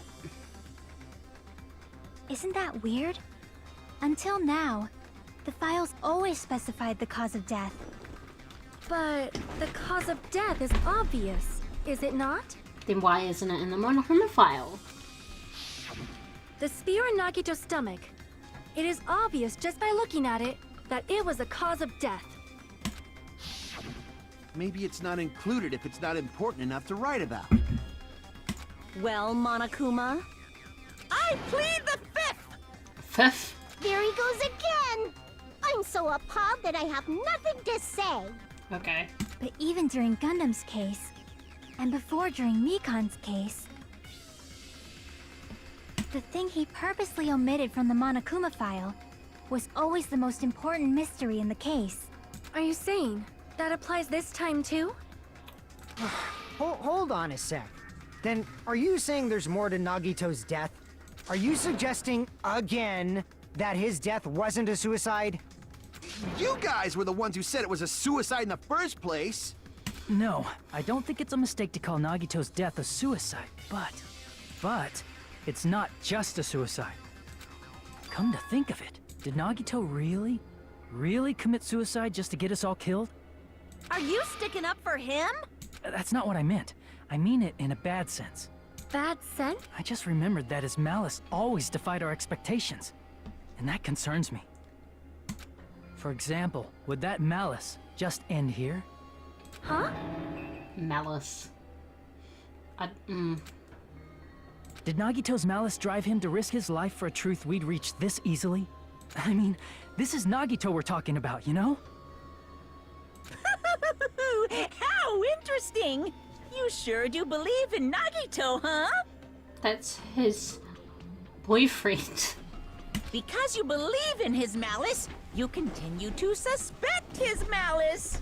Isn't that weird? Until now, the files always specified the cause of death. But the cause of death is obvious, is it not? Then why isn't it in the Monokuma file? The spear in Nagito's stomach. It is obvious just by looking at it that it was the cause of death. Maybe it's not included if it's not important enough to write about. Well, Monokuma? I plead the fifth! Fifth? There he goes again! I'm so appalled that I have nothing to say. Okay. But even during Gundam's case, and before during Mikan's case, the thing he purposely omitted from the Monokuma file was always the most important mystery in the case. Are you saying that applies this time too? Hold on a sec. Then, are you saying there's more to Nagito's death? Are you suggesting, again, that his death wasn't a suicide? You guys were the ones who said it was a suicide in the first place. No, I don't think it's a mistake to call Nagito's death a suicide, but it's not just a suicide. Come to think of it, did Nagito really commit suicide just to get us all killed? Are you sticking up for him? That's not what I meant. I mean it in a bad sense. Bad scent? I just remembered that his malice always defied our expectations, and that concerns me. For example, would that malice just end here? Huh? Malice. Did Nagito's malice drive him to risk his life for a truth we'd reach this easily? I mean, this is Nagito we're talking about, you know? How interesting! You sure do believe in Nagito, huh? That's his boyfriend. Because you believe in his malice, you continue to suspect his malice.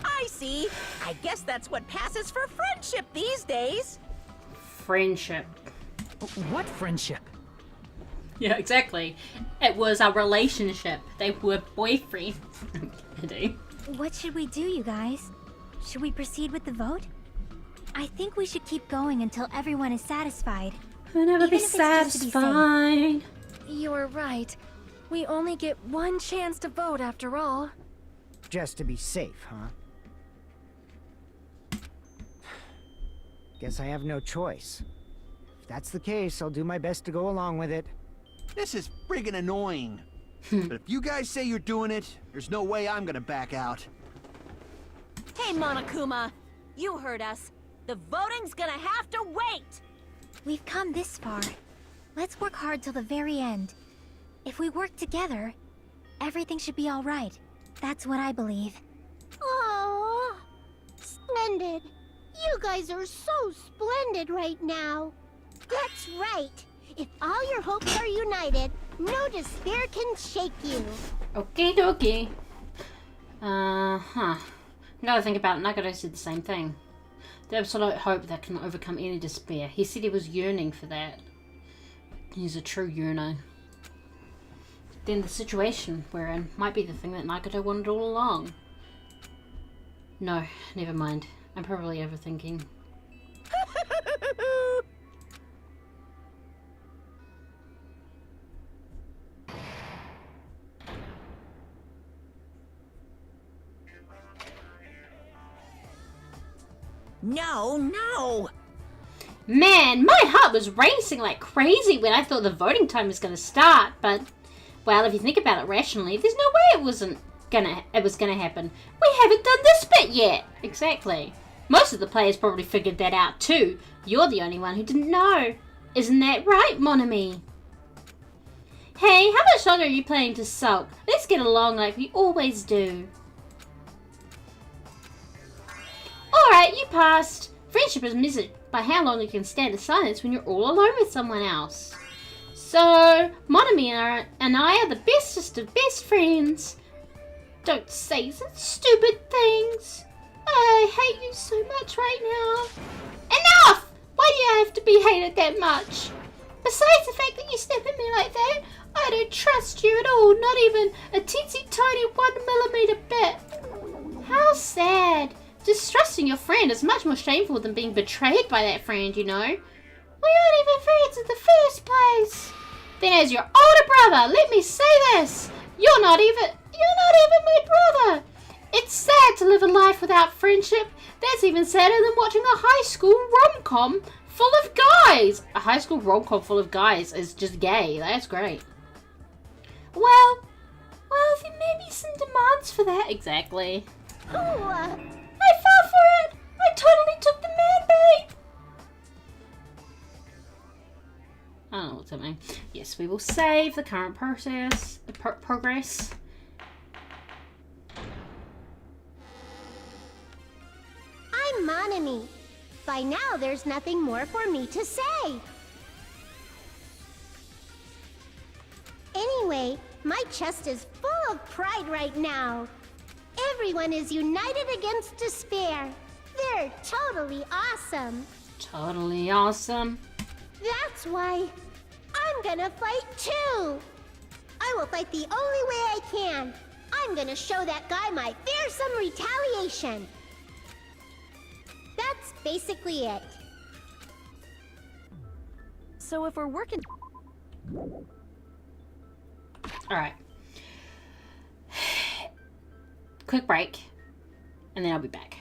I see. I guess that's what passes for friendship these days. Friendship. What friendship? Yeah, exactly. It was a relationship. They were boyfriends. I'm kidding. What should we do, you guys? Should we proceed with the vote? I think we should keep going until everyone is satisfied. We'll never be Even if it's just to be safe. satisfied. You're right. We only get one chance to vote after all. Just to be safe, huh? Guess I have no choice. If that's the case, I'll do my best to go along with it. This is friggin' annoying. But if you guys say you're doing it, there's no way I'm gonna back out. Hey, Monokuma! You heard us. The voting's gonna have to wait! We've come this far. Let's work hard till the very end. If we work together, everything should be all right. That's what I believe. Oh, splendid. You guys are so splendid right now. That's right. If all your hopes are united, no despair can shake you. Okie dokie. Another thing about Nagito said the same thing. The absolute hope that can overcome any despair. He said he was yearning for that. He's a true yearner. Then the situation we're in might be the thing that Nagito wanted all along. No, never mind. I'm probably overthinking. No, no! Man, my heart was racing like crazy when I thought the voting time was going to start, but, well, if you think about it rationally, there's no way it was gonna happen. We haven't done this bit yet. Exactly. Most of the players probably figured that out too. You're the only one who didn't know. Isn't that right, mon ami? Hey, how much longer are you planning to sulk? Let's get along like we always do. Alright, you passed. Friendship is measured by how long you can stand in silence when you're all alone with someone else. So, Monami and I are the bestest of best friends. Don't say such stupid things. I hate you so much right now. Enough! Why do you have to be hated that much? Besides the fact that you step at me like that, I don't trust you at all, not even a teensy tiny 1mm bit. How sad. Distrusting your friend is much more shameful than being betrayed by that friend, you know. We aren't even friends in the first place. Then as your older brother, let me say this. You're not even my brother. It's sad to live a life without friendship. That's even sadder than watching a high school rom-com full of guys. A high school rom-com full of guys is just gay. That's great. Well, there may be some demands for that. Exactly. Ooh, I fell for it. I totally took the man bait. I don't know what's happening. Yes, we will save the current process. Progress. I'm Monami. By now, there's nothing more for me to say. Anyway, my chest is full of pride right now. Everyone is united against despair. They're totally awesome. Totally awesome. That's why I'm gonna fight too. I will fight the only way I can. I'm gonna show that guy my fearsome retaliation. That's basically it. So if we're working... Alright. Quick break. And then I'll be back.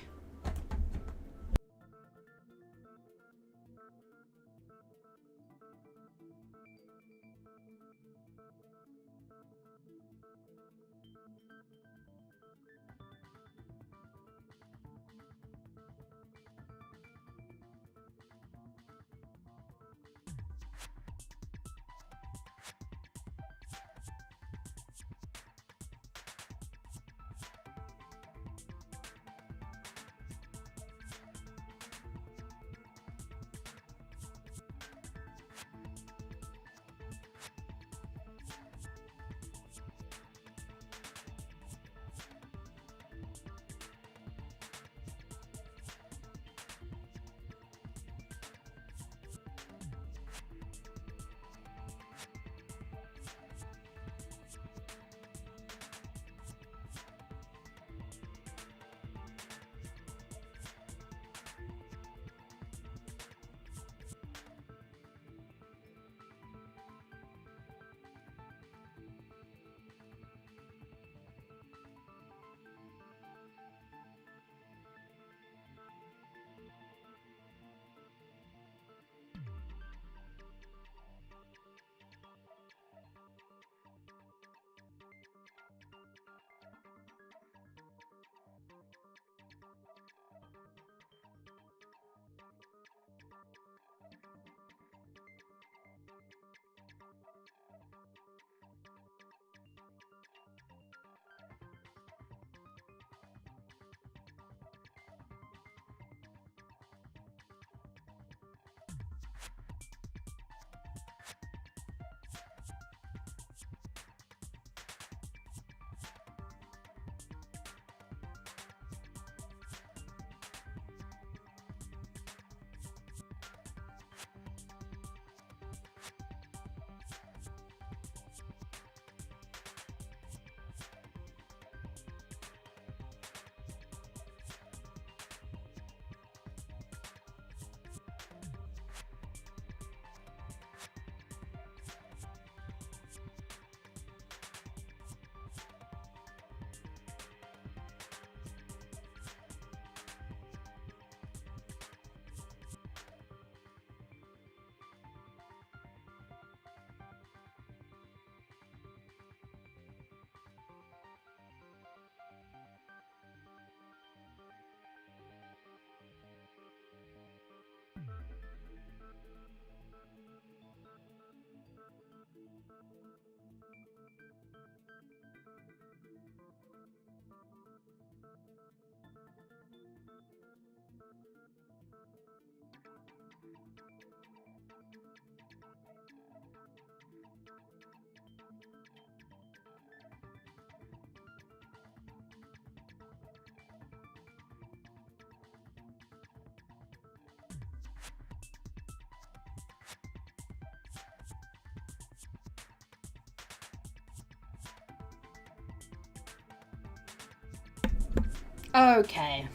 Okay.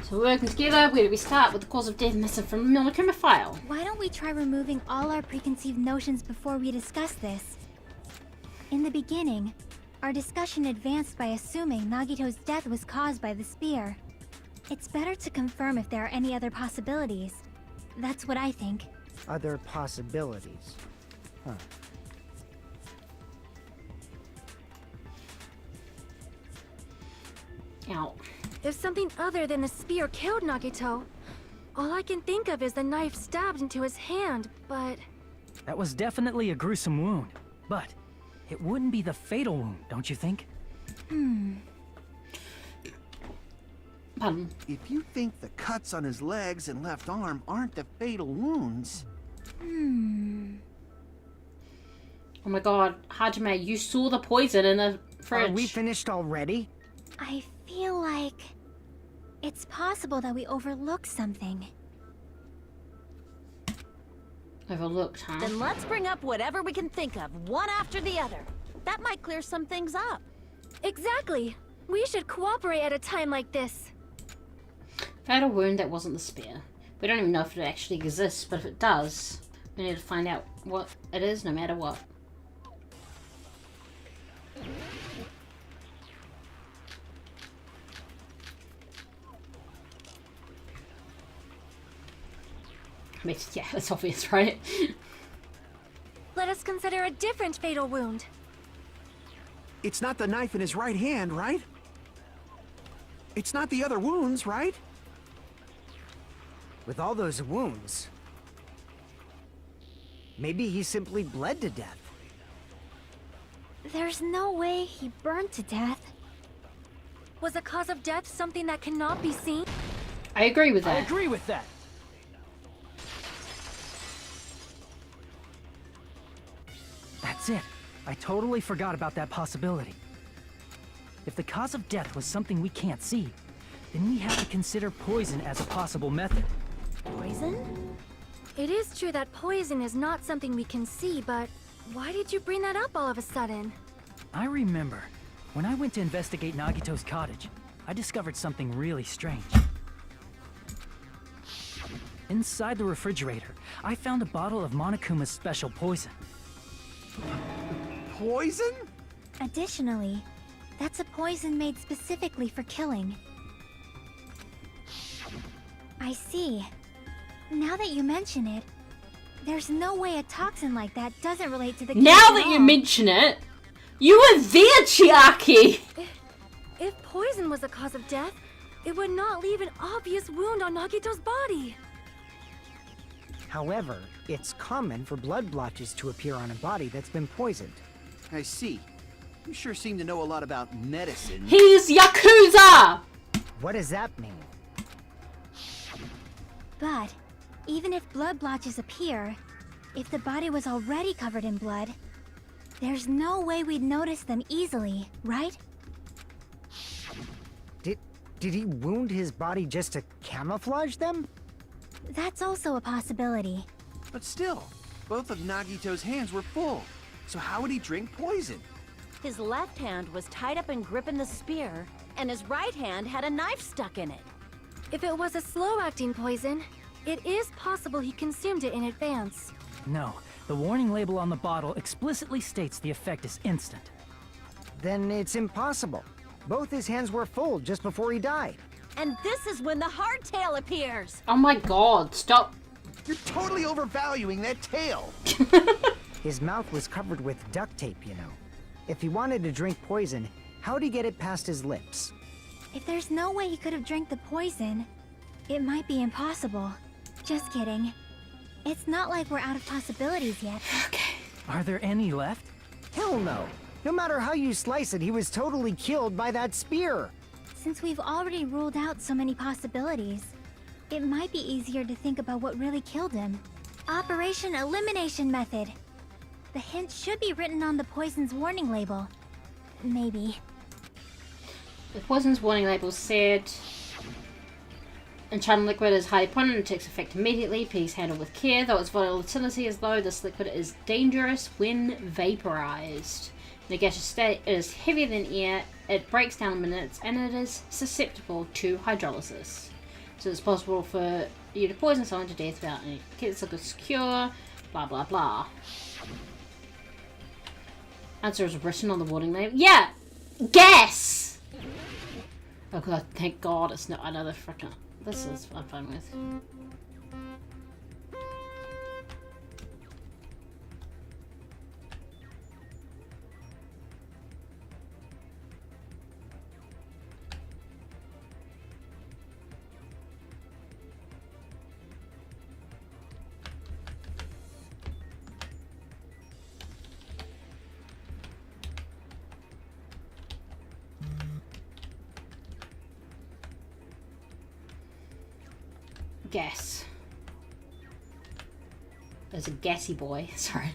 So we're working together. Where do we start with the cause of death missing from the Monokuma file? Why don't we try removing all our preconceived notions before we discuss this? In the beginning, our discussion advanced by assuming Nagito's death was caused by the spear. It's better to confirm if there are any other possibilities. That's what I think. Other possibilities. Huh. Ow. If something other than the spear killed Nagito, all I can think of is the knife stabbed into his hand, but... That was definitely a gruesome wound, but it wouldn't be the fatal wound, don't you think? Pardon. If you think the cuts on his legs and left arm aren't the fatal wounds... Oh my god, Hajime, you saw the poison in the fridge. Are we finished already? I feel like it's possible that we overlooked something. Overlooked, huh? Then let's bring up whatever we can think of, one after the other. That might clear some things up. Exactly! We should cooperate at a time like this. Fatal wound that wasn't the spear. We don't even know if it actually exists, but if it does, we need to find out what it is no matter what. I mean, yeah, it's obvious, right? Let us consider a different fatal wound. It's not the knife in his right hand, right? It's not the other wounds, right? With all those wounds, maybe he simply bled to death. There's no way he burned to death. Was the cause of death something that cannot be seen? I agree with that. I agree with that. That's it. I totally forgot about that possibility. If the cause of death was something we can't see, then we have to consider poison as a possible method. Poison? It is true that poison is not something we can see, but why did you bring that up all of a sudden? I remember, when I went to investigate Nagito's cottage, I discovered something really strange. Inside the refrigerator, I found a bottle of Monokuma's special poison. Poison? Additionally, that's a poison made specifically for killing. I see. Now that you mention it, there's no way a toxin like that doesn't relate to the Now case that at you all. mention it, you were there, Chiaki! If poison was the cause of death, it would not leave an obvious wound on Nagito's body. However, it's common for blood blotches to appear on a body that's been poisoned. I see. You sure seem to know a lot about medicine. He's Yakuza! What does that mean? But even if blood blotches appear, if the body was already covered in blood, there's no way we'd notice them easily, right? Did he wound his body just to camouflage them? That's also a possibility. But still, both of Nagito's hands were full. So how would he drink poison? His left hand was tied up and gripping the spear, and his right hand had a knife stuck in it. If it was a slow-acting poison, it is possible he consumed it in advance. No, the warning label on the bottle explicitly states the effect is instant. Then it's impossible. Both his hands were full just before he died. And this is when the hardtail appears. Oh my god, stop. You're totally overvaluing that tail. His mouth was covered with duct tape, you know. If he wanted to drink poison, how'd he get it past his lips? If there's no way he could have drank the poison, it might be impossible. Just kidding. It's not like we're out of possibilities yet. Are there any left? Hell no. No matter how you slice it, he was totally killed by that spear. Since we've already ruled out so many possibilities, it might be easier to think about what really killed him. Operation Elimination Method. The hint should be written on the poison's warning label. Maybe. The poison's warning label said, enchanted liquid is highly potent and takes effect immediately. Please handle with care. Though its volatility is low, this liquid is dangerous when vaporized. In a gaseous state, it is heavier than air, it breaks down in minutes, and it is susceptible to hydrolysis. So it's possible for you to poison someone to death without any liquid secure, blah blah blah. Answer is written on the warning label. Yeah! Gas! Oh god, thank god it's not another frickin'. This is I'm fine with. Gas. There's a gassy boy. Sorry.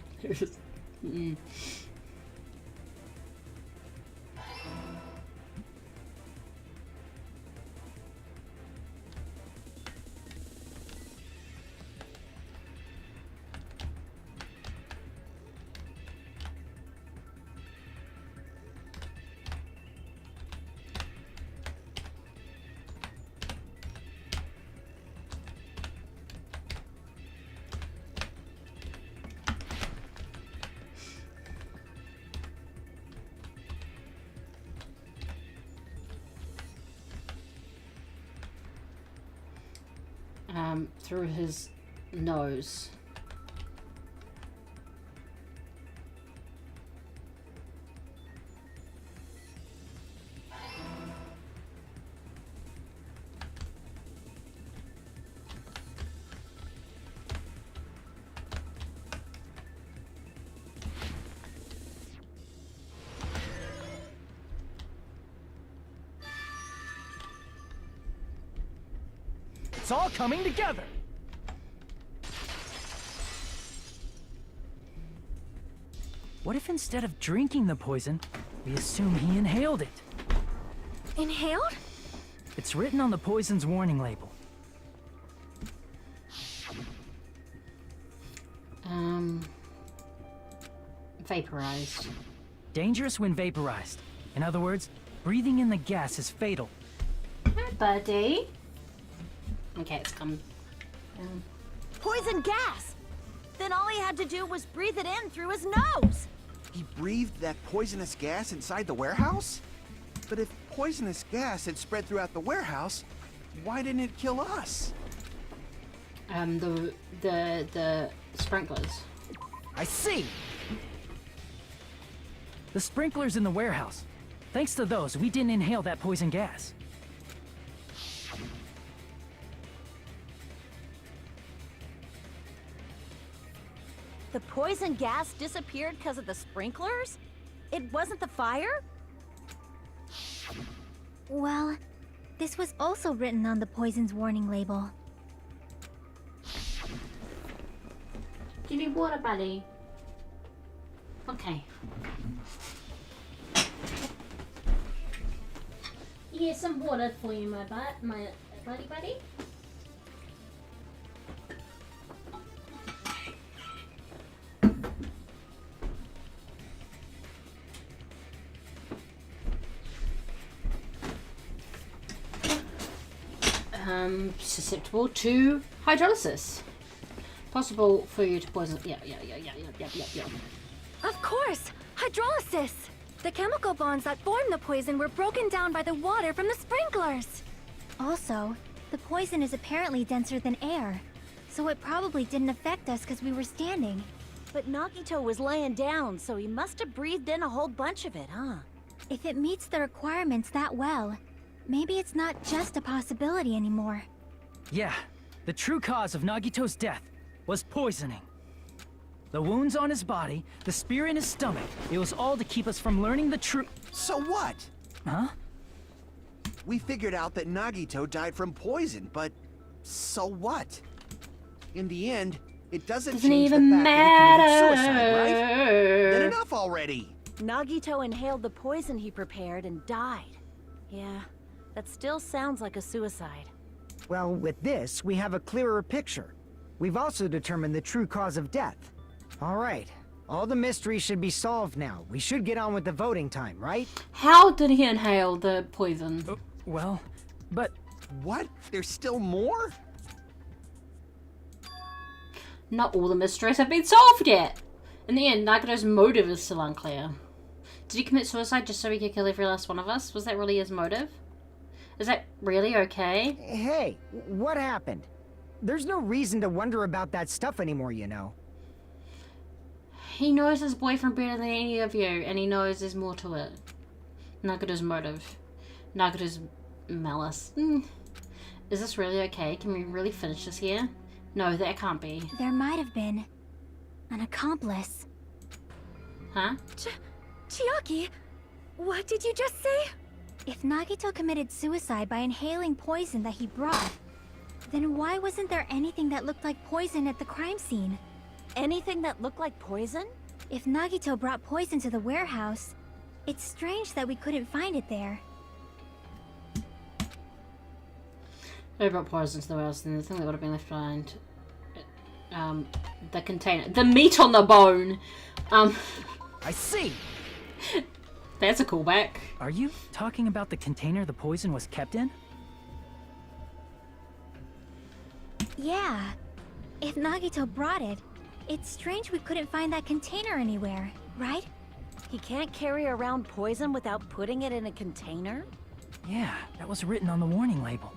Through his nose. It's all coming together! What if instead of drinking the poison, we assume he inhaled it? Inhaled? It's written on the poison's warning label. Vaporized. Dangerous when vaporized. In other words, breathing in the gas is fatal. Hi, buddy. Okay, it's come down. Poison gas! Then all he had to do was breathe it in through his nose! He breathed that poisonous gas inside the warehouse? But if poisonous gas had spread throughout the warehouse, why didn't it kill us? The sprinklers. I see! The sprinklers in the warehouse. Thanks to those, we didn't inhale that poison gas. The poison gas disappeared because of the sprinklers? It wasn't the fire? Well, this was also written on the poison's warning label. Do you need water, buddy? Okay. Here's some water for you, my buddy. Susceptible to hydrolysis. Possible for you to poison. Yeah. Of course! Hydrolysis! The chemical bonds that formed the poison were broken down by the water from the sprinklers. Also, the poison is apparently denser than air, so it probably didn't affect us because we were standing. But Nagito was laying down, so he must have breathed in a whole bunch of it, huh? If it meets the requirements that well, maybe it's not just a possibility anymore. Yeah, the true cause of Nagito's death was poisoning. The wounds on his body, the spear in his stomach, it was all to keep us from learning the truth. So what? Huh? We figured out that Nagito died from poison, but so what? In the end, it doesn't change the even fact that he committed suicide, right? matter. Then enough already! Nagito inhaled the poison he prepared and died. Yeah, that still sounds like a suicide. Well, with this, we have a clearer picture. We've also determined the true cause of death. All right. All the mysteries should be solved now. We should get on with the voting time, right? How did he inhale the poison? Well, but What? There's still more? Not all the mysteries have been solved yet. In the end, Nagito's motive is still unclear. Did he commit suicide just so he could kill every last one of us? Was that really his motive? Is that really okay? Hey, what happened? There's no reason to wonder about that stuff anymore, you know. He knows his boyfriend better than any of you, and he knows there's more to it. Nagito's motive. Nagito's malice. Is this really okay? Can we really finish this here? No, that can't be. There might have been an accomplice. Huh? Chiaki, what did you just say? If Nagito committed suicide by inhaling poison that he brought, then why wasn't there anything that looked like poison at the crime scene? Anything that looked like poison? If Nagito brought poison to the warehouse, it's strange that we couldn't find it there. They brought poison to the warehouse, and the thing that would have been left behind. The container. The meat on the bone! I see! That's a callback. Are you talking about the container the poison was kept in? Yeah. If Nagito brought it, it's strange we couldn't find that container anywhere, right? He can't carry around poison without putting it in a container? Yeah, that was written on the warning label.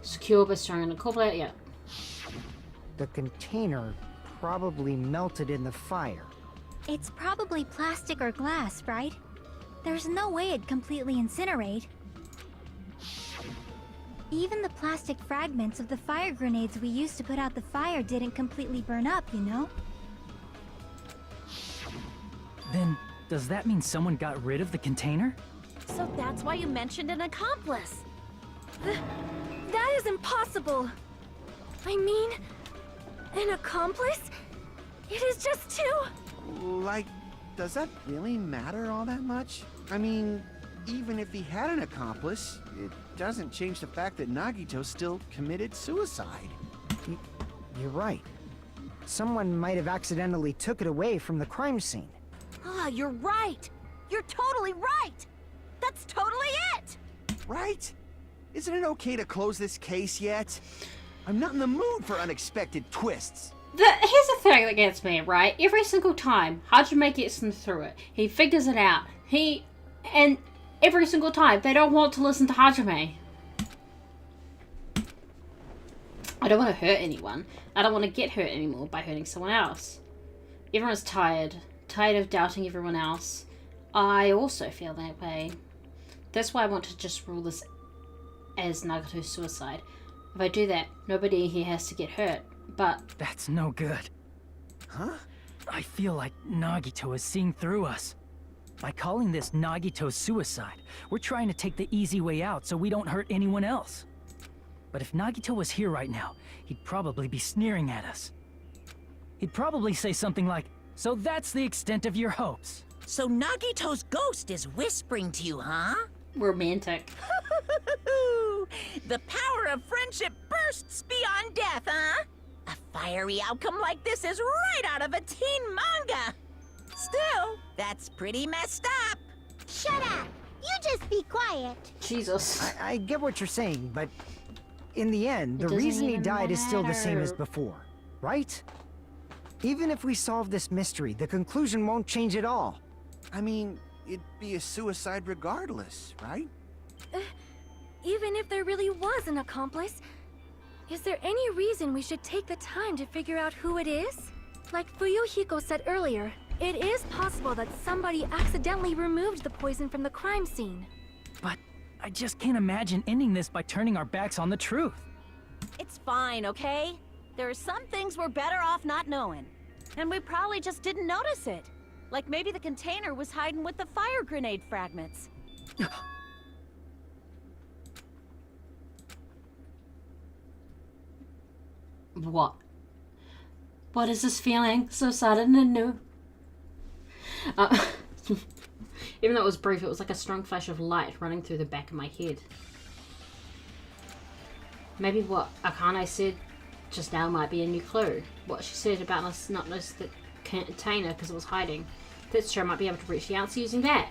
Secure by storing in a callback, yeah. The container probably melted in the fire. It's probably plastic or glass, right? There's no way it'd completely incinerate. Even the plastic fragments of the fire grenades we used to put out the fire didn't completely burn up, you know? Then, does that mean someone got rid of the container? So that's why you mentioned an accomplice. That is impossible. I mean, an accomplice? It is just too... Like, does that really matter all that much? I mean, even if he had an accomplice, it doesn't change the fact that Nagito still committed suicide. You're right. Someone might have accidentally took it away from the crime scene. Ah, you're right. You're totally right. That's totally it. Right? Isn't it okay to close this case yet? I'm not in the mood for unexpected twists. Here's the thing that gets me, right? Every single time Hajime gets them through it, he figures it out. And every single time, they don't want to listen to Hajime. I don't want to hurt anyone. I don't want to get hurt anymore by hurting someone else. Everyone's tired. Tired of doubting everyone else. I also feel that way. That's why I want to just rule this as Nagito's suicide. If I do that, nobody here has to get hurt. But That's no good. Huh? I feel like Nagito is seeing through us. By calling this Nagito's suicide, we're trying to take the easy way out so we don't hurt anyone else. But if Nagito was here right now, he'd probably be sneering at us. He'd probably say something like, "So that's the extent of your hopes." So Nagito's ghost is whispering to you, huh? romantic. The power of friendship bursts beyond death, huh? A fiery outcome like this is right out of a teen manga. Still, that's pretty messed up. Shut up! You just be quiet. Jesus. I get what you're saying, but in the end, the doesn't reason he even died is still the same as matter. before, right? Even if we solve this mystery, the conclusion won't change at all. I mean, it'd be a suicide regardless, right? Even if there really was an accomplice, is there any reason we should take the time to figure out who it is? Like Fuyuhiko said earlier, it is possible that somebody accidentally removed the poison from the crime scene. But I just can't imagine ending this by turning our backs on the truth. It's fine, okay? There are some things we're better off not knowing. And we probably just didn't notice it. Like maybe the container was hiding with the fire grenade fragments. What? What is this feeling? So sudden and new. Even though it was brief, it was like a strong flash of light running through the back of my head. Maybe what Akane said just now might be a new clue. What she said about us not notice the container because it was hiding. That's true, I might be able to reach the answer using that.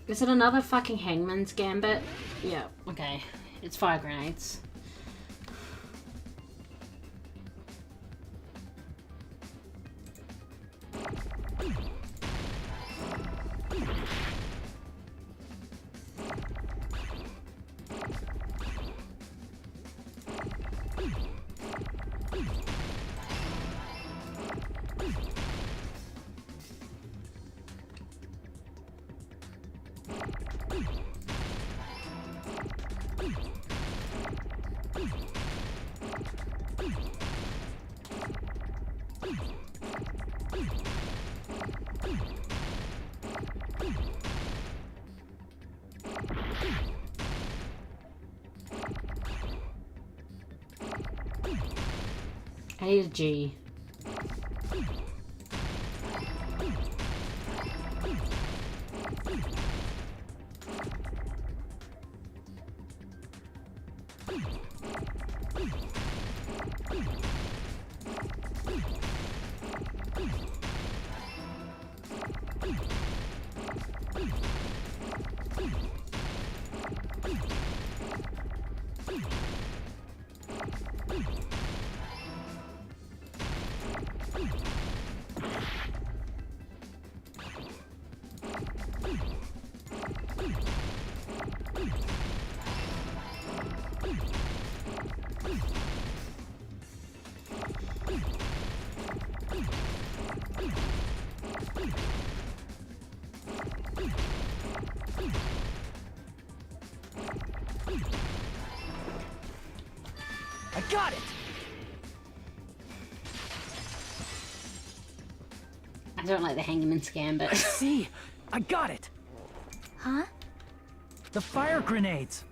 Is it another fucking Hangman's Gambit? Yeah, okay. It's fire grenades. I need a G. I got it! I don't like the Hangman's Gambit. See? I got it! Huh? The fire grenades!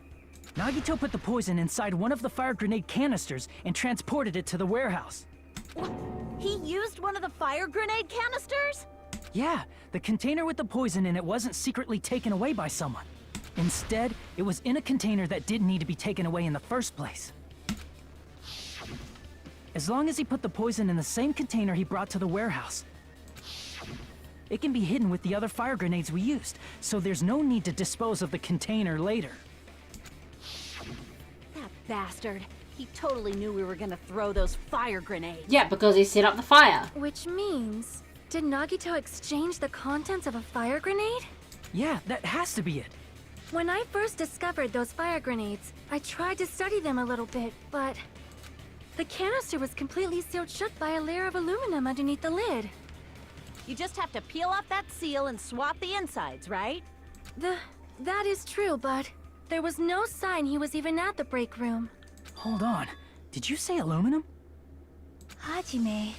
Nagito put the poison inside one of the fire grenade canisters and transported it to the warehouse. He used one of the fire grenade canisters? Yeah, the container with the poison in it wasn't secretly taken away by someone. Instead, it was in a container that didn't need to be taken away in the first place. As long as he put the poison in the same container he brought to the warehouse, it can be hidden with the other fire grenades we used, so there's no need to dispose of the container later. That bastard. He totally knew we were gonna throw those fire grenades. Yeah, because he set up the fire. Which means, did Nagito exchange the contents of a fire grenade? Yeah, that has to be it. When I first discovered those fire grenades, I tried to study them a little bit, but the canister was completely sealed shut by a layer of aluminum underneath the lid. You just have to peel off that seal and swap the insides, right? That is true, but there was no sign he was even at the break room. Hold on. Did you say aluminum? Hajime.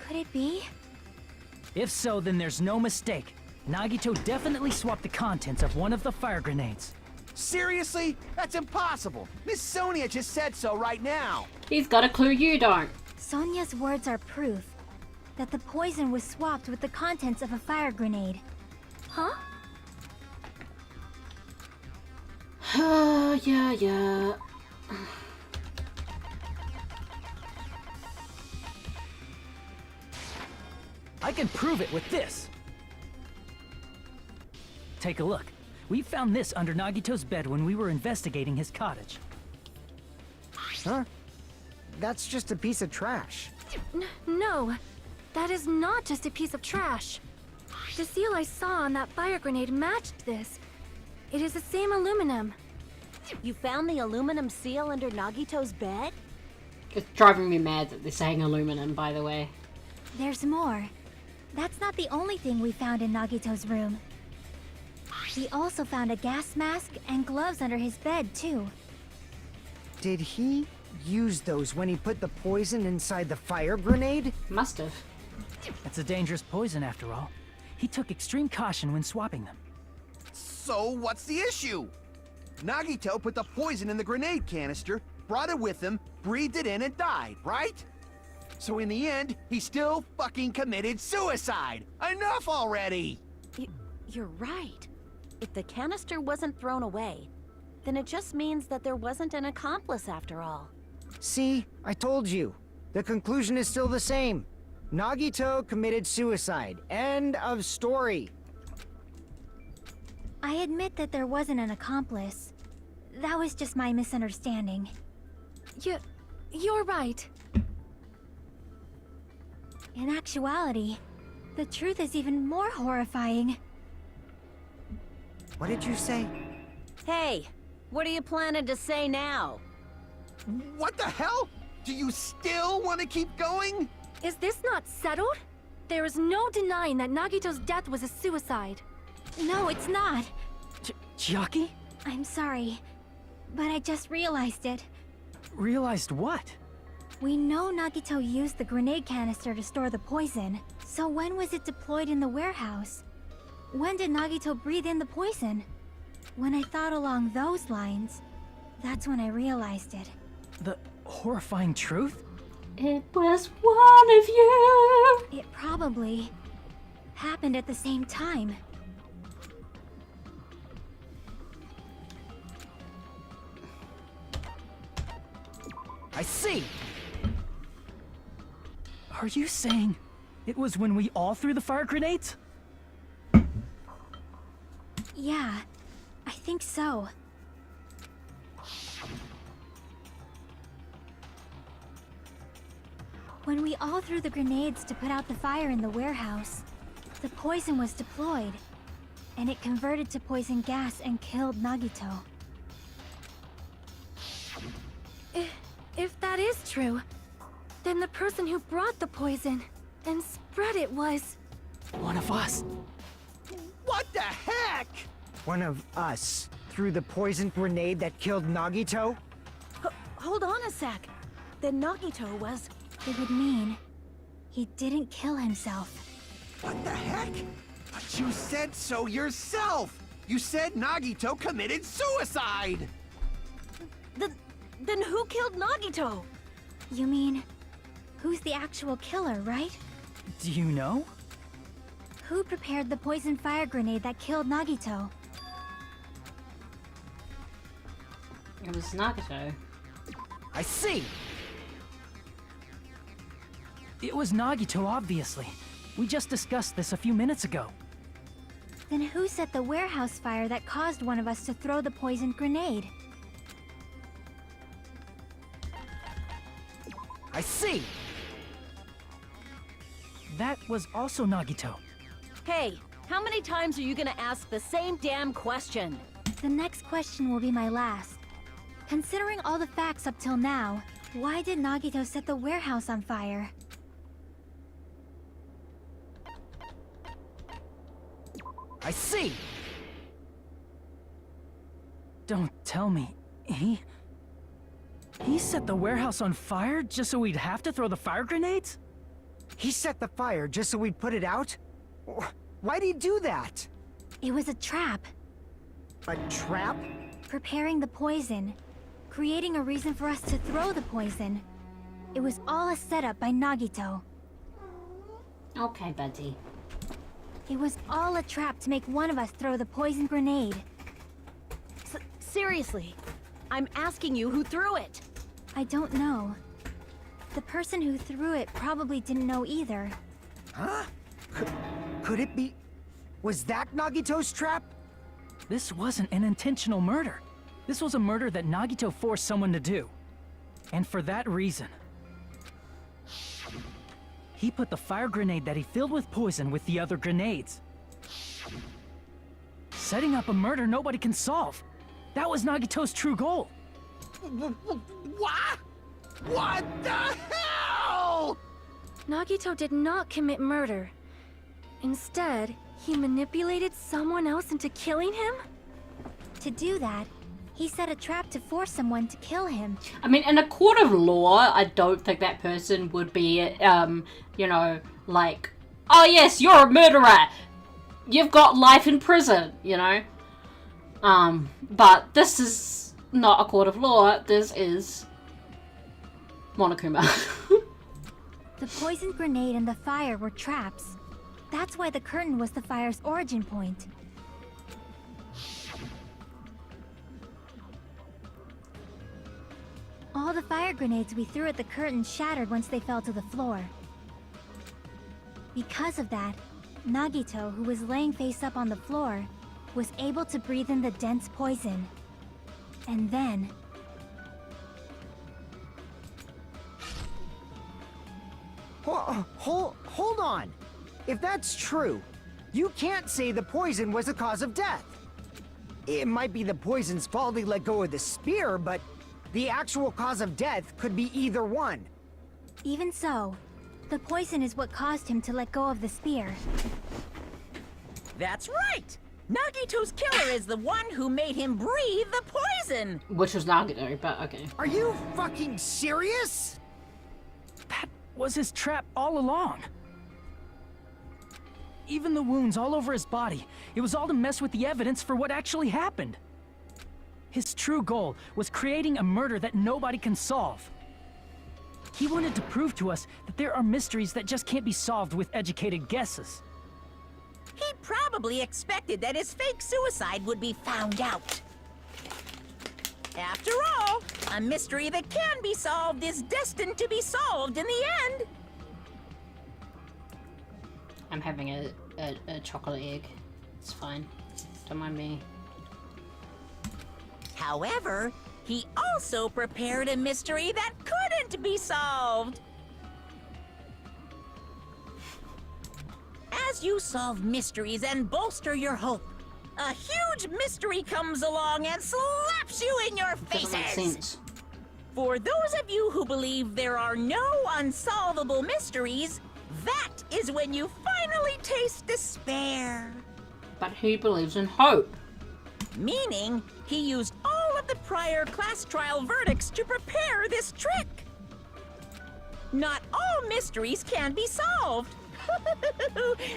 Could it be? If so, then there's no mistake. Nagito definitely swapped the contents of one of the fire grenades. Seriously? That's impossible. Miss Sonia just said so right now. He's got a clue you don't. Sonia's words are proof that the poison was swapped with the contents of a fire grenade. Huh? Yeah. I can prove it with this. Take a look. We found this under Nagito's bed when we were investigating his cottage. Huh? That's just a piece of trash. No, that is not just a piece of trash. The seal I saw on that fire grenade matched this. It is the same aluminum. You found the aluminum seal under Nagito's bed? It's driving me mad that they're saying aluminum, by the way. There's more. That's not the only thing we found in Nagito's room. He also found a gas mask and gloves under his bed, too. Did he use those when he put the poison inside the fire grenade? Must have. It's a dangerous poison after all. He took extreme caution when swapping them. So what's the issue? Nagito put the poison in the grenade canister, brought it with him, breathed it in, and died, right? So in the end, he still fucking committed suicide! Enough already! You're right. If the canister wasn't thrown away, then it just means that there wasn't an accomplice after all. See, I told you. The conclusion is still the same. Nagito committed suicide. End of story. I admit that there wasn't an accomplice. That was just my misunderstanding. You're right. In actuality, the truth is even more horrifying. What did you say? Hey, what are you planning to say now? What the hell? Do you still want to keep going? Is this not settled? There is no denying that Nagito's death was a suicide. No, it's not. Chiaki? I'm sorry, but I just realized it. Realized what? We know Nagito used the grenade canister to store the poison. So when was it deployed in the warehouse? When did Nagito breathe in the poison? When I thought along those lines, that's when I realized it. The horrifying truth? It was one of you. It probably happened at the same time. I see! Are you saying it was when we all threw the fire grenades? Yeah, I think so. When we all threw the grenades to put out the fire in the warehouse, the poison was deployed, and it converted to poison gas and killed Nagito. If that is true, then the person who brought the poison and spread it was... One of us. What the heck? One of us threw the poison grenade that killed Nagito? Hold on a sec. Then Nagito was... It would mean he didn't kill himself. What the heck? But you said so yourself! You said Nagito committed suicide! Then who killed Nagito? You mean, who's the actual killer, right? Do you know? Who prepared the poison fire grenade that killed Nagito? It was Nagito. I see! It was Nagito, obviously. We just discussed this a few minutes ago. Then who set the warehouse fire that caused one of us to throw the poisoned grenade? I see! That was also Nagito. Hey, how many times are you gonna ask the same damn question? The next question will be my last. Considering all the facts up till now, why did Nagito set the warehouse on fire? I see! Don't tell me. He set the warehouse on fire just so we'd have to throw the fire grenades? He set the fire just so we'd put it out? Why'd he do that? It was a trap. A trap? Preparing the poison. Creating a reason for us to throw the poison. It was all a setup by Nagito. Okay, buddy. It was all a trap to make one of us throw the poison grenade. Seriously, I'm asking you who threw it. I don't know. The person who threw it probably didn't know either. Huh? Could it be... Was that Nagito's trap? This wasn't an intentional murder. This was a murder that Nagito forced someone to do. And for that reason, he put the fire grenade that he filled with poison with the other grenades. Setting up a murder nobody can solve. That was Nagito's true goal. What? What the hell? Nagito did not commit murder. Instead, He manipulated someone else into killing him? To do that, he set a trap to force someone to kill him. I mean, in a court of law, I don't think that person would be, you know, like, oh yes, you're a murderer. You've got life in prison, you know. But this is not a court of law. This is Monokuma. The poison grenade and the fire were traps. That's why the curtain was the fire's origin point. All the fire grenades we threw at the curtain shattered once they fell to the floor. Because of that, Nagito, who was laying face up on the floor, was able to breathe in the dense poison. And then... Hold on! If that's true, you can't say the poison was the cause of death. It might be the poison's fault he let go of the spear, but the actual cause of death could be either one. Even so, the poison is what caused him to let go of the spear. That's right! Nagito's killer is the one who made him breathe the poison! Which was Nagito, but okay. Are you fucking serious? That was his trap all along. Even the wounds all over his body, it was all to mess with the evidence for what actually happened. His true goal was creating a murder that nobody can solve. He wanted to prove to us that there are mysteries that just can't be solved with educated guesses. He probably expected that his fake suicide would be found out. After all, a mystery that can be solved is destined to be solved in the end. I'm having a chocolate egg. It's fine. Don't mind me. However, he also prepared a mystery that couldn't be solved. As you solve mysteries and bolster your hope, a huge mystery comes along and slaps you in your Doesn't make faces. sense. For those of you who believe there are no unsolvable mysteries, that is when you finally taste despair. But he believes in hope. Meaning, he used all of the prior class trial verdicts to prepare this trick. Not all mysteries can be solved.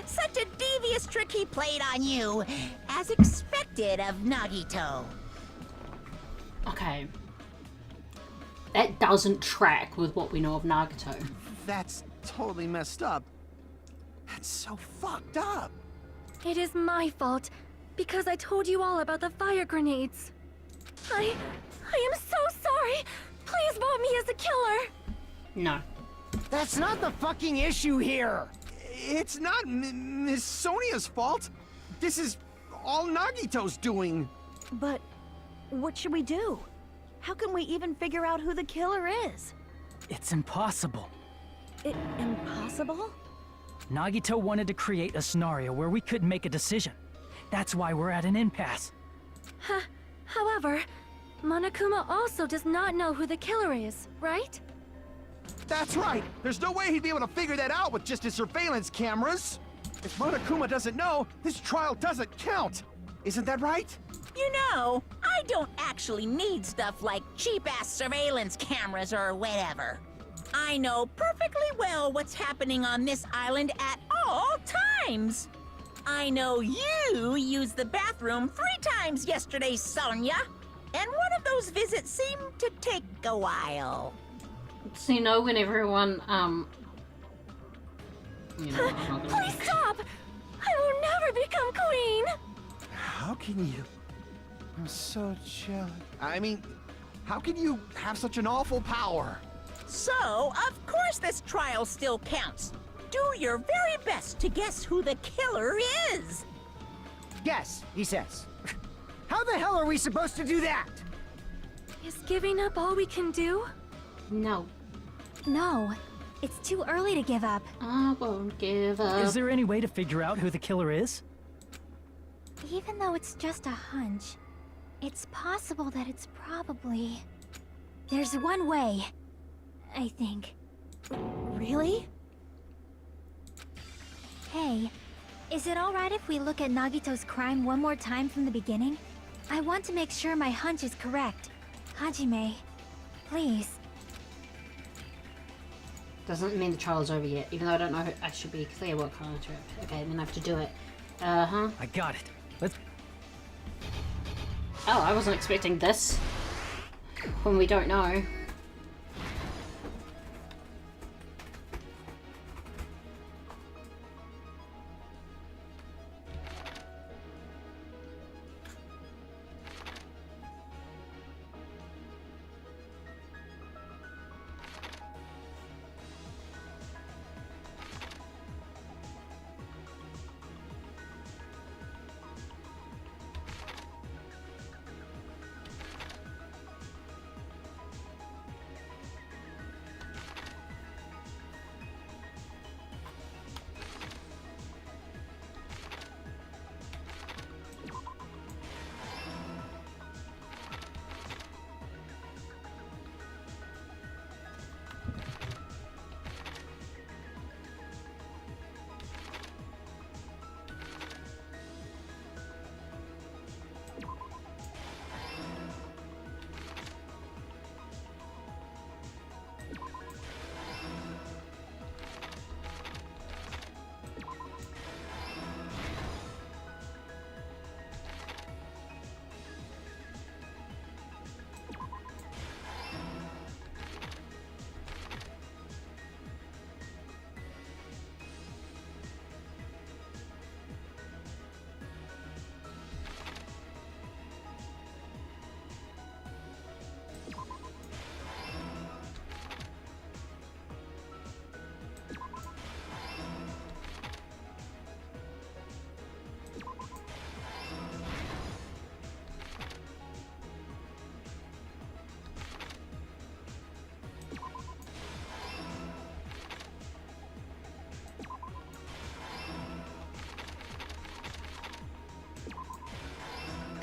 Such a devious trick he played on you, as expected of Nagito. Okay. That doesn't track with what we know of Nagito. That's totally messed up. That's so fucked up. It is my fault, because I told you all about the fire grenades. I am so sorry. Please vote me as a killer. No. That's not the fucking issue here! It's not Miss Sonia's fault. This is all Nagito's doing. But what should we do? How can we even figure out who the killer is? It's impossible. Impossible? Nagito wanted to create a scenario where we couldn't make a decision. That's why we're at an impasse. However, Monokuma also does not know who the killer is, right? That's right. There's no way he'd be able to figure that out with just his surveillance cameras. If Monokuma doesn't know, this trial doesn't count. Isn't that right? You know, I don't actually need stuff like cheap-ass surveillance cameras or whatever. I know perfectly well what's happening on this island at all times. I know you used the bathroom 3 times yesterday, Sonia. And one of those visits seemed to take a while. So you know when everyone, you know, I'm not gonna- Please stop! I will never become queen! How can you? I'm so jealous. I mean, how can you have such an awful power? So, of course this trial still counts. Do your very best to guess who the killer is. Guess, he says. How the hell are we supposed to do that? Is giving up all we can do? No. No, it's too early to give up. I won't give up. Is there any way to figure out who the killer is? Even though it's just a hunch, it's possible that it's probably... There's one way, I think. Really? Hey, Is it alright if we look at Nagito's crime one more time from the beginning? I want to make sure my hunch is correct. Hajime, please. Doesn't mean the trial's over yet, even though I don't know. I should be clear what kind of trip. Okay, then I have to do it. Uh-huh. I got it. Let's... Oh, I wasn't expecting this. When we don't know.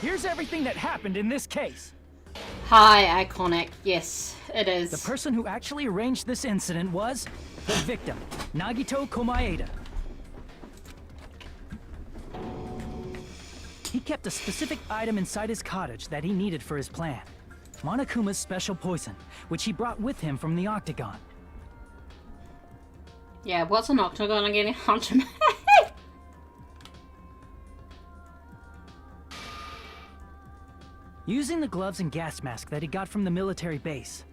Here's everything that happened in this case. Hi, Iconic. Yes, it is. The person who actually arranged this incident was the victim, Nagito Komaeda. He kept a specific item inside his cottage that he needed for his plan. Monokuma's special poison, which he brought with him from the Octagon. Yeah, what's an octagon again? Using the gloves and gas mask that he got from the military base.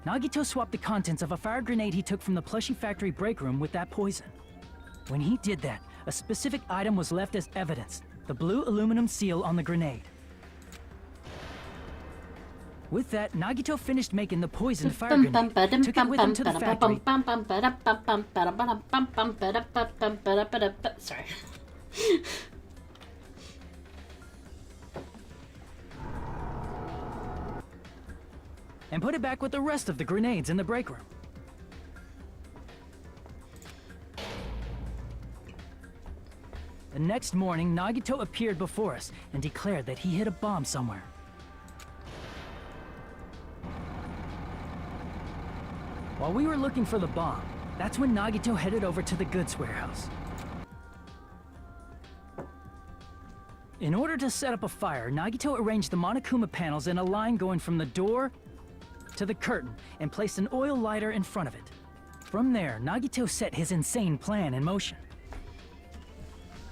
Nagito swapped the contents of a fire grenade he took from the plushie factory break room with that poison. When he did that, a specific item was left as evidence, the blue aluminum seal on the grenade. With that, Nagito finished making the poison fire grenade, took it with him to the factory. Sorry. And put it back with the rest of the grenades in the break room. The next morning, Nagito appeared before us and declared that he hid a bomb somewhere. While we were looking for the bomb, that's when Nagito headed over to the goods warehouse. In order to set up a fire, Nagito arranged the Monokuma panels in a line going from the door to the curtain and placed an oil lighter in front of it. From there, Nagito set his insane plan in motion.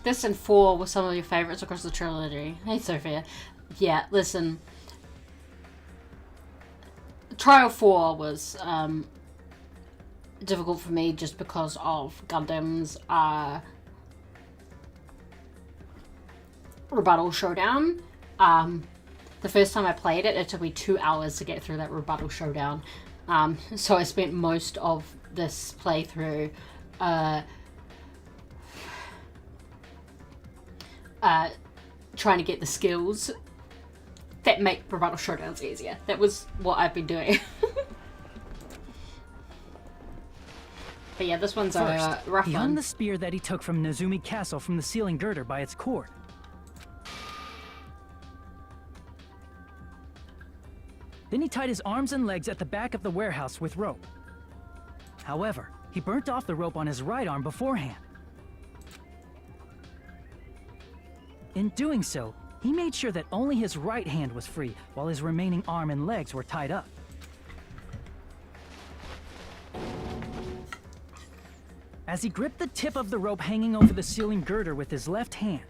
This and 4 were some of your favorites across the trilogy. Hey, Sophia. Yeah, listen. Trial 4 was difficult for me just because of Gundam's rebuttal showdown. The first time I played it, it took me 2 hours to get through that rebuttal showdown. So I spent most of this playthrough trying to get the skills that make rebuttal showdowns easier. That was what I've been doing. But yeah, this one's a rough he one. hung the spear that he took from Nezumi Castle from the ceiling girder by its cord. Then he tied his arms and legs at the back of the warehouse with rope. However, he burnt off the rope on his right arm beforehand. In doing so, he made sure that only his right hand was free, while his remaining arm and legs were tied up. As he gripped the tip of the rope hanging over the ceiling girder with his left hand,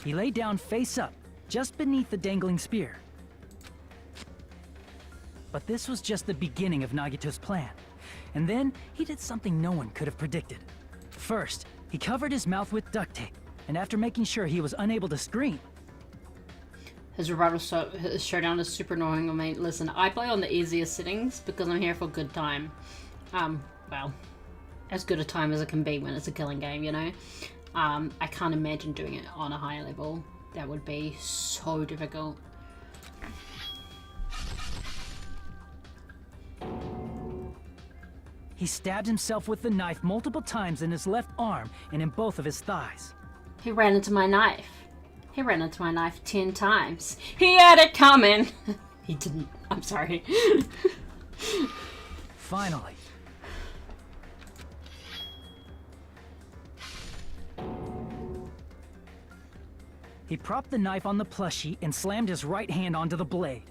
he lay down face up, just beneath the dangling spear. But this was just the beginning of Nagito's plan. And then, he did something no one could have predicted. First, he covered his mouth with duct tape, and after making sure he was unable to scream... His showdown is super annoying. I mean, listen, I play on the easiest settings because I'm here for a good time. Well, as good a time as it can be when it's a killing game, you know? I can't imagine doing it on a higher level. That would be so difficult. He stabbed himself with the knife multiple times in his left arm and in both of his thighs. He ran into my knife. He ran into my knife 10 times. He had it coming. He didn't. I'm sorry. Finally. He propped the knife on the plushie and slammed his right hand onto the blade.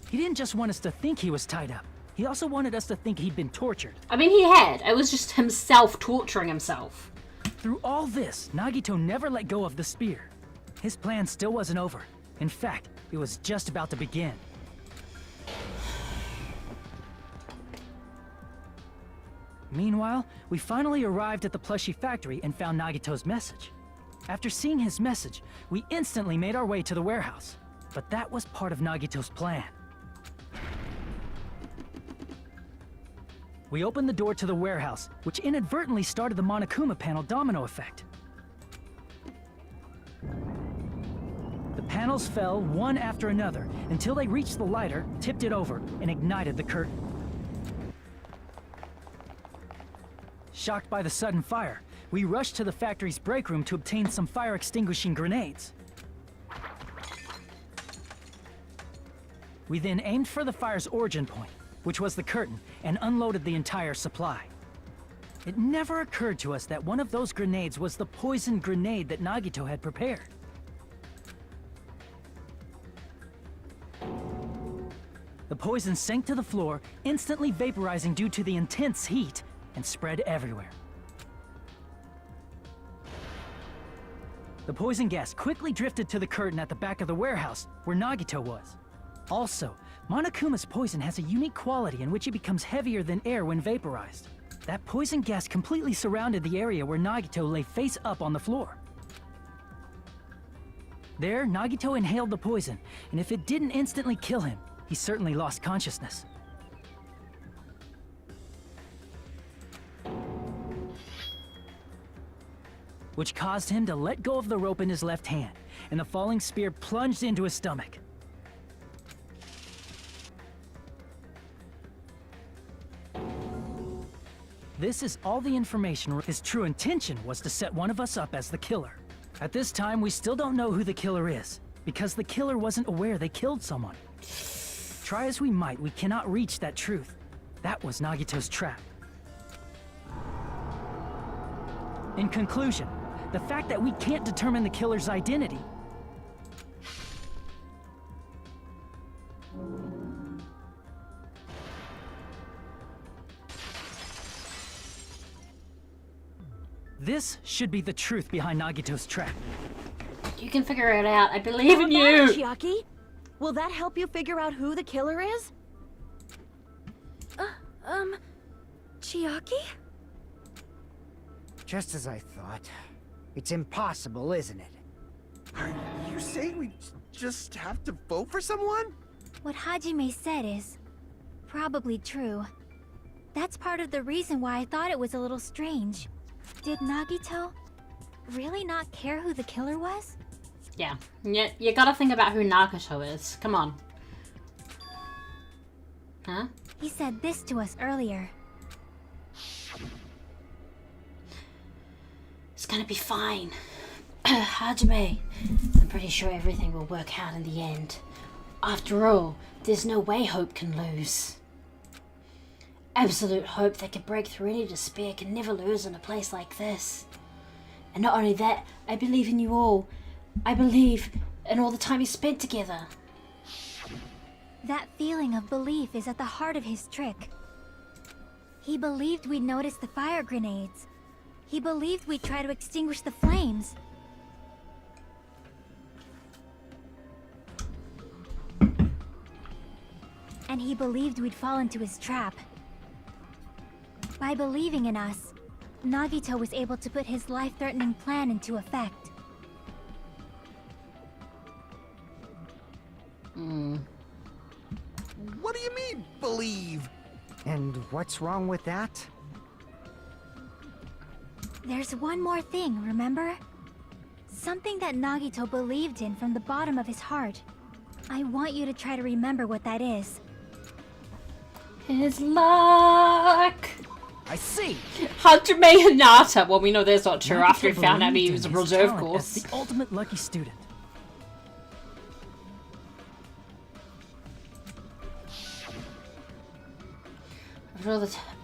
He didn't just want us to think he was tied up. He also wanted us to think he'd been tortured. I mean, he had. It was just himself torturing himself. Through all this, Nagito never let go of the spear. His plan still wasn't over. In fact, it was just about to begin. Meanwhile, we finally arrived at the plushie factory and found Nagito's message. After seeing his message, we instantly made our way to the warehouse. But that was part of Nagito's plan. We opened the door to the warehouse, which inadvertently started the Monokuma panel domino effect. The panels fell one after another until they reached the lighter, tipped it over, and ignited the curtain. Shocked by the sudden fire, we rushed to the factory's break room to obtain some fire-extinguishing grenades. We then aimed for the fire's origin point, which was the curtain, and unloaded the entire supply. It never occurred to us that one of those grenades was the poison grenade that Nagito had prepared. The poison sank to the floor, instantly vaporizing due to the intense heat, and spread everywhere. The poison gas quickly drifted to the curtain at the back of the warehouse, where Nagito was. Also, Monokuma's poison has a unique quality in which it becomes heavier than air when vaporized. That poison gas completely surrounded the area where Nagito lay face up on the floor. There, Nagito inhaled the poison, and if it didn't instantly kill him, he certainly lost consciousness. Which caused him to let go of the rope in his left hand, and the falling spear plunged into his stomach. This is all the information. His true intention was to set one of us up as the killer. At this time, we still don't know who the killer is, because the killer wasn't aware they killed someone. Try as we might, we cannot reach that truth. That was Nagito's trap. In conclusion, the fact that we can't determine the killer's identity this should be the truth behind Nagito's trap. You can figure it out. I believe in you. Chiaki, will that help you figure out who the killer is? Chiaki? Just as I thought. It's impossible, isn't it? Are you saying we just have to vote for someone? What Hajime said is probably true. That's part of the reason why I thought it was a little strange. Did Nagito really not care who the killer was? Yeah, you gotta think about who Nagito is. Come on. Huh? He said this to us earlier. It's gonna be fine. Hajime, I'm pretty sure everything will work out in the end. After all, there's no way Hope can lose. Absolute hope that could break through any despair can never lose in a place like this. And not only that, I believe in you all. I believe in all the time we spent together. That feeling of belief is at the heart of his trick. He believed we'd notice the fire grenades. He believed we'd try to extinguish the flames. And he believed we'd fall into his trap. By believing in us, Nagito was able to put his life-threatening plan into effect. What do you mean, believe? And what's wrong with that? There's one more thing, remember? Something that Nagito believed in from the bottom of his heart. I want you to try to remember what that is. His luck! I see. Hajime Hinata. Well, we know that's not true Nagito after he found out he believed was a in his reserve talent course. as the ultimate lucky student.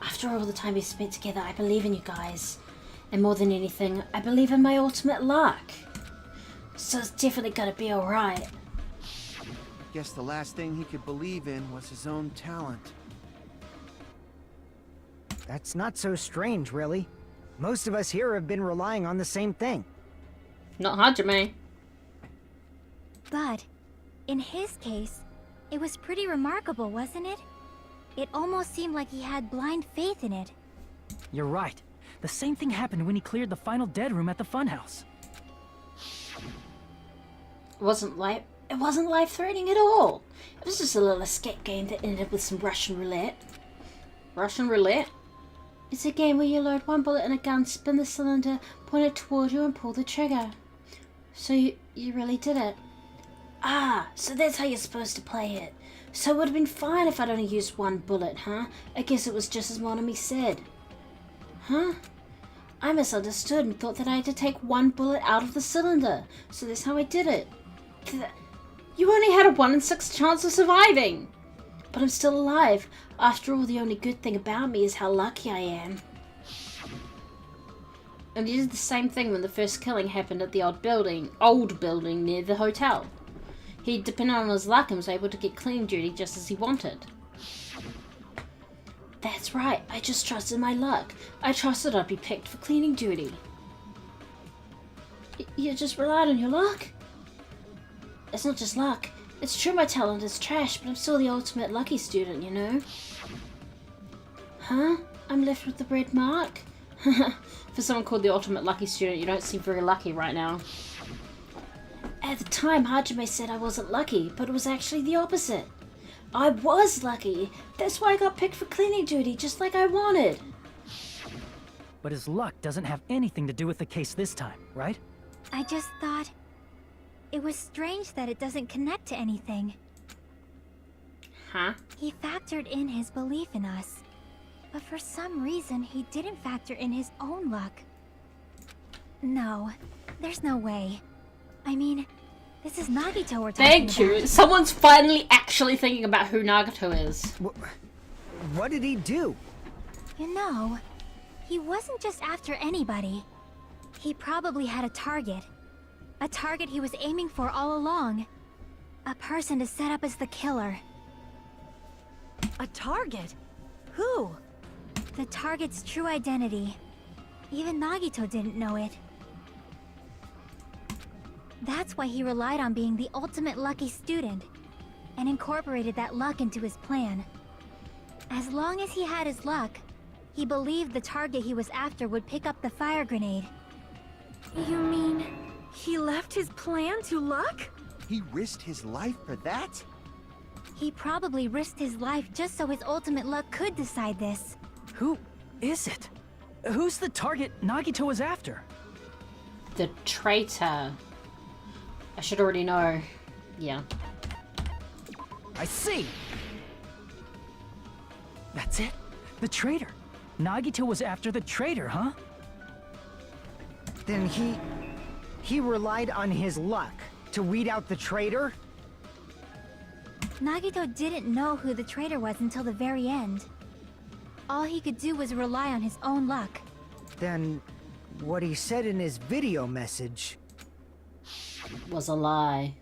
After all the time we spent together, I believe in you guys. And more than anything, I believe in my ultimate luck. So it's definitely gonna be alright. Guess the last thing he could believe in was his own talent. That's not so strange, really. Most of us here have been relying on the same thing. Not Hajime. But, in his case, it was pretty remarkable, wasn't it? It almost seemed like he had blind faith in it. You're right. The same thing happened when he cleared the final dead room at the funhouse. It wasn't life-threatening at all. It was just a little escape game that ended with some Russian roulette. Russian roulette? It's a game where you load one bullet in a gun, spin the cylinder, point it toward you, and pull the trigger. So you really did it. Ah, so that's how you're supposed to play it. So it would have been fine if I'd only used one bullet, huh? I guess it was just as Monami said. Huh? I misunderstood and thought that I had to take one bullet out of the cylinder. So that's how I did it. You only had a 1 in 6 chance of surviving. But I'm still alive. After all, the only good thing about me is how lucky I am. And he did the same thing when the first killing happened at the old building near the hotel. He depended on his luck and was able to get cleaning duty just as he wanted. That's right, I just trusted my luck. I trusted I'd be picked for cleaning duty. You just relied on your luck? It's not just luck. It's true my talent is trash, but I'm still the ultimate lucky student, you know? Huh? I'm left with the red mark? For someone called the ultimate lucky student, you don't seem very lucky right now. At the time, Hajime said I wasn't lucky, but it was actually the opposite. I was lucky. That's why I got picked for cleaning duty, just like I wanted. But his luck doesn't have anything to do with the case this time, right? I just thought... it was strange that it doesn't connect to anything. Huh? He factored in his belief in us. But for some reason, he didn't factor in his own luck. No, there's no way. I mean, this is Nagito we're talking Thank you. about. Someone's finally actually thinking about who Nagito is. What did he do? You know, he wasn't just after anybody. He probably had a target. A target he was aiming for all along. A person to set up as the killer. A target? Who? The target's true identity. Even Nagito didn't know it. That's why he relied on being the ultimate lucky student, and incorporated that luck into his plan. As long as he had his luck, he believed the target he was after would pick up the fire grenade. You mean he left his plan to luck? He risked his life for that? He probably risked his life just so his ultimate luck could decide this. Who is it? Who's the target Nagito was after? The traitor. I should already know. Yeah. I see! That's it? The traitor. Nagito was after the traitor, huh? Then he relied on his luck to weed out the traitor? Nagito didn't know who the traitor was until the very end. all he could do was rely on his own luck. Then, what he said in his video message... was a lie.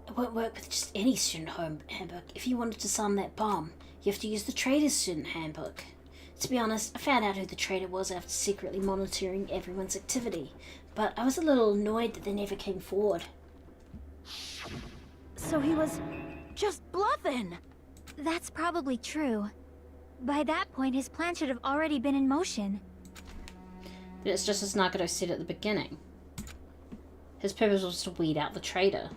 It won't work with just any student handbook. If you wanted to disarm that bomb, you have to use the traitor's student handbook. To be honest, I found out who the traitor was after secretly monitoring everyone's activity, but I was a little annoyed that they never came forward. So he was just bluffing. That's probably true. By that point, his plan should have already been in motion. But it's just as Nagato said at the beginning. His purpose was to weed out the traitor.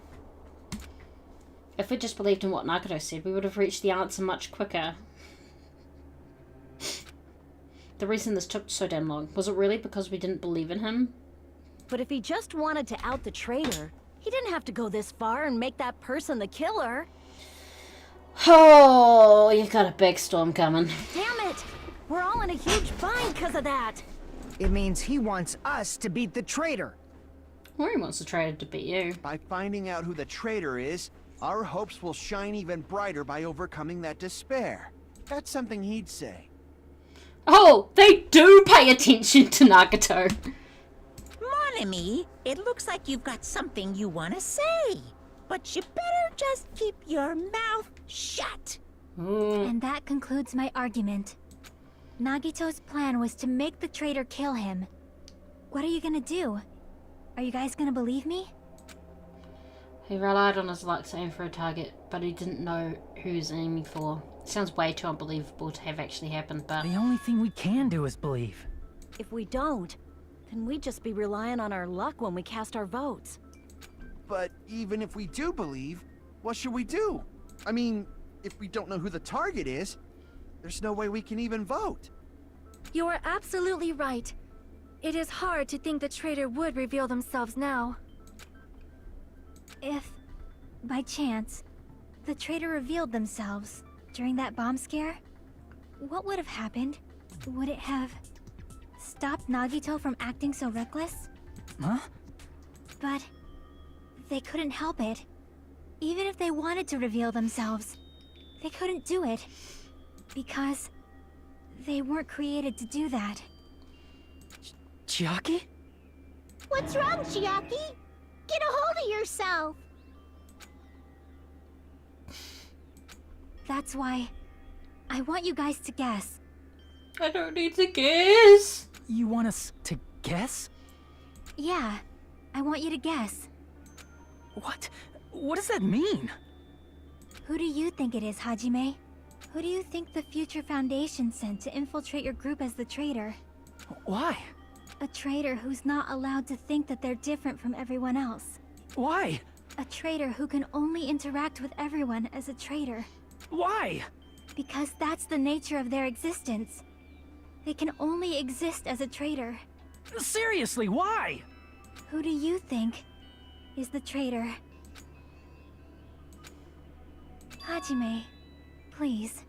If we just believed in what Nagato said, we would have reached the answer much quicker. The reason this took so damn long, was it really because we didn't believe in him? But if he just wanted to out the traitor, he didn't have to go this far and make that person the killer. Oh, you've got a big storm coming. Damn it! We're all in a huge bind because of that. It means he wants us to beat the traitor. Or he wants the traitor to beat you. By finding out who the traitor is, our hopes will shine even brighter by overcoming that despair. That's something he'd say. Oh, they do pay attention to Nagato. Mon ami, it looks like you've got something you want to say. But you better just keep your mouth shut. And that concludes my argument. Nagito's plan was to make the traitor kill him. What are you gonna do? Are you guys gonna believe me? He relied on his luck to aim for a target, but he didn't know who he was aiming for. Sounds way too unbelievable to have actually happened, but... The only thing we can do is believe. If we don't, then we'd just be relying on our luck when we cast our votes. But even if we do believe, what should we do? I mean, if we don't know who the target is, there's no way we can even vote. You are absolutely right. It is hard to think the traitor would reveal themselves now. If, by chance, the traitor revealed themselves during that bomb scare, what would have happened? Would it have stopped Nagito from acting so reckless? Huh? But they couldn't help it. Even if they wanted to reveal themselves, they couldn't do it. Because they weren't created to do that. Chiaki? What's wrong, Chiaki? Get a hold of yourself! That's why I want you guys to guess. I don't need to guess. You want us to guess? Yeah, I want you to guess. What? What does that mean? Who do you think it is, Hajime? Who do you think the Future Foundation sent to infiltrate your group as the traitor? Why? A traitor who's not allowed to think that they're different from everyone else. Why? A traitor who can only interact with everyone as a traitor. Why? Because that's the nature of their existence. They can only exist as a traitor. Seriously, why? Who do you think is the traitor? Hajime, please.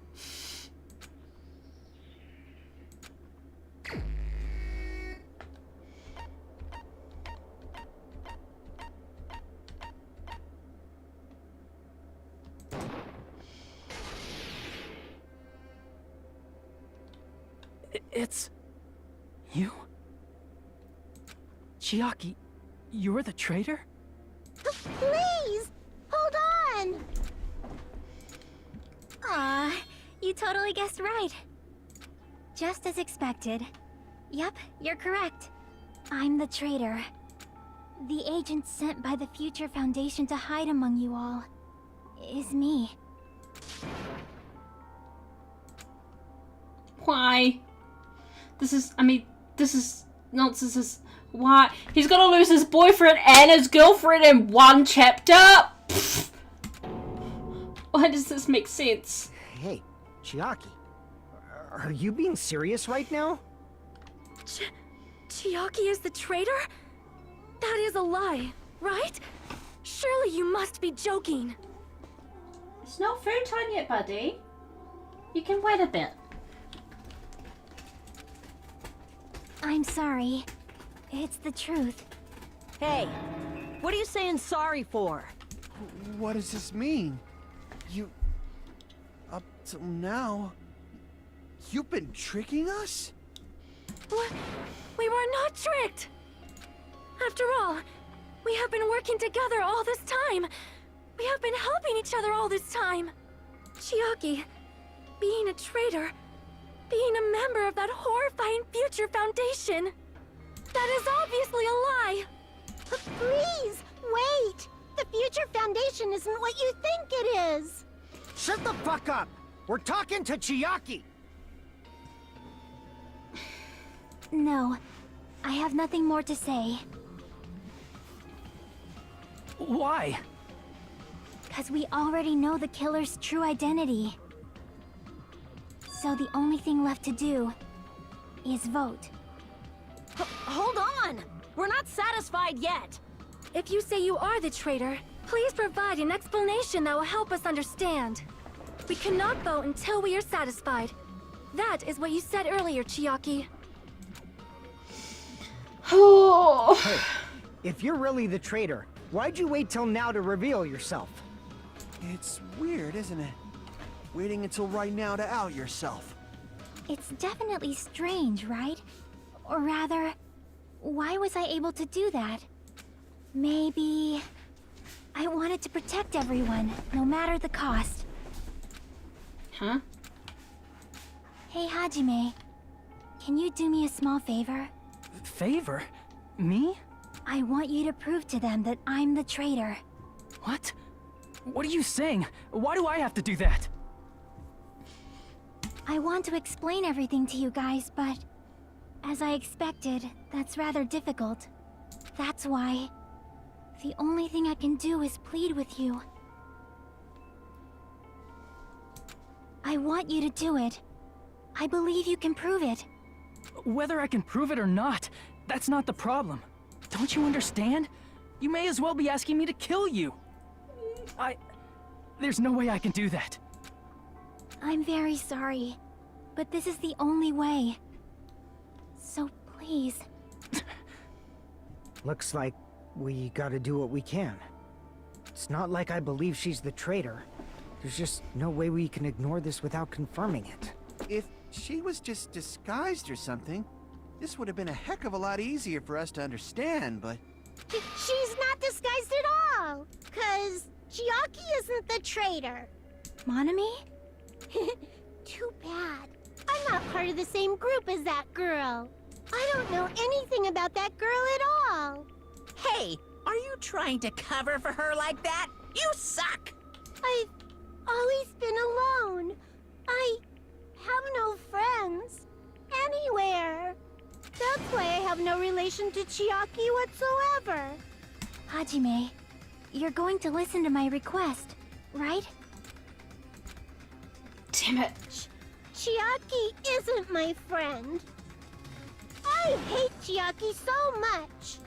It's... you? Chiaki, you're the traitor? Please! Hold on! Aw, you totally guessed right. Just as expected. Yep, you're correct. I'm the traitor. The agent sent by the Future Foundation to hide among you all is me. Why? This is nonsense. Why? He's gonna lose his boyfriend and his girlfriend in one chapter? Pfft. Why does this make sense? Hey, Chiaki. Are you being serious right now? Chiaki is the traitor? That is a lie, right? Surely you must be joking. It's not food time yet, buddy. You can wait a bit. I'm sorry. It's the truth. Hey, what are you saying sorry for? What does this mean? Up till now, you've been tricking us? We were not tricked! After all, we have been working together all this time. We have been helping each other all this time. Chiaki, being a traitor, being a member of that horrifying Future Foundation, that is obviously a lie. Please, wait! The Future Foundation isn't what you think it is! Shut the fuck up! We're talking to Chiaki! No, I have nothing more to say. Why? Because we already know the killer's true identity. So the only thing left to do is vote. Hold on! We're not satisfied yet! If you say you are the traitor, please provide an explanation that will help us understand. We cannot vote until we are satisfied. That is what you said earlier, Chiaki. Oh. Hey, if you're really the traitor, why'd you wait till now to reveal yourself? It's weird, isn't it? Waiting until right now to out yourself. It's definitely strange, right? Or rather, why was I able to do that? Maybe... I wanted to protect everyone, no matter the cost. Huh? Hey, Hajime. Can you do me a small favor? Favor? Me? I want you to prove to them that I'm the traitor. What? What are you saying? Why do I have to do that? I want to explain everything to you guys, but... as I expected, that's rather difficult. That's why... the only thing I can do is plead with you. I want you to do it. I believe you can prove it. Whether I can prove it or not, that's not the problem. Don't you understand? You may as well be asking me to kill you. There's no way I can do that. I'm very sorry, but this is the only way. So please. Looks like we gotta do what we can. It's not like I believe she's the traitor. There's just no way we can ignore this without confirming it. If she was just disguised or something, this would have been a heck of a lot easier for us to understand, but... She's not disguised at all! 'Cause Chiaki isn't the traitor. Monami? Too bad. I'm not part of the same group as that girl. I don't know anything about that girl at all. Hey, are you trying to cover for her like that? You suck! I've always been alone. I have no friends. Anywhere. That's why I have no relation to Chiaki whatsoever. Hajime, you're going to listen to my request, right? Damn it. Chiaki isn't my friend. I hate Chiaki so much.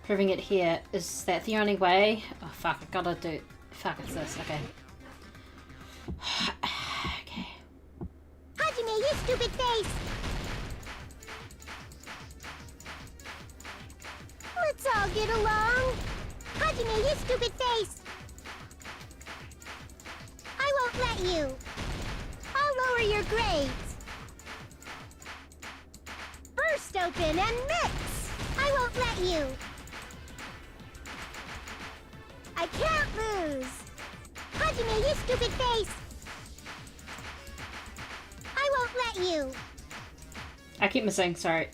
Proving it here. Is that the only way? Oh fuck, I gotta do... Fuck, it's this. Okay. Okay. Hajime, you stupid face! Let's all get along. Hajime, you stupid face! I won't let you. I'll lower your grades. Burst open and mix! I won't let you. I can't lose. Hajime, you stupid face! I won't let you. I keep missing, sorry.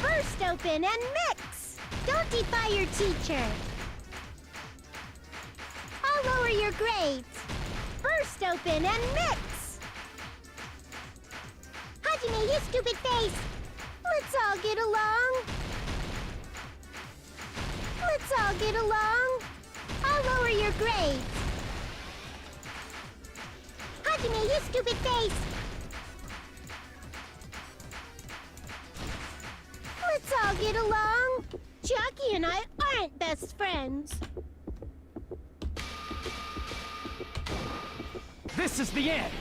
Burst open and mix! Don't defy your teacher. I'll lower your grades. Burst open and mix! Hajime, you stupid face! Let's all get along. Let's all get along. I'll lower your grades. Hajime, you stupid face! Let's all get along. Chiaki and I aren't best friends. This is the end!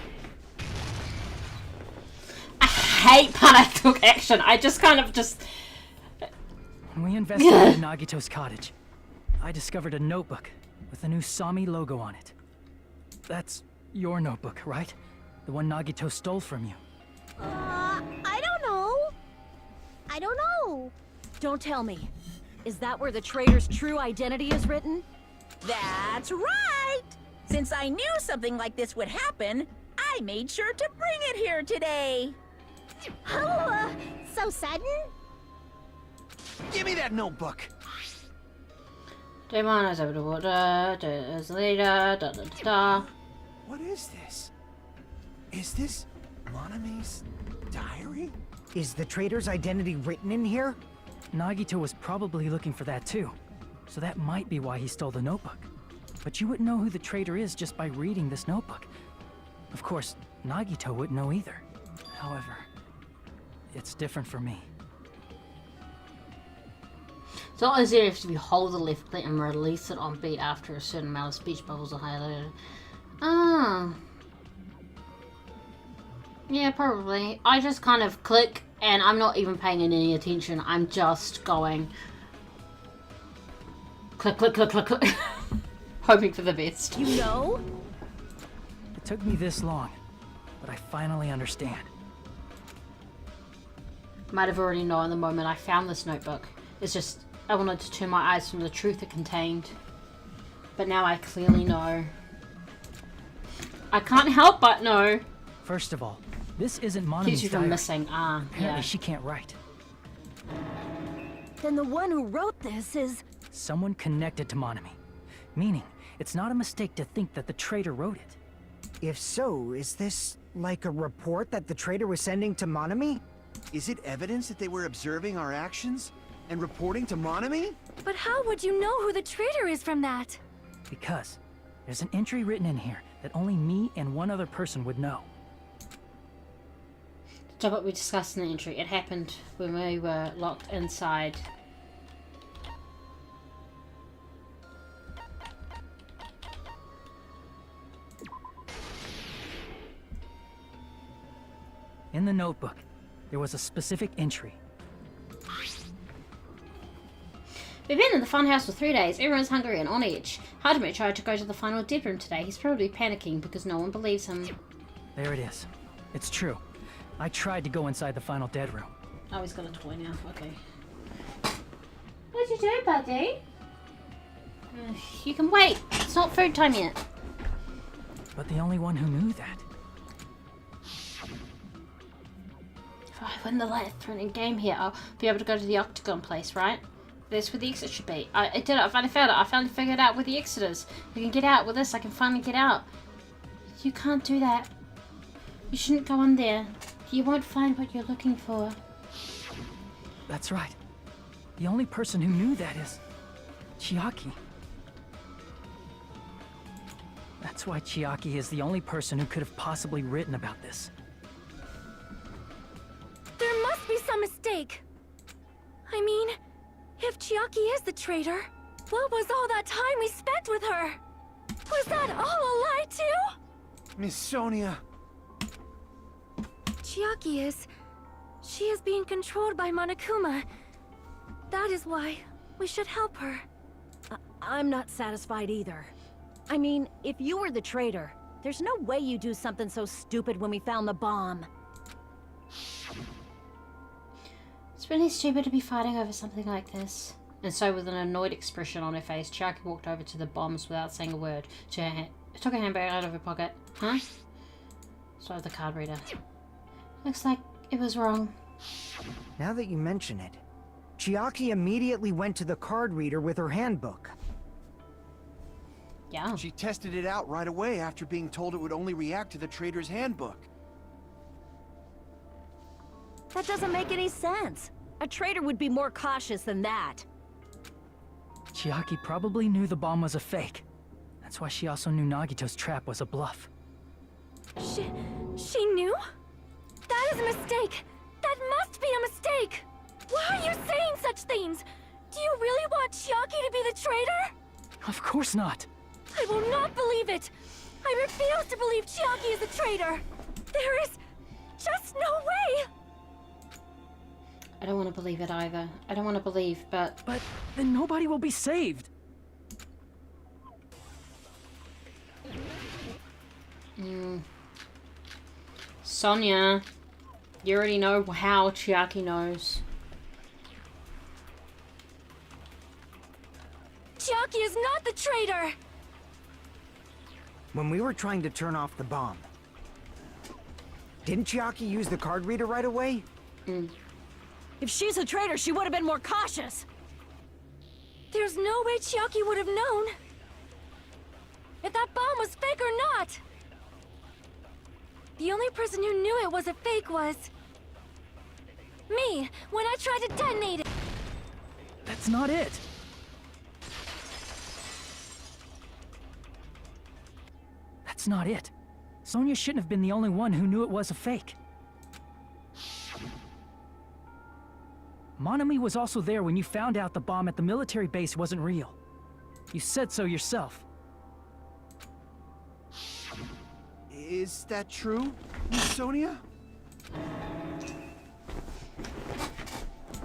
I hate when I took action. I just kind of just... When we investigated Nagito's cottage, I discovered a notebook with the new Sami logo on it. That's your notebook, right? The one Nagito stole from you. I don't know. I don't know. Don't tell me. Is that where the traitor's true identity is written? That's right! Since I knew something like this would happen, I made sure to bring it here today. Oh, so sudden? Give me that notebook. Demon is over the water, is leader, da da da. What is this? Is this Monami's diary? Is the traitor's identity written in here? Nagito was probably looking for that too. So that might be why he stole the notebook. But you wouldn't know who the traitor is just by reading this notebook. Of course, Nagito wouldn't know either. However, it's different for me. It's not as if you hold the left click and release it on beat after a certain amount of speech bubbles are highlighted. Ah. Yeah, probably. I just kind of click and I'm not even paying any attention. I'm just going click, click, click, click, click. Hoping for the best. You know? It took me this long, but I finally understand. Might have already known the moment I found this notebook. It's just, I wanted to turn my eyes from the truth it contained. But now I clearly know. I can't help but know. First of all, this isn't Monami's Keeps you from diary. missing. Ah, Apparently yeah. she can't write. Then the one who wrote this is... Someone connected to Monami. Meaning, it's not a mistake to think that the traitor wrote it. If so, is this like a report that the traitor was sending to Monami? Is it evidence that they were observing our actions and reporting to Monami? But how would you know who the traitor is from that? Because there's an entry written in here that only me and one other person would know. So what we discussed in the entry, it happened when we were locked inside. In the notebook, there was a specific entry. We've been in the funhouse for 3 days. Everyone's hungry and on edge. Hajime tried to go to the final dead room today. He's probably panicking because no one believes him. There it is. It's true. I tried to go inside the final dead room. Oh, he's got a toy now. Okay. What'd you do, buddy? You can wait. It's not food time yet. But the only one who knew that. If I win the life-threatening game here, I'll be able to go to the Octagon place, right? That's where the exit should be. I did it. I finally found it. I finally figured out where the exit is. I can get out with this. I can finally get out. You can't do that. You shouldn't go in there. You won't find what you're looking for. That's right. The only person who knew that is Chiaki. That's why Chiaki is the only person who could have possibly written about this. There must be some mistake. I mean, if Chiaki is the traitor, what was all that time we spent with her? Was that all a lie too? Miss Sonia. Chiaki is... She is being controlled by Monokuma. That is why we should help her. I'm not satisfied either. I mean, if you were the traitor, there's no way you do something so stupid when we found the bomb. It's really stupid to be fighting over something like this. And so, with an annoyed expression on her face, Chiaki walked over to the bombs without saying a word. She took her handbag out of her pocket. Huh? Started the card reader. Looks like it was wrong. Now that you mention it, Chiaki immediately went to the card reader with her handbook. Yeah. She tested it out right away after being told it would only react to the traitor's handbook. That doesn't make any sense. A traitor would be more cautious than that. Chiaki probably knew the bomb was a fake. That's why she also knew Nagito's trap was a bluff. She knew? That is a mistake! That must be a mistake! Why are you saying such things? Do you really want Chiaki to be the traitor? Of course not. I will not believe it! I refuse to believe Chiaki is the traitor! There is just no way! I don't want to believe it either. I don't want to believe, but... But then nobody will be saved. Sonia, you already know how Chiaki knows. Chiaki is not the traitor! When we were trying to turn off the bomb, didn't Chiaki use the card reader right away? If she's a traitor, she would have been more cautious. There's no way Chiaki would have known if that bomb was fake or not. The only person who knew it was a fake was me, when I tried to detonate it. That's not it. That's not it. Sonia shouldn't have been the only one who knew it was a fake. Monami was also there when you found out the bomb at the military base wasn't real. You said so yourself. Is that true, Miss Sonia?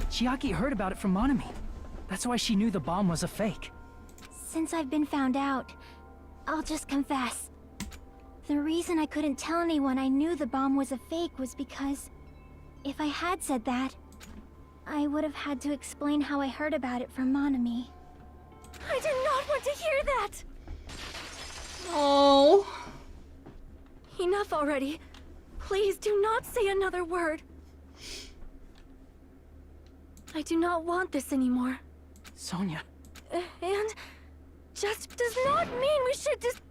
Chiaki heard about it from Monami. That's why she knew the bomb was a fake. Since I've been found out, I'll just confess. The reason I couldn't tell anyone I knew the bomb was a fake was because if I had said that, I would have had to explain how I heard about it from Monami. I did not want to hear that! Oh. Enough already. Please do not say another word. I do not want this anymore. Sonia. And just does not mean we should just...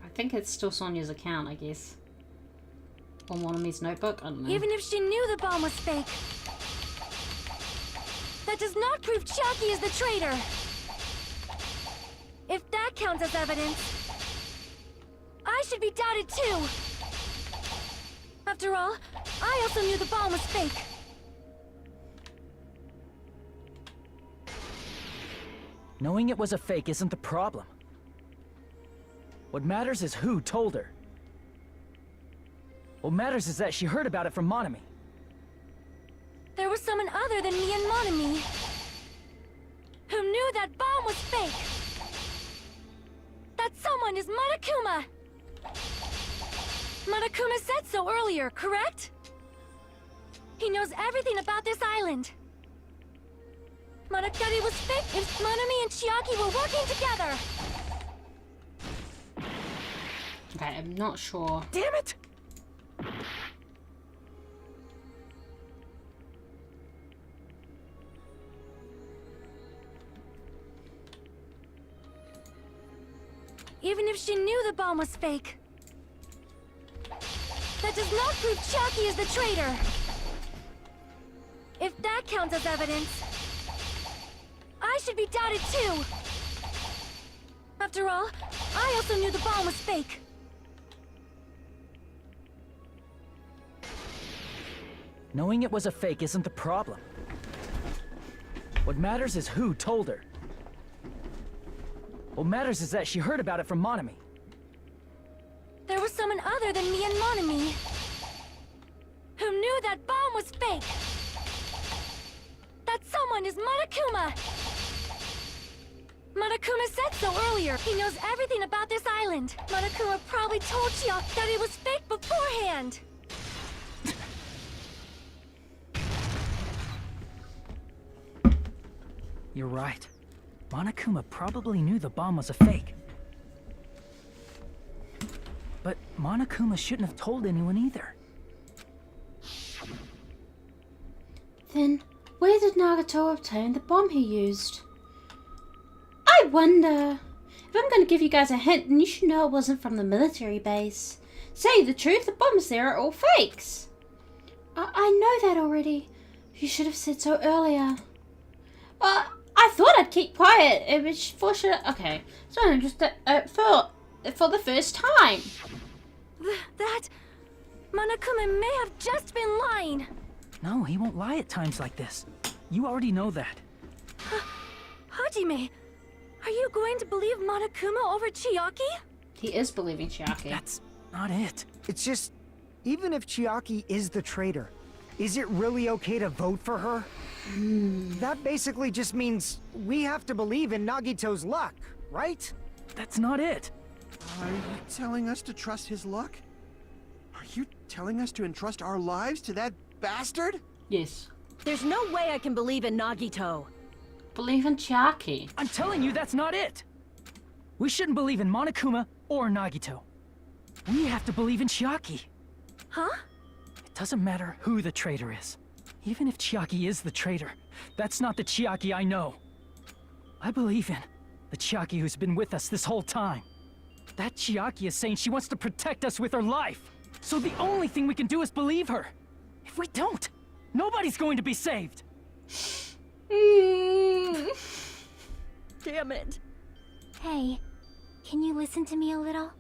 I think it's still Sonia's account, I guess. Or Monami's notebook, I don't know. Even if she knew the bomb was fake, that does not prove Chiaki is the traitor. If that counts as evidence, I should be doubted too. After all, I also knew the bomb was fake. Knowing it was a fake isn't the problem. What matters is who told her. What matters is that she heard about it from Monami. There was someone other than me and Monami who knew that bomb was fake. That someone is Monokuma. Monokuma said so earlier, correct? He knows everything about this island. Monokuma was fake if Monami and Chiaki were working together. Okay, I'm not sure. Damn it! Even if she knew the bomb was fake, that does not prove Chiaki is the traitor. If that counts as evidence, I should be doubted too. After all, I also knew the bomb was fake. Knowing it was a fake isn't the problem. What matters is who told her. What matters is that she heard about it from Monami. There was someone other than me and Monami who knew that bomb was fake. That someone is Monokuma. Monokuma said so earlier. He knows everything about this island. Monokuma probably told Chiaki that it was fake beforehand. You're right. Monokuma probably knew the bomb was a fake. But Monokuma shouldn't have told anyone either. Then, where did Nagato obtain the bomb he used? I wonder. If I'm going to give you guys a hint, then you should know it wasn't from the military base. Say the truth, the bombs there are all fakes. I know that already. You should have said so earlier. I thought I'd keep quiet. It was for sure. Okay, so I'm just for the first time. That Monokuma may have just been lying. No, he won't lie at times like this. You already know that. Hajime, are you going to believe Monokuma over Chiaki? He is believing Chiaki. That's not it. It's just, even if Chiaki is the traitor, Is it really okay to vote for her? That basically just means we have to believe in Nagito's luck, right? That's not it. Are you telling us to trust his luck? Are you telling us to entrust our lives to that bastard? Yes. There's no way I can believe in Nagito. Believe in Chiaki. I'm telling you that's not it. We shouldn't believe in Monokuma or Nagito. We have to believe in Chiaki. Huh? It doesn't matter who the traitor is. Even if Chiaki is the traitor, that's not the Chiaki I know. I believe in the Chiaki who's been with us this whole time. That Chiaki is saying she wants to protect us with her life. So the only thing we can do is believe her. If we don't, nobody's going to be saved. Damn it. Hey, can you listen to me a little?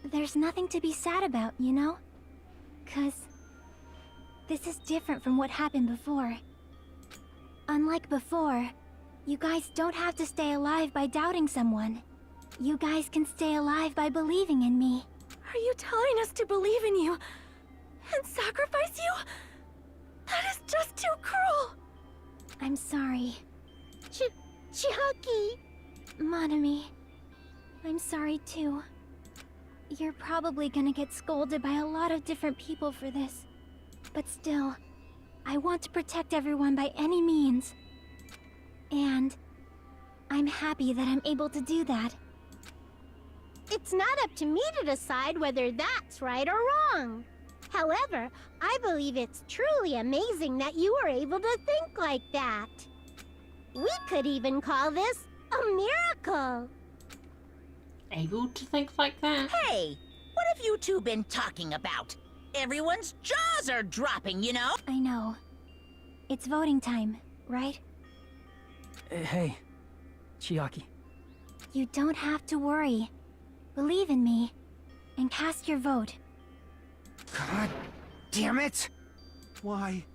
There's nothing to be sad about, you know? 'Cause this is different from what happened before. Unlike before, you guys don't have to stay alive by doubting someone. You guys can stay alive by believing in me. Are you telling us to believe in you and sacrifice you? That is just too cruel. I'm sorry. Chiaki! Monami, I'm sorry too. You're probably gonna get scolded by a lot of different people for this. But still, I want to protect everyone by any means. And I'm happy that I'm able to do that. It's not up to me to decide whether that's right or wrong. However, I believe it's truly amazing that you were able to think like that. We could even call this a miracle. Able to think like that? Hey, what have you two been talking about? Everyone's jaws are dropping, you know? I know. It's voting time, right? Hey, Chiaki. You don't have to worry. Believe in me, and cast your vote. God damn it! Why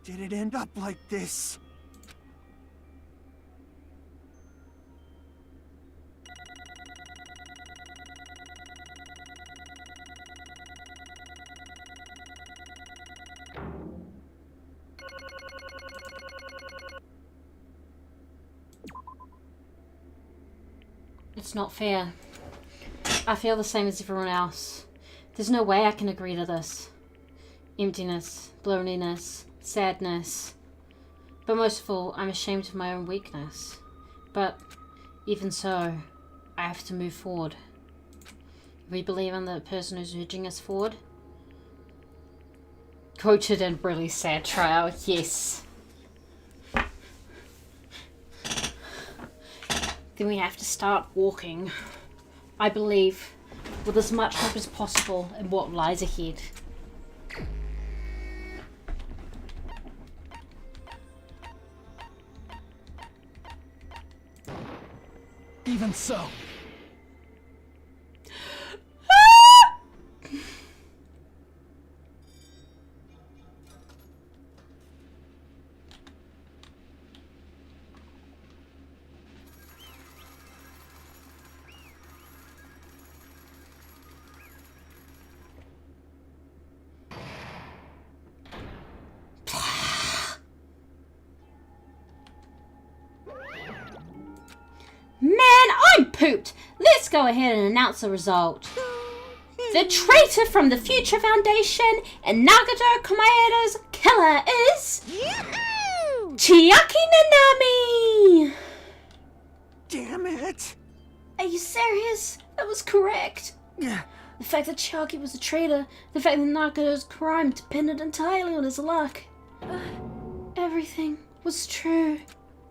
did it end up like this? It's not fair. I feel the same as everyone else. There's no way I can agree to this. Emptiness, loneliness, sadness. But most of all, I'm ashamed of my own weakness. But even so, I have to move forward. We believe in the person who's urging us forward. Quoted in really sad trial, yes. Then we have to start walking. I believe with as much hope as possible in what lies ahead. Even so. Man, I'm pooped! Let's go ahead and announce the result. The traitor from the Future Foundation and Nagato Komaeda's killer is... Yoo-hoo! Chiaki Nanami! Damn it! Are you serious? That was correct. The fact that Chiaki was a traitor, the fact that Nagato's crime depended entirely on his luck. Everything was true.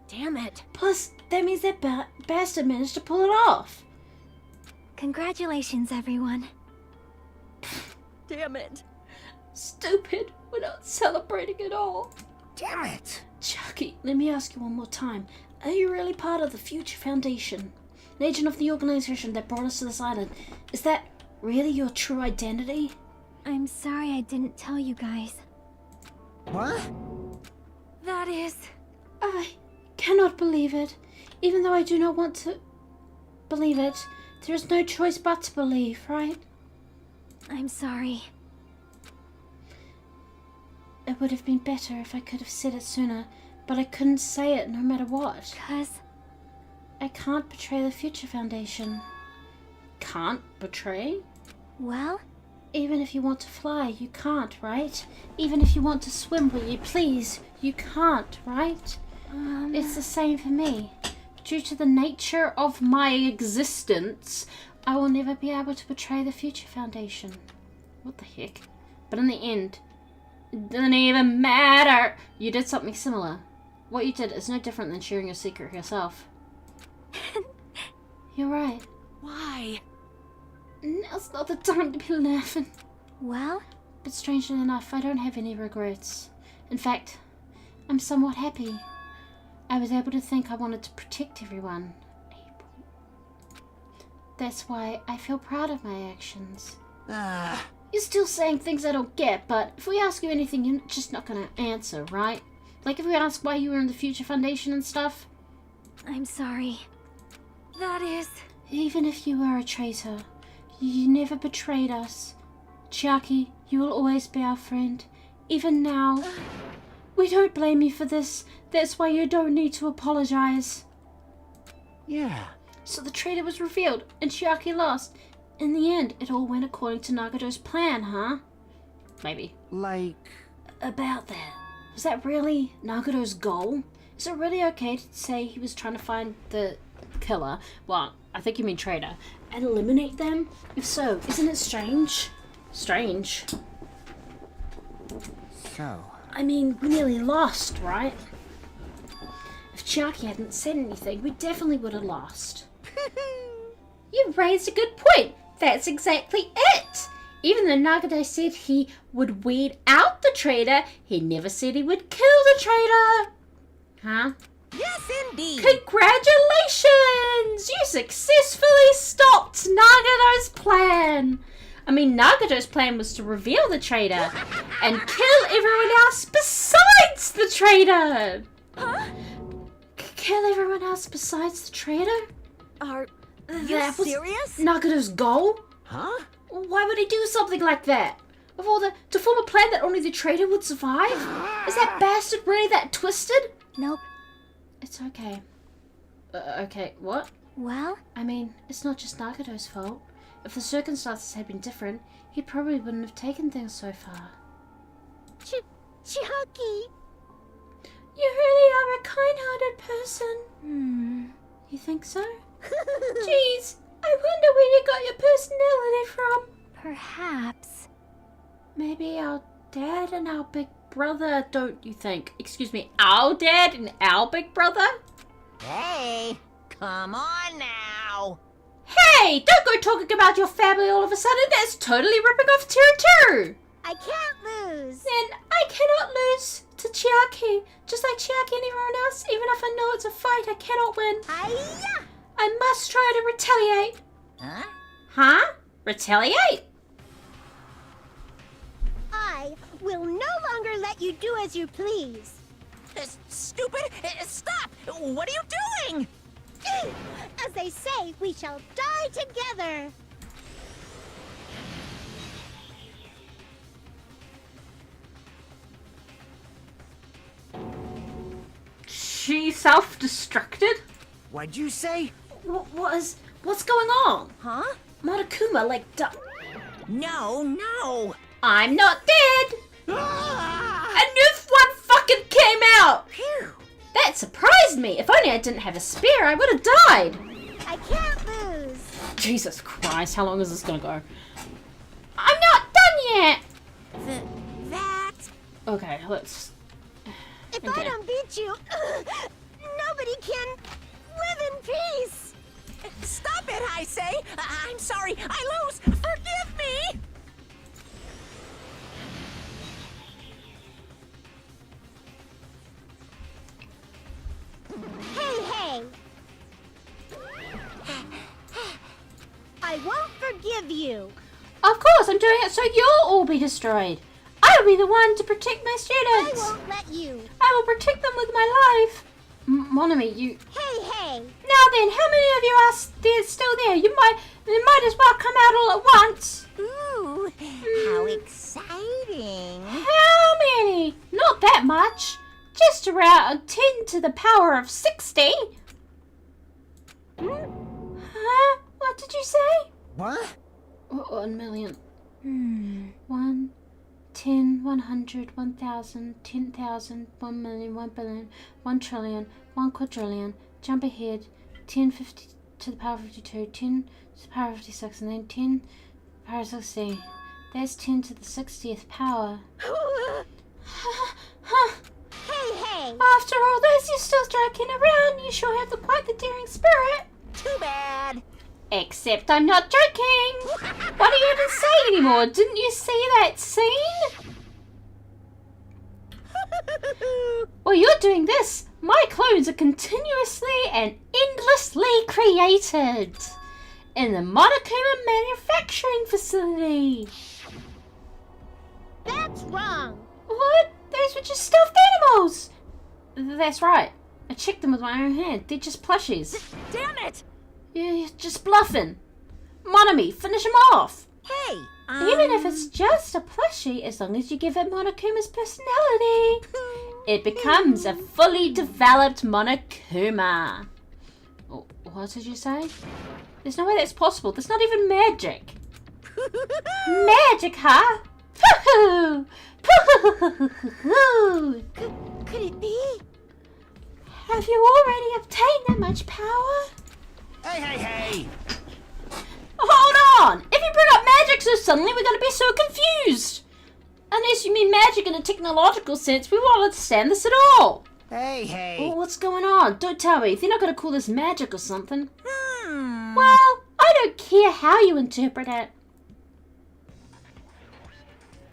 Damn it. Plus, that means that bastard managed to pull it off. Congratulations, everyone. Damn it. Stupid. We're not celebrating at all. Damn it! Chiaki, let me ask you one more time. Are you really part of the Future Foundation? An agent of the organization that brought us to this island? Is that really your true identity? I'm sorry I didn't tell you guys. What? That is... I cannot believe it. Even though I do not want to believe it, there is no choice but to believe, right? I'm sorry. It would have been better if I could have said it sooner, but I couldn't say it no matter what. 'Cause I can't betray the Future Foundation. Can't betray? well, Even if you want to fly, you can't, right? Even if you want to swim where you please, you can't, right? It's the same for me. Due to the nature of my existence, I will never be able to betray the Future Foundation. What the heck? But in the end, it doesn't even matter. You did something similar. What you did is no different than sharing your secret yourself. You're right. Why? Now's not the time to be laughing. well, But strangely enough, I don't have any regrets. In fact, I'm somewhat happy. I was able to think I wanted to protect everyone. April. That's why I feel proud of my actions. You're still saying things I don't get, but if we ask you anything, you're just not gonna answer, right? Like if we ask why you were in the Future Foundation and stuff? I'm sorry. That is... Even if you were a traitor, you never betrayed us. Chiaki, you will always be our friend. Even now. We don't blame you for this. That's why you don't need to apologize. Yeah. So the traitor was revealed, and Chiaki lost. In the end, it all went according to Nagato's plan, huh? Maybe. Like... About that. Was that really Nagato's goal? Is it really okay to say he was trying to find the killer? Well, I think you mean traitor. And eliminate them? If so, isn't it strange? Strange. So... I mean, we nearly lost, right? If Chiaki hadn't said anything, we definitely would have lost. You raised a good point. That's exactly it. Even though Nagato said he would weed out the traitor, he never said he would kill the traitor. Huh? Yes, indeed. Congratulations! You successfully stopped Nagato's plan. I mean, Nagato's plan was to reveal the traitor and kill everyone else besides the traitor. Huh? Kill everyone else besides the traitor? Are you That was serious? Nagato's goal? Huh? Why would he do something like that? To form a plan that only the traitor would survive? Is that bastard really that twisted? Nope. It's okay. Okay, what? Well, I mean, it's not just Nagato's fault. If the circumstances had been different, he probably wouldn't have taken things so far. Chiaki! You really are a kind-hearted person. You think so? Jeez, I wonder where you got your personality from. perhaps... Maybe our dad and our big brother, don't you think? Excuse me, our dad and our big brother? Hey, come on now. Hey, don't go talking about your family all of a sudden. That's totally ripping off Teru. I can't lose! Then I cannot lose to Chiaki. Just like Chiaki and everyone else, even if I know it's a fight, I cannot win. Hiya! I must try to retaliate. Huh? Huh? Retaliate? I will no longer let you do as you please. Stupid! Stop! What are you doing? As they say, we shall die together. She self-destructed? What'd you say? What's going on? Huh? Monokuma, No. I'm not dead! A new one fucking came out! Phew. That surprised me. If only I didn't have a spear, I would have died. I can't lose. Jesus Christ, how long is this gonna go? I'm not done yet! That... Okay, let's... If Okay. I don't beat you, nobody can live in peace. Stop it, I say! I'm sorry, I lose! Forgive me! Hey! I won't forgive you. Of course, I'm doing it so you'll all be destroyed. I'll be the one to protect my I students. won't let you. I will protect them with my life. Monomi, you... Hey! Now then, how many of you are still there? You might as well come out all at once. Ooh, how exciting. How many? me. Not that much. Just around 10 to the power of 60. Huh? What did you say? What? 1 million. 1, 10, 100, 1,000, 10,000, 1 million, 1 billion, 1 trillion, 1 quadrillion. Jump ahead. 10, 50 to the power of 52, 10 to the power of 56, and then 10 to the power of 60. There's 10 to the 60th power. Hey! After all this, you're still joking around. You sure have quite the daring spirit. Too bad. Except I'm not joking. What do you even say anymore? Didn't you see that scene? While you're doing this, my clones are continuously and endlessly created in the Monokuma manufacturing facility. That's wrong. What? Those were just stuffed animals. That's right. I checked them with my own hand. They're just plushies. Damn it! You're just bluffing. Monomi, finish him off. Hey, Even if it's just a plushie, as long as you give it Monokuma's personality, it becomes a fully developed Monokuma. Oh, what did you say? There's no way that's possible. That's not even magic. Magic, huh? Pooh! Pooh! Could it be? Have you already obtained that much power? Hey! Hold on! If you bring up magic so suddenly, we're gonna be so confused! Unless you mean magic in a technological sense, we won't understand this at all! Hey! Well, what's going on? Don't tell me. They're not gonna call this magic or something. Hmm. Well, I don't care how you interpret it.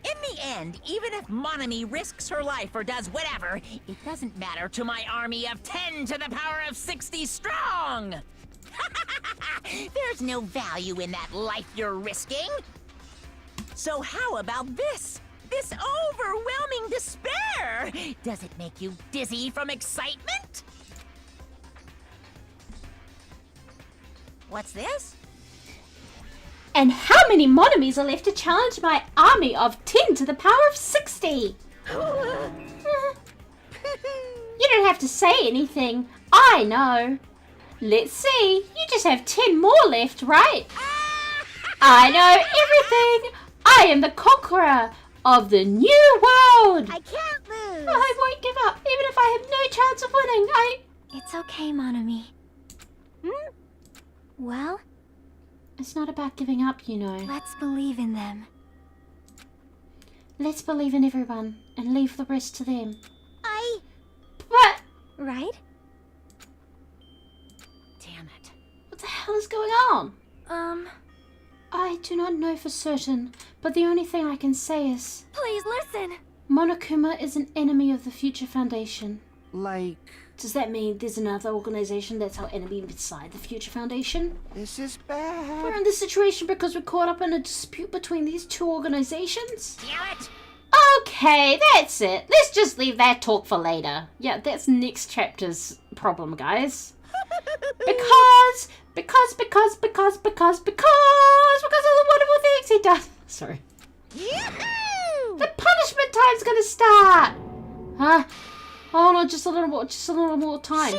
In the end, even if Monomi risks her life or does whatever, it doesn't matter to my army of 10 to the power of 60 strong! There's no value in that life you're risking. So how about this? This overwhelming despair! Does it make you dizzy from excitement? What's this? And how many Monomis are left to challenge my army of 10 to the power of 60? You don't have to say anything. I know. Let's see. You just have 10 more left, right? I know everything. I am the conqueror of the new world. I can't lose. I won't give up, even if I have no chance of winning. It's okay, Monomi. Well, It's not about giving up, you know. let's believe in them. Let's believe in everyone and leave the rest to them. I... But Right? Damn it. what the hell is going on? I do not know for certain, but the only thing I can say is Please listen. Monokuma is an enemy of the Future Foundation. Like, Does that mean there's another organization that's our enemy beside the Future Foundation? this is bad. We're in this situation because we're caught up in a dispute between these two organizations? Damn it! Okay, that's it. Let's just leave that talk for later. Yeah, that's next chapter's problem, guys. Because of the wonderful things he does. Sorry. Yoo-hoo! The punishment time's gonna start. Huh? Oh no, just a little more time.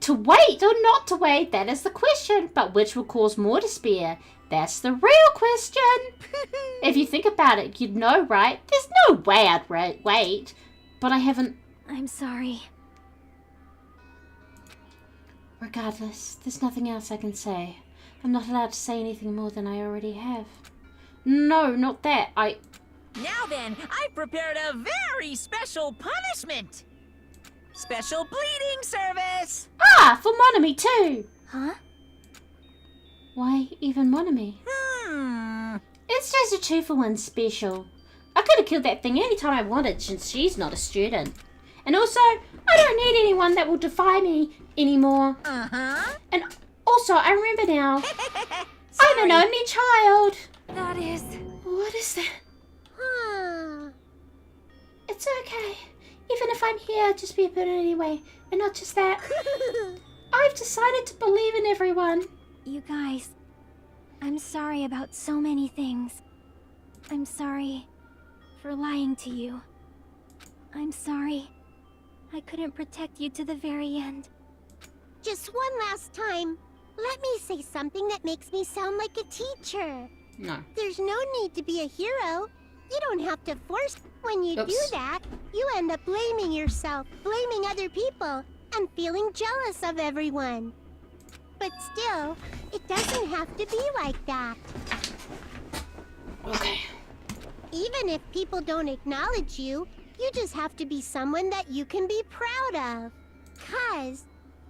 To wait or not to wait, that is the question. But which will cause more despair? That's the real question. If you think about it, you'd know, right? There's no way I'd wait. But I haven't. I'm sorry. Regardless, there's nothing else I can say. I'm not allowed to say anything more than I already have. No, not that. Now then, I've prepared a very special punishment! Special bleeding service! For Monomi too! Huh? Why even Monomi? It's just a 2-for-1 special. I could have killed that thing anytime I wanted since she's not a student. And also, I don't need anyone that will defy me anymore. And also, I remember now, I'm an only child. That is... What is that? Huh. It's okay. Even if I'm here, I'll just be a burden anyway. And not just that. I've decided to believe in everyone. You guys, I'm sorry about so many things. I'm sorry for lying to you. I'm sorry. I couldn't protect you to the very end. Just one last time, let me say something that makes me sound like a teacher. No. There's no need to be a hero. You don't have to force. When you do that, you end up blaming yourself, blaming other people, and feeling jealous of everyone. But still, it doesn't have to be like that. Okay. Even if people don't acknowledge you, you just have to be someone that you can be proud of. 'Cause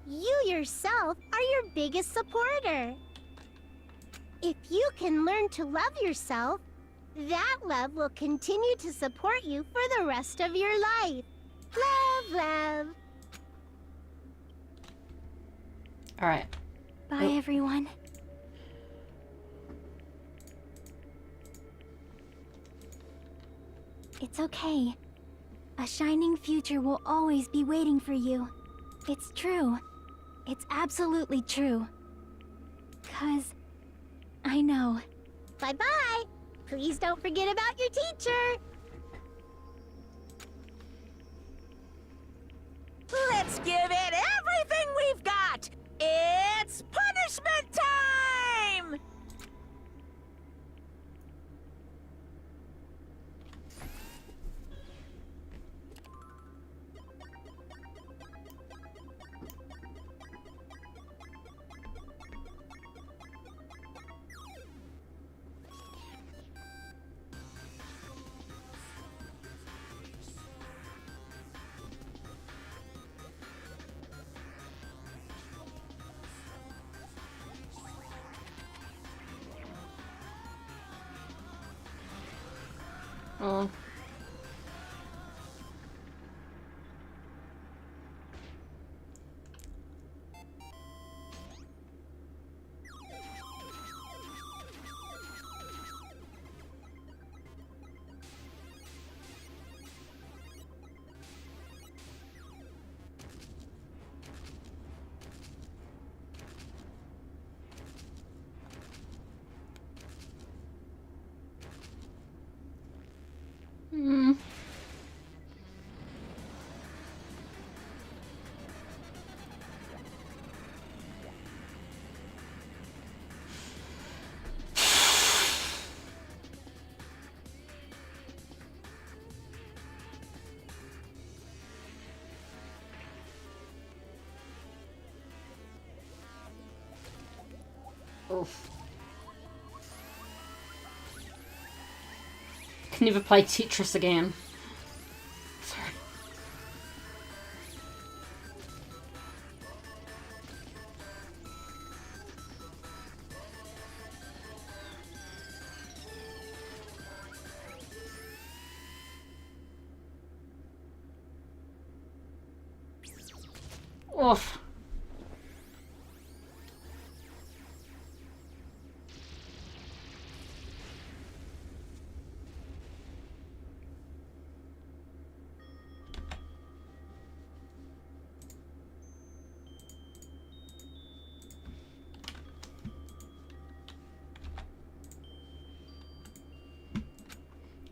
you yourself are your biggest supporter. If you can learn to love yourself, that love will continue to support you for the rest of your life. Love, love. Alright. Bye, everyone. It's okay. A shining future will always be waiting for you. It's true. It's absolutely true. 'Cause I know. Bye-bye. Please don't forget about your teacher. Let's give it everything we've got! It's punishment time! Oh. Hmm. Oof. Can never play Tetris again. Sorry. Oof.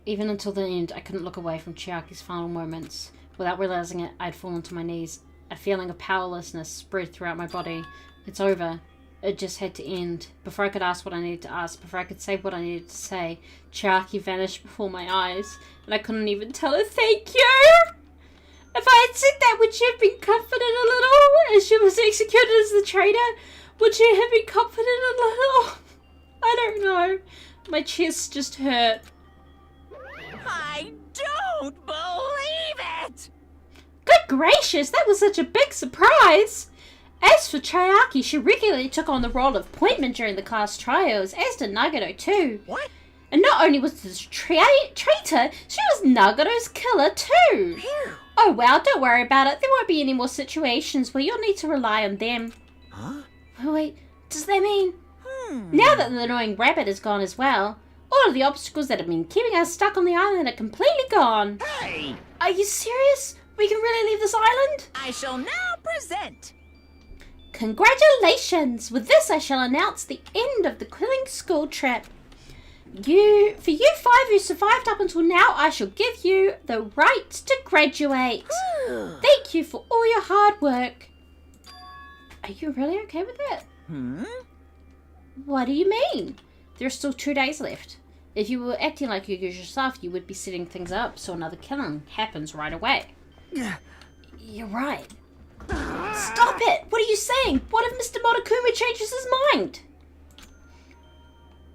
Even until the end, I couldn't look away from Chiaki's final moments. Without realizing it, I'd fallen to my knees. A feeling of powerlessness spread throughout my body. It's over. It just had to end. Before I could ask what I needed to ask, before I could say what I needed to say, Chiaki vanished before my eyes, and I couldn't even tell her thank you! If I had said that, would she have been comforted a little? As she was executed as the traitor, would she have been comforted a little? I don't know. My chest just hurt. I don't believe it! Good gracious, that was such a big surprise! As for Chiaki, she regularly took on the role of pointman during the class trials, as did Nagato too. What? And not only was this traitor, she was Nagato's killer too! Phew. Oh well, don't worry about it. There won't be any more situations where you'll need to rely on them. Huh? Oh wait, does that mean... Now that the annoying rabbit is gone as well, all of the obstacles that have been keeping us stuck on the island are completely gone. Hey! Are you serious? We can really leave this island? I shall now present. Congratulations! With this I shall announce the end of the Quilling school trip. For you 5 who survived up until now, I shall give you the right to graduate. Thank you for all your hard work. Are you really okay with it? What do you mean? There are still 2 days left. If you were acting like you yourself, you would be setting things up so another killing happens right away. You're right. Stop it! What are you saying? What if Mr. Monokuma changes his mind?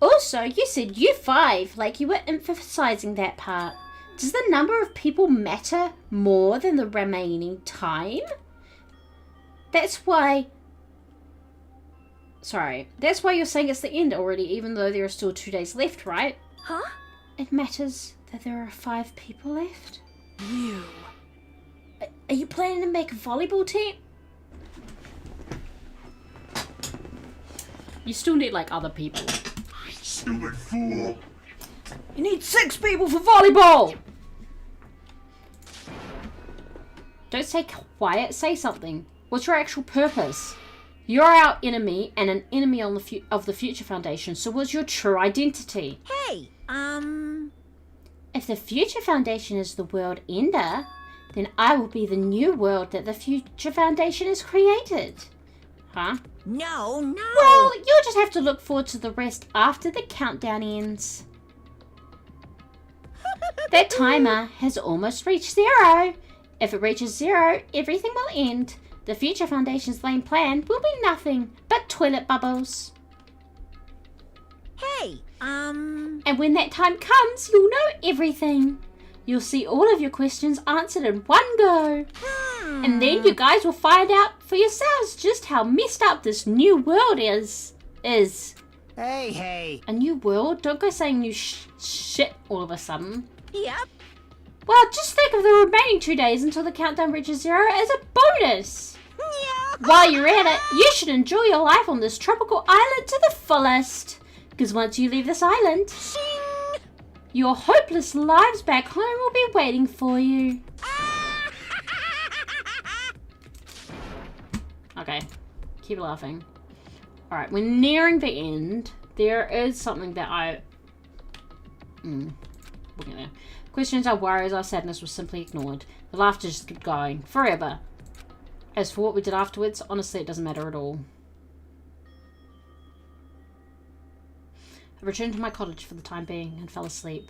Also, you said you 5, like you were emphasizing that part. Does the number of people matter more than the remaining time? That's why you're saying it's the end already, even though there are still 2 days left, right? Huh? It matters that there are 5 people left. You. Are you planning to make a volleyball team? You still need, like, other people. Silly fool! You need 6 people for volleyball! Don't stay quiet, say something. What's your actual purpose? You're our enemy and an enemy of the Future Foundation, so what's your true identity? Hey, If the Future Foundation is the world ender, then I will be the new world that the Future Foundation has created. Huh? No. Well, you'll just have to look forward to the rest after the countdown ends. That timer has almost reached 0. If it reaches 0, everything will end. The Future Foundation's lame plan will be nothing but toilet bubbles. Hey, And when that time comes, you'll know everything. You'll see all of your questions answered in one go. And then you guys will find out for yourselves just how messed up this new world is. Hey. A new world? Don't go saying new shit all of a sudden. Yep. Well, just think of the remaining 2 days until the countdown reaches 0 as a bonus. While you're at it, you should enjoy your life on this tropical island to the fullest. Because once you leave this island, your hopeless lives back home will be waiting for you. Okay, keep laughing. Alright, we're nearing the end. There is something that we'll get there. Questions, our worries, our sadness was simply ignored. The laughter just kept going. Forever. As for what we did afterwards, honestly it doesn't matter at all. I returned to my cottage for the time being and fell asleep.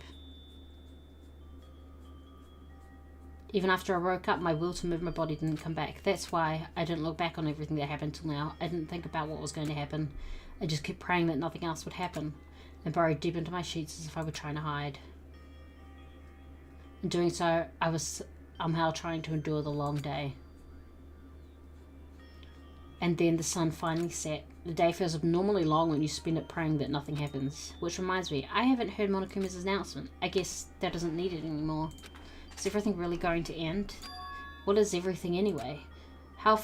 Even after I woke up, my will to move my body didn't come back. That's why I didn't look back on everything that happened till now. I didn't think about what was going to happen. I just kept praying that nothing else would happen, and burrowed deep into my sheets as if I were trying to hide. In doing so, I was somehow trying to endure the long day. And then the sun finally set. The day feels abnormally long when you spend it praying that nothing happens. Which reminds me, I haven't heard Monokuma's announcement. I guess that doesn't need it anymore. Is everything really going to end? What is everything anyway? How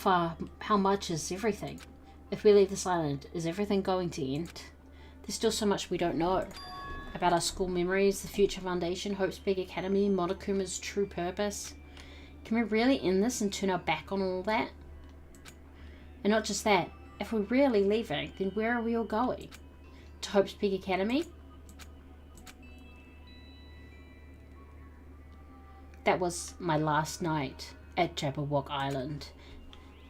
much is everything? If we leave this island, is everything going to end? There's still so much we don't know. About our school memories, the Future Foundation, Hope's Big Academy, Monokuma's true purpose. Can we really end this and turn our back on all that? And not just that, if we're really leaving, then where are we all going? To Hope's Big Academy? That was my last night at Jabberwock Island.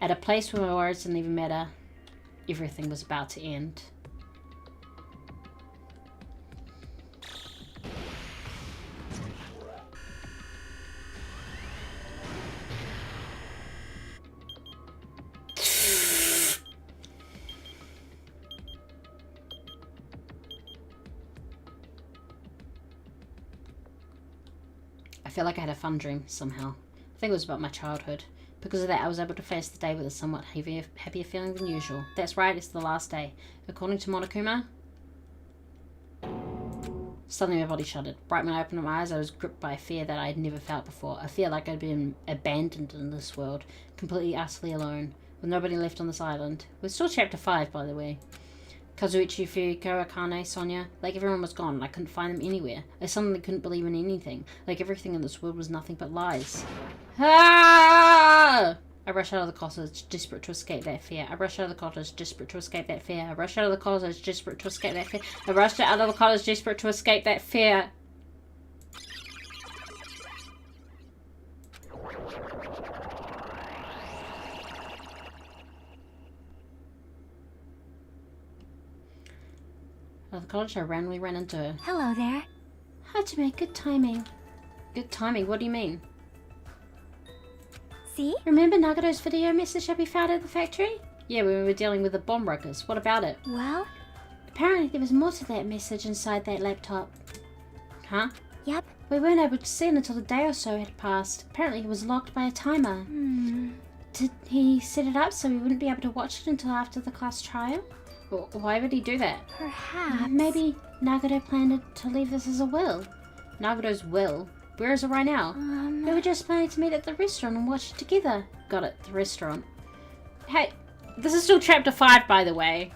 At a place where my words didn't even matter. Everything was about to end. I feel like I had a fun dream somehow. I think it was about my childhood. Because of that, I was able to face the day with a somewhat happier feeling than usual. That's right, it's the last day. According to Monokuma... Suddenly my body shuddered. Right when I opened my eyes, I was gripped by a fear that I had never felt before. A fear like I'd been abandoned in this world. Completely, utterly alone. With nobody left on this island. We're still chapter 5, by the way. Kazuichi, Fuyuko, Akane, Sonia, like everyone was gone and I couldn't find them anywhere. I suddenly couldn't believe in anything. Like everything in this world was nothing but lies. Ah! I rush out of the cottage, desperate to escape that fear. I rush out of the cottage, desperate to escape that fear. I rush out of the cottage, desperate to escape that fear. I rushed out of the cottage, desperate to escape that fear. Out of the cottage, I randomly ran into her. Hello there. Hajime, good timing. Good timing? What do you mean? See? Remember Nagato's video message that we found at the factory? Yeah, when we were dealing with the bomb wreckers. What about it? Well? Apparently there was more to that message inside that laptop. Huh? Yep. We weren't able to see it until a day or so had passed. Apparently it was locked by a timer. Did he set it up so we wouldn't be able to watch it until after the class trial? Or why would he do that? Perhaps. Maybe Nagato planned to leave this as a will. Nagato's will? Where is it right now? We were just planning to meet at the restaurant and watch it together. Got it, the restaurant. Hey, this is still chapter 5, by the way.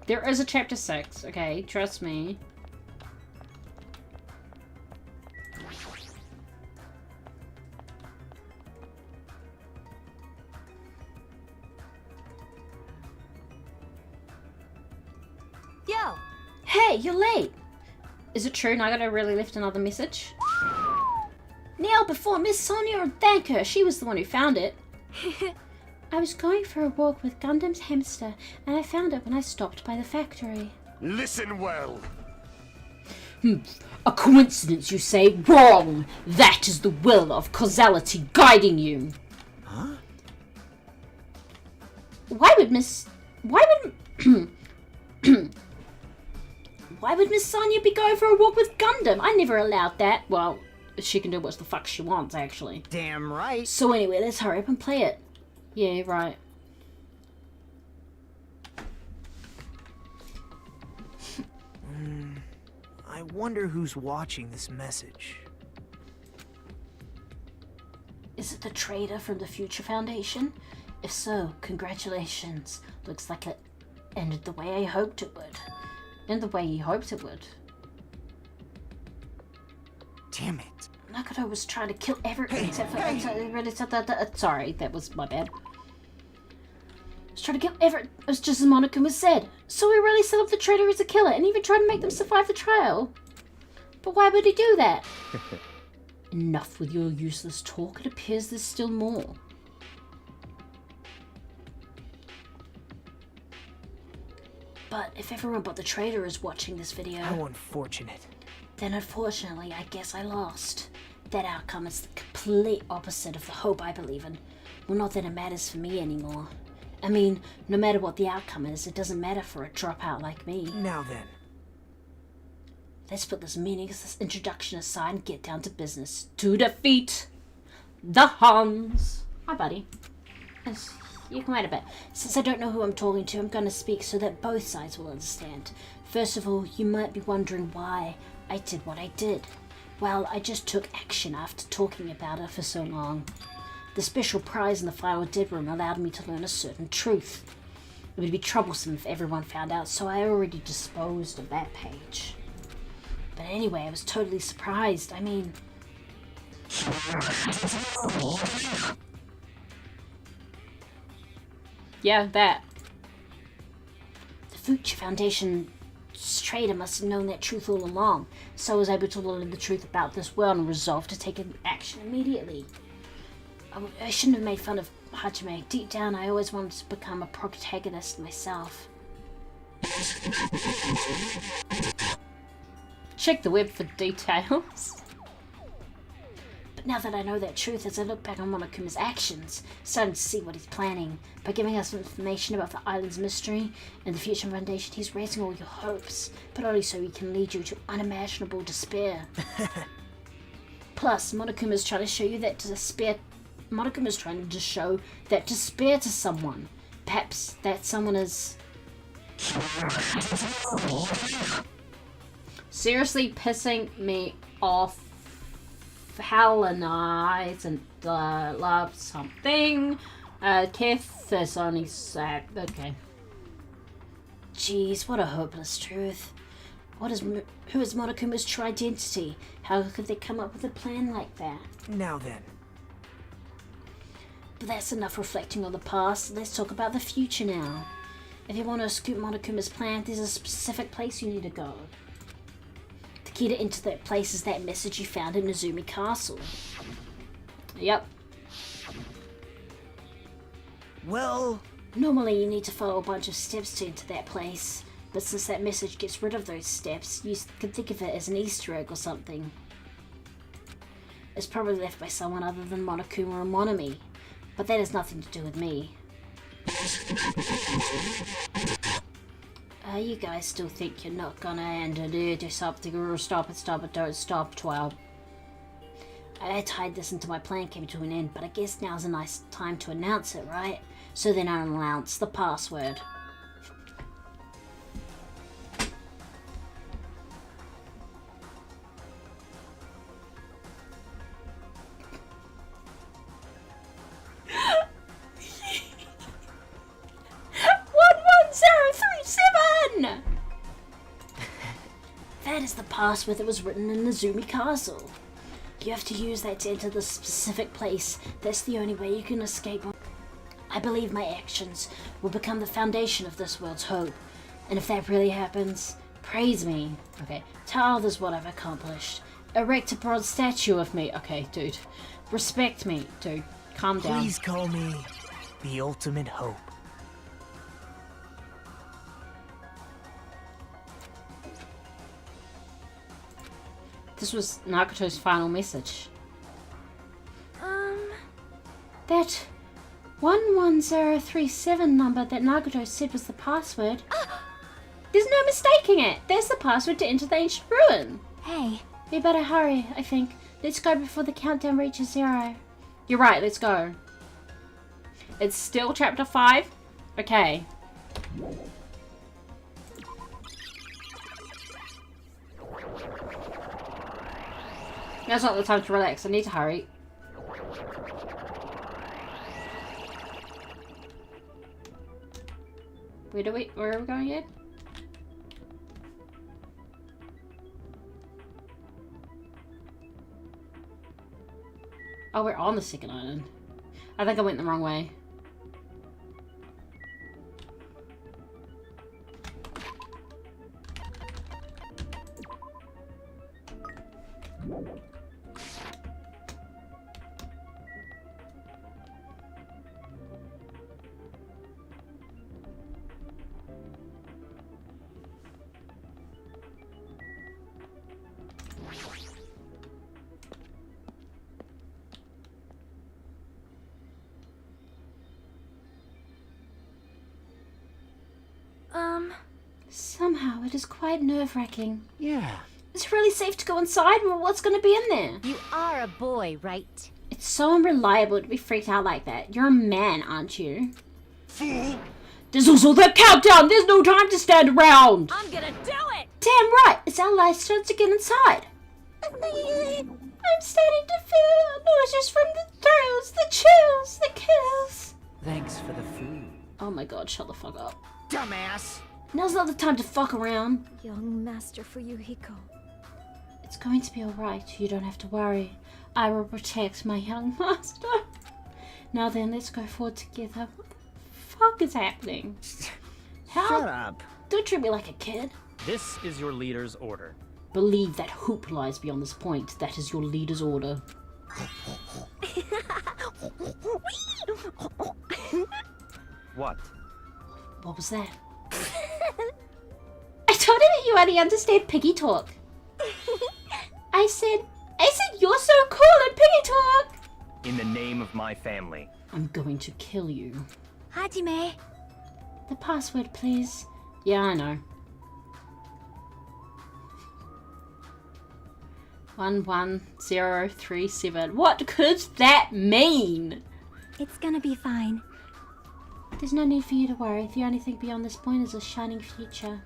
There is a chapter 6, okay? Trust me. Yo! Hey, you're late! Is it true Nagato really left another message? Neil, before Miss Sonia or thank her, she was the one who found it. I was going for a walk with Gundam's hamster, and I found it when I stopped by the factory. Listen well. A coincidence, you say? Wrong! That is the will of causality guiding you. Huh? Why would Miss Sonia be going for a walk with Gundam? I never allowed that. Well, she can do what the fuck she wants, actually. Damn right. So anyway, let's hurry up and play it. Yeah, right. I wonder who's watching this message. Is it the trader from the Future Foundation? If so, congratulations. Looks like it ended the way I hoped it would. And the way he hoped it would. Damn it. Nagato was trying to kill everyone except for... Sorry, that was my bad. Was trying to kill everyone. It was just as Monokuma said. So we really set up the traitor as a killer and even tried to make them survive the trial. But why would he do that? Enough with your useless talk. It appears there's still more. But if everyone but the traitor is watching this video... How unfortunate. Then unfortunately, I guess I lost. That outcome is the complete opposite of the hope I believe in. Well, not that it matters for me anymore. I mean, no matter what the outcome is, it doesn't matter for a dropout like me. Now then. Let's put this meaningless introduction aside and get down to business. To defeat the Huns. Hi, buddy. Yes, you can wait a bit. Since I don't know who I'm talking to, I'm going to speak so that both sides will understand. First of all, you might be wondering why I did what I did. Well, I just took action after talking about it for so long. The special prize in the final dead room allowed me to learn a certain truth. It would be troublesome if everyone found out, so I already disposed of that page. But anyway, I was totally surprised. I mean... Yeah, that. The Future Foundation trader must have known that truth all along, so I was able to learn the truth about this world and resolved to take action immediately. I shouldn't have made fun of Hajime. Deep down, I always wanted to become a protagonist myself. Check the web for details. But now that I know that truth, as I look back on Monokuma's actions, starting to see what he's planning. By giving us information about the island's mystery and the Future Foundation, he's raising all your hopes, but only so he can lead you to unimaginable despair. Plus, Monokuma's trying to show you that despair. Monokuma's trying to show that despair to someone. Perhaps that someone is seriously pissing me off. Helenize and love something. Kith is only sad. Okay. Jeez, what a hopeless truth. Who is Monokuma's true identity? How could they come up with a plan like that? Now then. But that's enough reflecting on the past. Let's talk about the future now. If you want to scoop Monokuma's plan, there's a specific place you need to go. The key to enter that place is that message you found in Nezumi Castle. Yep. Well... Normally you need to follow a bunch of steps to enter that place. But since that message gets rid of those steps, you can think of it as an Easter egg or something. It's probably left by someone other than Monokuma or Monomi. But that has nothing to do with me. You guys still think you're not gonna do something or stop it, don't stop, well. I tied this until my plan came to an end, but I guess now's a nice time to announce it, right? So then I announce the password. That is the password that was written in Nezumi Castle. You have to use that to enter the specific place. That's the only way you can escape. I believe my actions will become the foundation of this world's hope. And if that really happens, praise me. Okay, tell others what I've accomplished. Erect a bronze statue of me. Okay, dude. Respect me. Dude, calm down. Please call me the ultimate hope. This was Nagato's final message. That 11037 number that Nagato said was the password. There's no mistaking it. There's the password to enter the ancient ruin. Hey. We better hurry, I think. Let's go before the countdown reaches 0. You're right, let's go. It's still chapter 5? Okay. Now's not the time to relax. I need to hurry. Where are we going yet? Oh, we're on the second island. I think I went the wrong way. Somehow it is quite nerve-wracking. Yeah. It's really safe to go inside? Well, what's going to be in there? You are a boy, right? It's so unreliable to be freaked out like that. You're a man, aren't you? Fool! There's also the countdown! There's no time to stand around! I'm gonna do it! Damn right! It's our last chance to get inside. I'm starting to feel nauseous from the thrills, the chills, the kills. Thanks for the food. Oh my god, shut the fuck up. Dumbass! Now's not the time to fuck around. Young Master Fuyuhiko. It's going to be alright. You don't have to worry. I will protect my young master. Now then, let's go forward together. What the fuck is happening? How? Shut up. Don't treat me like a kid. This is your leader's order. Believe that hope lies beyond this point. That is your leader's order. What? What was that? I told him that you only understand piggy talk. I said, you're so cool at piggy talk. In the name of my family. I'm going to kill you. Hajime. The password, please. Yeah, I know. 11037. What could that mean? It's gonna be fine. There's no need for you to worry. The only thing beyond this point is a shining future.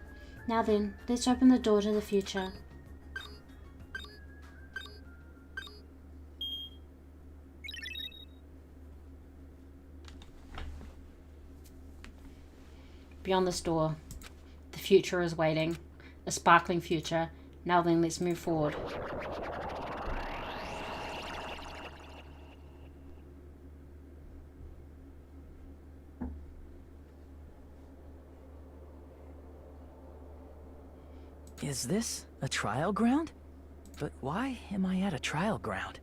Now then, let's open the door to the future. Beyond this door, the future is waiting. A sparkling future. Now then, let's move forward. Is this a trial ground? But why am I at a trial ground?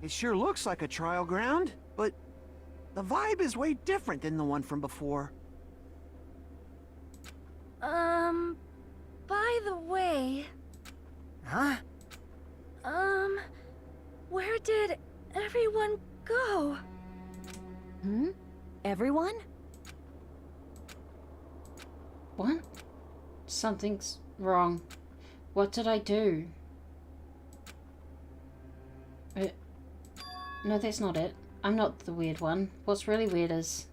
It sure looks like a trial ground, but the vibe is way different than the one from before. By the way... Huh? Where did everyone go? Everyone? What? Something's wrong. What did I do? No, that's not it. I'm not the weird one. What's really weird is...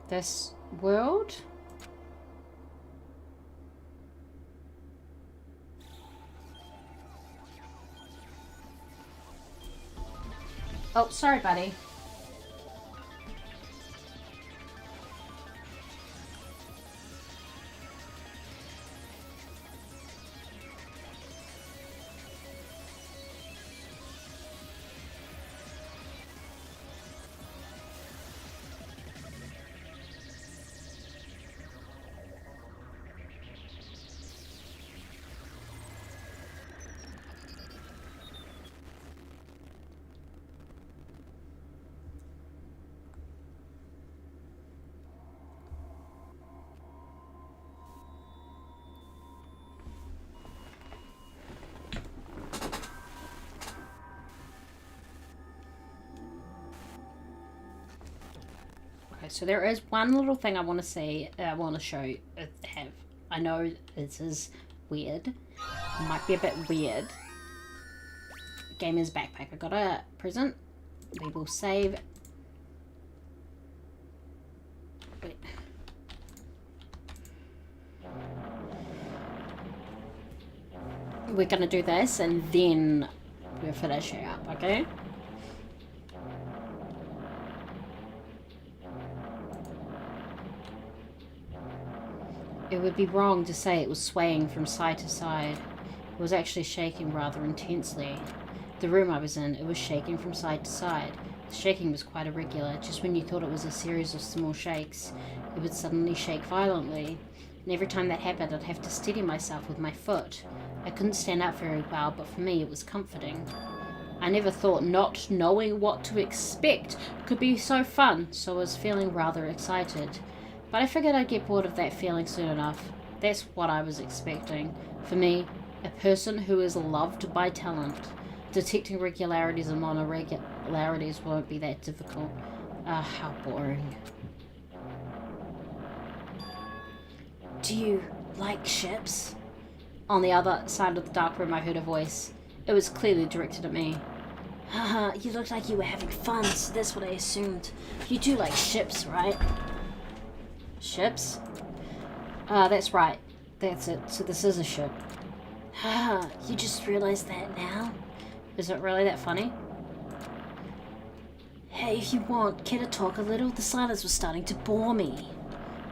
this world? Oh, sorry, buddy. Okay, so there is one little thing I want to say, I want to show, I know this is weird, might be a bit weird. Gamer's backpack, I got a present, we will save. Wait. We're gonna do this and then we'll finish it up, okay? It would be wrong to say it was swaying from side to side. It was actually shaking rather intensely. The room I was in, it was shaking from side to side. The shaking was quite irregular. Just when you thought it was a series of small shakes, it would suddenly shake violently. And every time that happened, I'd have to steady myself with my foot. I couldn't stand up very well, but for me it was comforting. I never thought not knowing what to expect could be so fun, so I was feeling rather excited. But I figured I'd get bored of that feeling soon enough. That's what I was expecting. For me, a person who is loved by talent. Detecting regularities and non-irregularities won't be that difficult. Ah, how boring. Do you like ships? On the other side of the dark room I heard a voice. It was clearly directed at me. Haha, you looked like you were having fun, so that's what I assumed. You do like ships, right? Ships? That's right. That's it. So this is a ship. Haha, you just realized that now? Is it really that funny? Hey, if you want, care to talk a little? The silence was starting to bore me.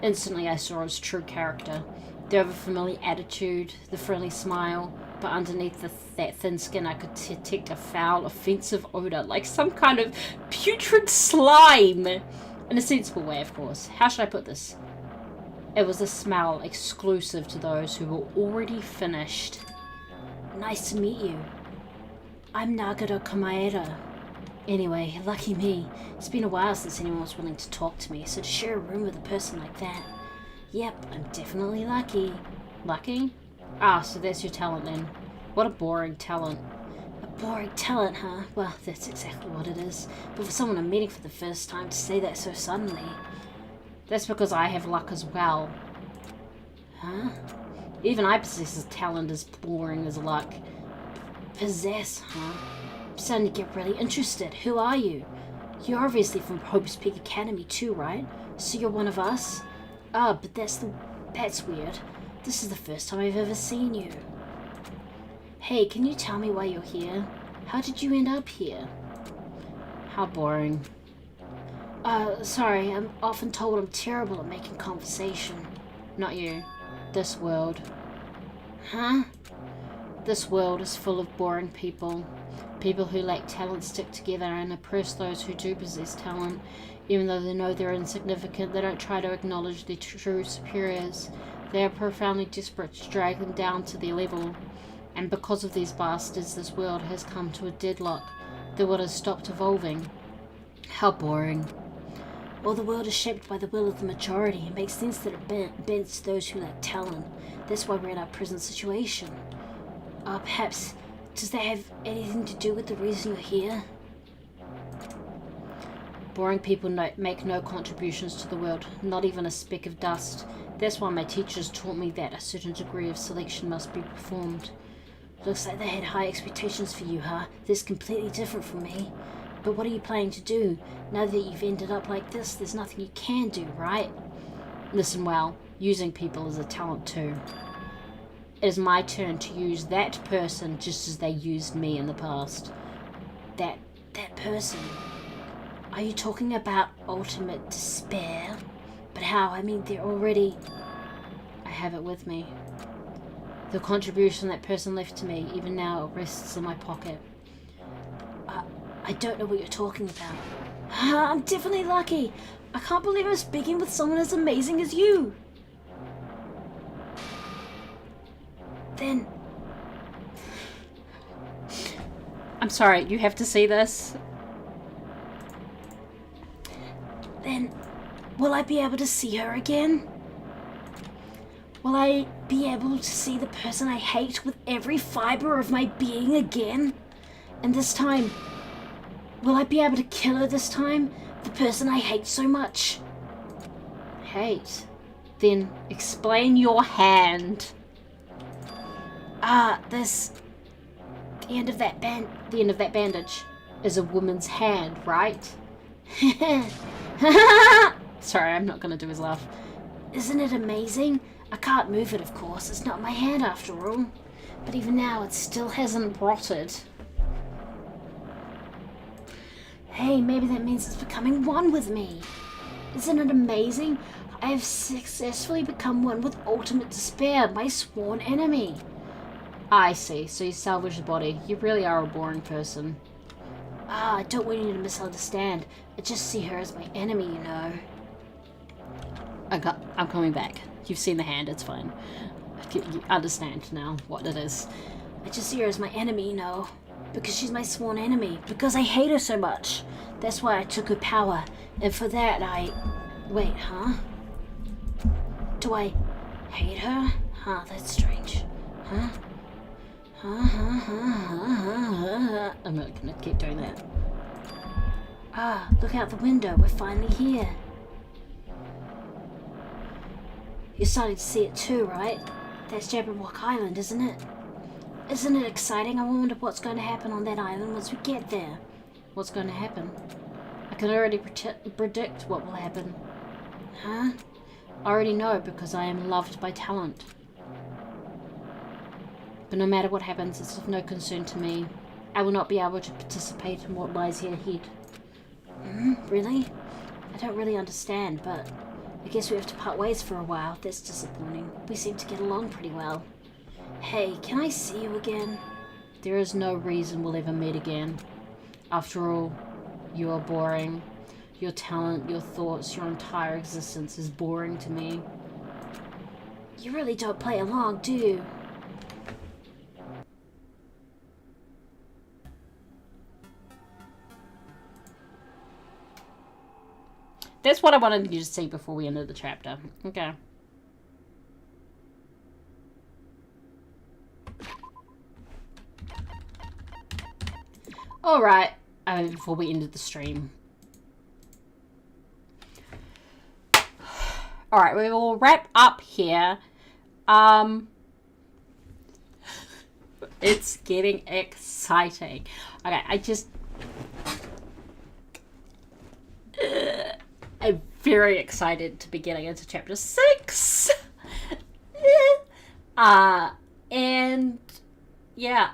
Instantly I saw his true character. The overfamiliar attitude, the friendly smile, but underneath that thin skin I could detect a foul, offensive odor, like some kind of putrid slime. In a sensible way, of course. How should I put this? It was a smell exclusive to those who were already finished. Nice to meet you. I'm Nagata Kamaeda. Anyway, lucky me. It's been a while since anyone was willing to talk to me, so to share a room with a person like that. Yep, I'm definitely lucky. Lucky? Ah, so that's your talent then. What a boring talent. A boring talent, huh? Well, that's exactly what it is. But for someone I'm meeting for the first time to say that so suddenly... That's because I have luck as well. Huh? Even I possess a talent as boring as luck. Possess, huh? I'm starting to get really interested. Who are you? You're obviously from Hope's Peak Academy too, right? So you're one of us? Ah, but that's weird. This is the first time I've ever seen you. Hey, can you tell me why you're here? How did you end up here? How boring. Sorry, I'm often told I'm terrible at making conversation. Not you. This world. Huh? This world is full of boring people. People who lack talent stick together and oppress those who do possess talent. Even though they know they're insignificant, they don't try to acknowledge their true superiors. They are profoundly desperate to drag them down to their level. And because of these bastards, this world has come to a deadlock. The world has stopped evolving. How boring. Well, the world is shaped by the will of the majority. It makes sense that it bends to those who lack talent. That's why we're in our present situation. Perhaps, does that have anything to do with the reason you're here? Boring people make no contributions to the world, not even a speck of dust. That's why my teachers taught me that a certain degree of selection must be performed. Looks like they had high expectations for you, huh? This is completely different from me. But what are you planning to do? Now that you've ended up like this, there's nothing you can do, right? Listen well, using people is a talent too. It is my turn to use that person just as they used me in the past. That person. Are you talking about ultimate despair? But how? I mean, they're already... I have it with me. The contribution that person left to me, even now, it rests in my pocket. I don't know what you're talking about. I'm definitely lucky. I can't believe I'm speaking with someone as amazing as you. Then... I'm sorry, you have to see this. Then, will I be able to see her again? Will I be able to see the person I hate with every fiber of my being again? And this time, will I be able to kill her this time? The person I hate so much. Hate? Then explain your hand. This... The end of that bandage is a woman's hand, right? Sorry, I'm not gonna do his laugh. Isn't it amazing? I can't move it, of course. It's not my hand after all. But even now, it still hasn't rotted. Hey, maybe that means it's becoming one with me. Isn't it amazing? I have successfully become one with ultimate despair, my sworn enemy. I see, so you salvage the body. You really are a boring person. I don't want you to misunderstand. I just see her as my enemy, you know. I'm coming back. You've seen the hand, it's fine. You understand now what it is. I just see her as my enemy, you know. Because she's my sworn enemy. Because I hate her so much. That's why I took her power. And for that I... Wait, huh? Do I hate her? Huh, that's strange. Huh? I'm not gonna keep doing that. Look out the window. We're finally here. You're starting to see it too, right? That's Jabberwock Island, isn't it? Isn't it exciting? I wonder what's going to happen on that island once we get there. What's going to happen? I can already predict what will happen. Huh? I already know because I am loved by talent. But no matter what happens, it's of no concern to me. I will not be able to participate in what lies here ahead. Really? I don't really understand, but I guess we have to part ways for a while. That's disappointing. We seem to get along pretty well. Hey, can I see you again? There is no reason we'll ever meet again. After all, you are boring. Your talent, your thoughts, your entire existence is boring to me. You really don't play along, do you? That's what I wanted you to see before we ended the chapter. Okay. Alright. Before we ended the stream. Alright, we will wrap up here. It's getting exciting. Okay, I'm very excited to be getting into chapter 6. And yeah,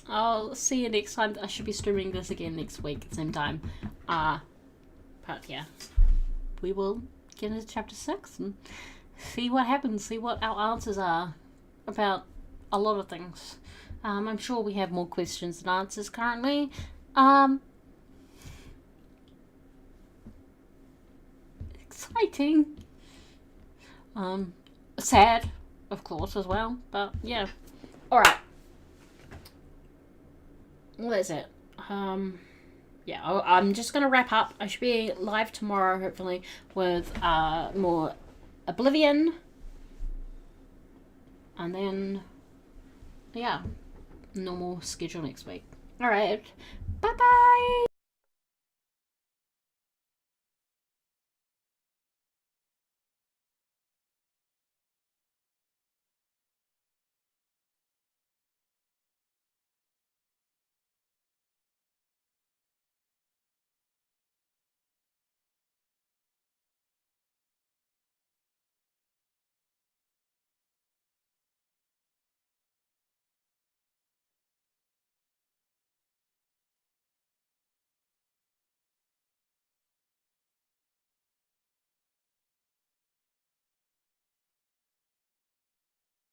I'll see you next time. I should be streaming this again next week at the same time. But yeah, we will get into chapter 6 and see what happens, see what our answers are about a lot of things. I'm sure we have more questions than answers currently. Exciting. Sad, of course, as well. But yeah. Alright. Well, that's it. Yeah, I'm just gonna wrap up. I should be live tomorrow, hopefully, with more Oblivion. And then, yeah, normal schedule next week. Alright. Bye-bye!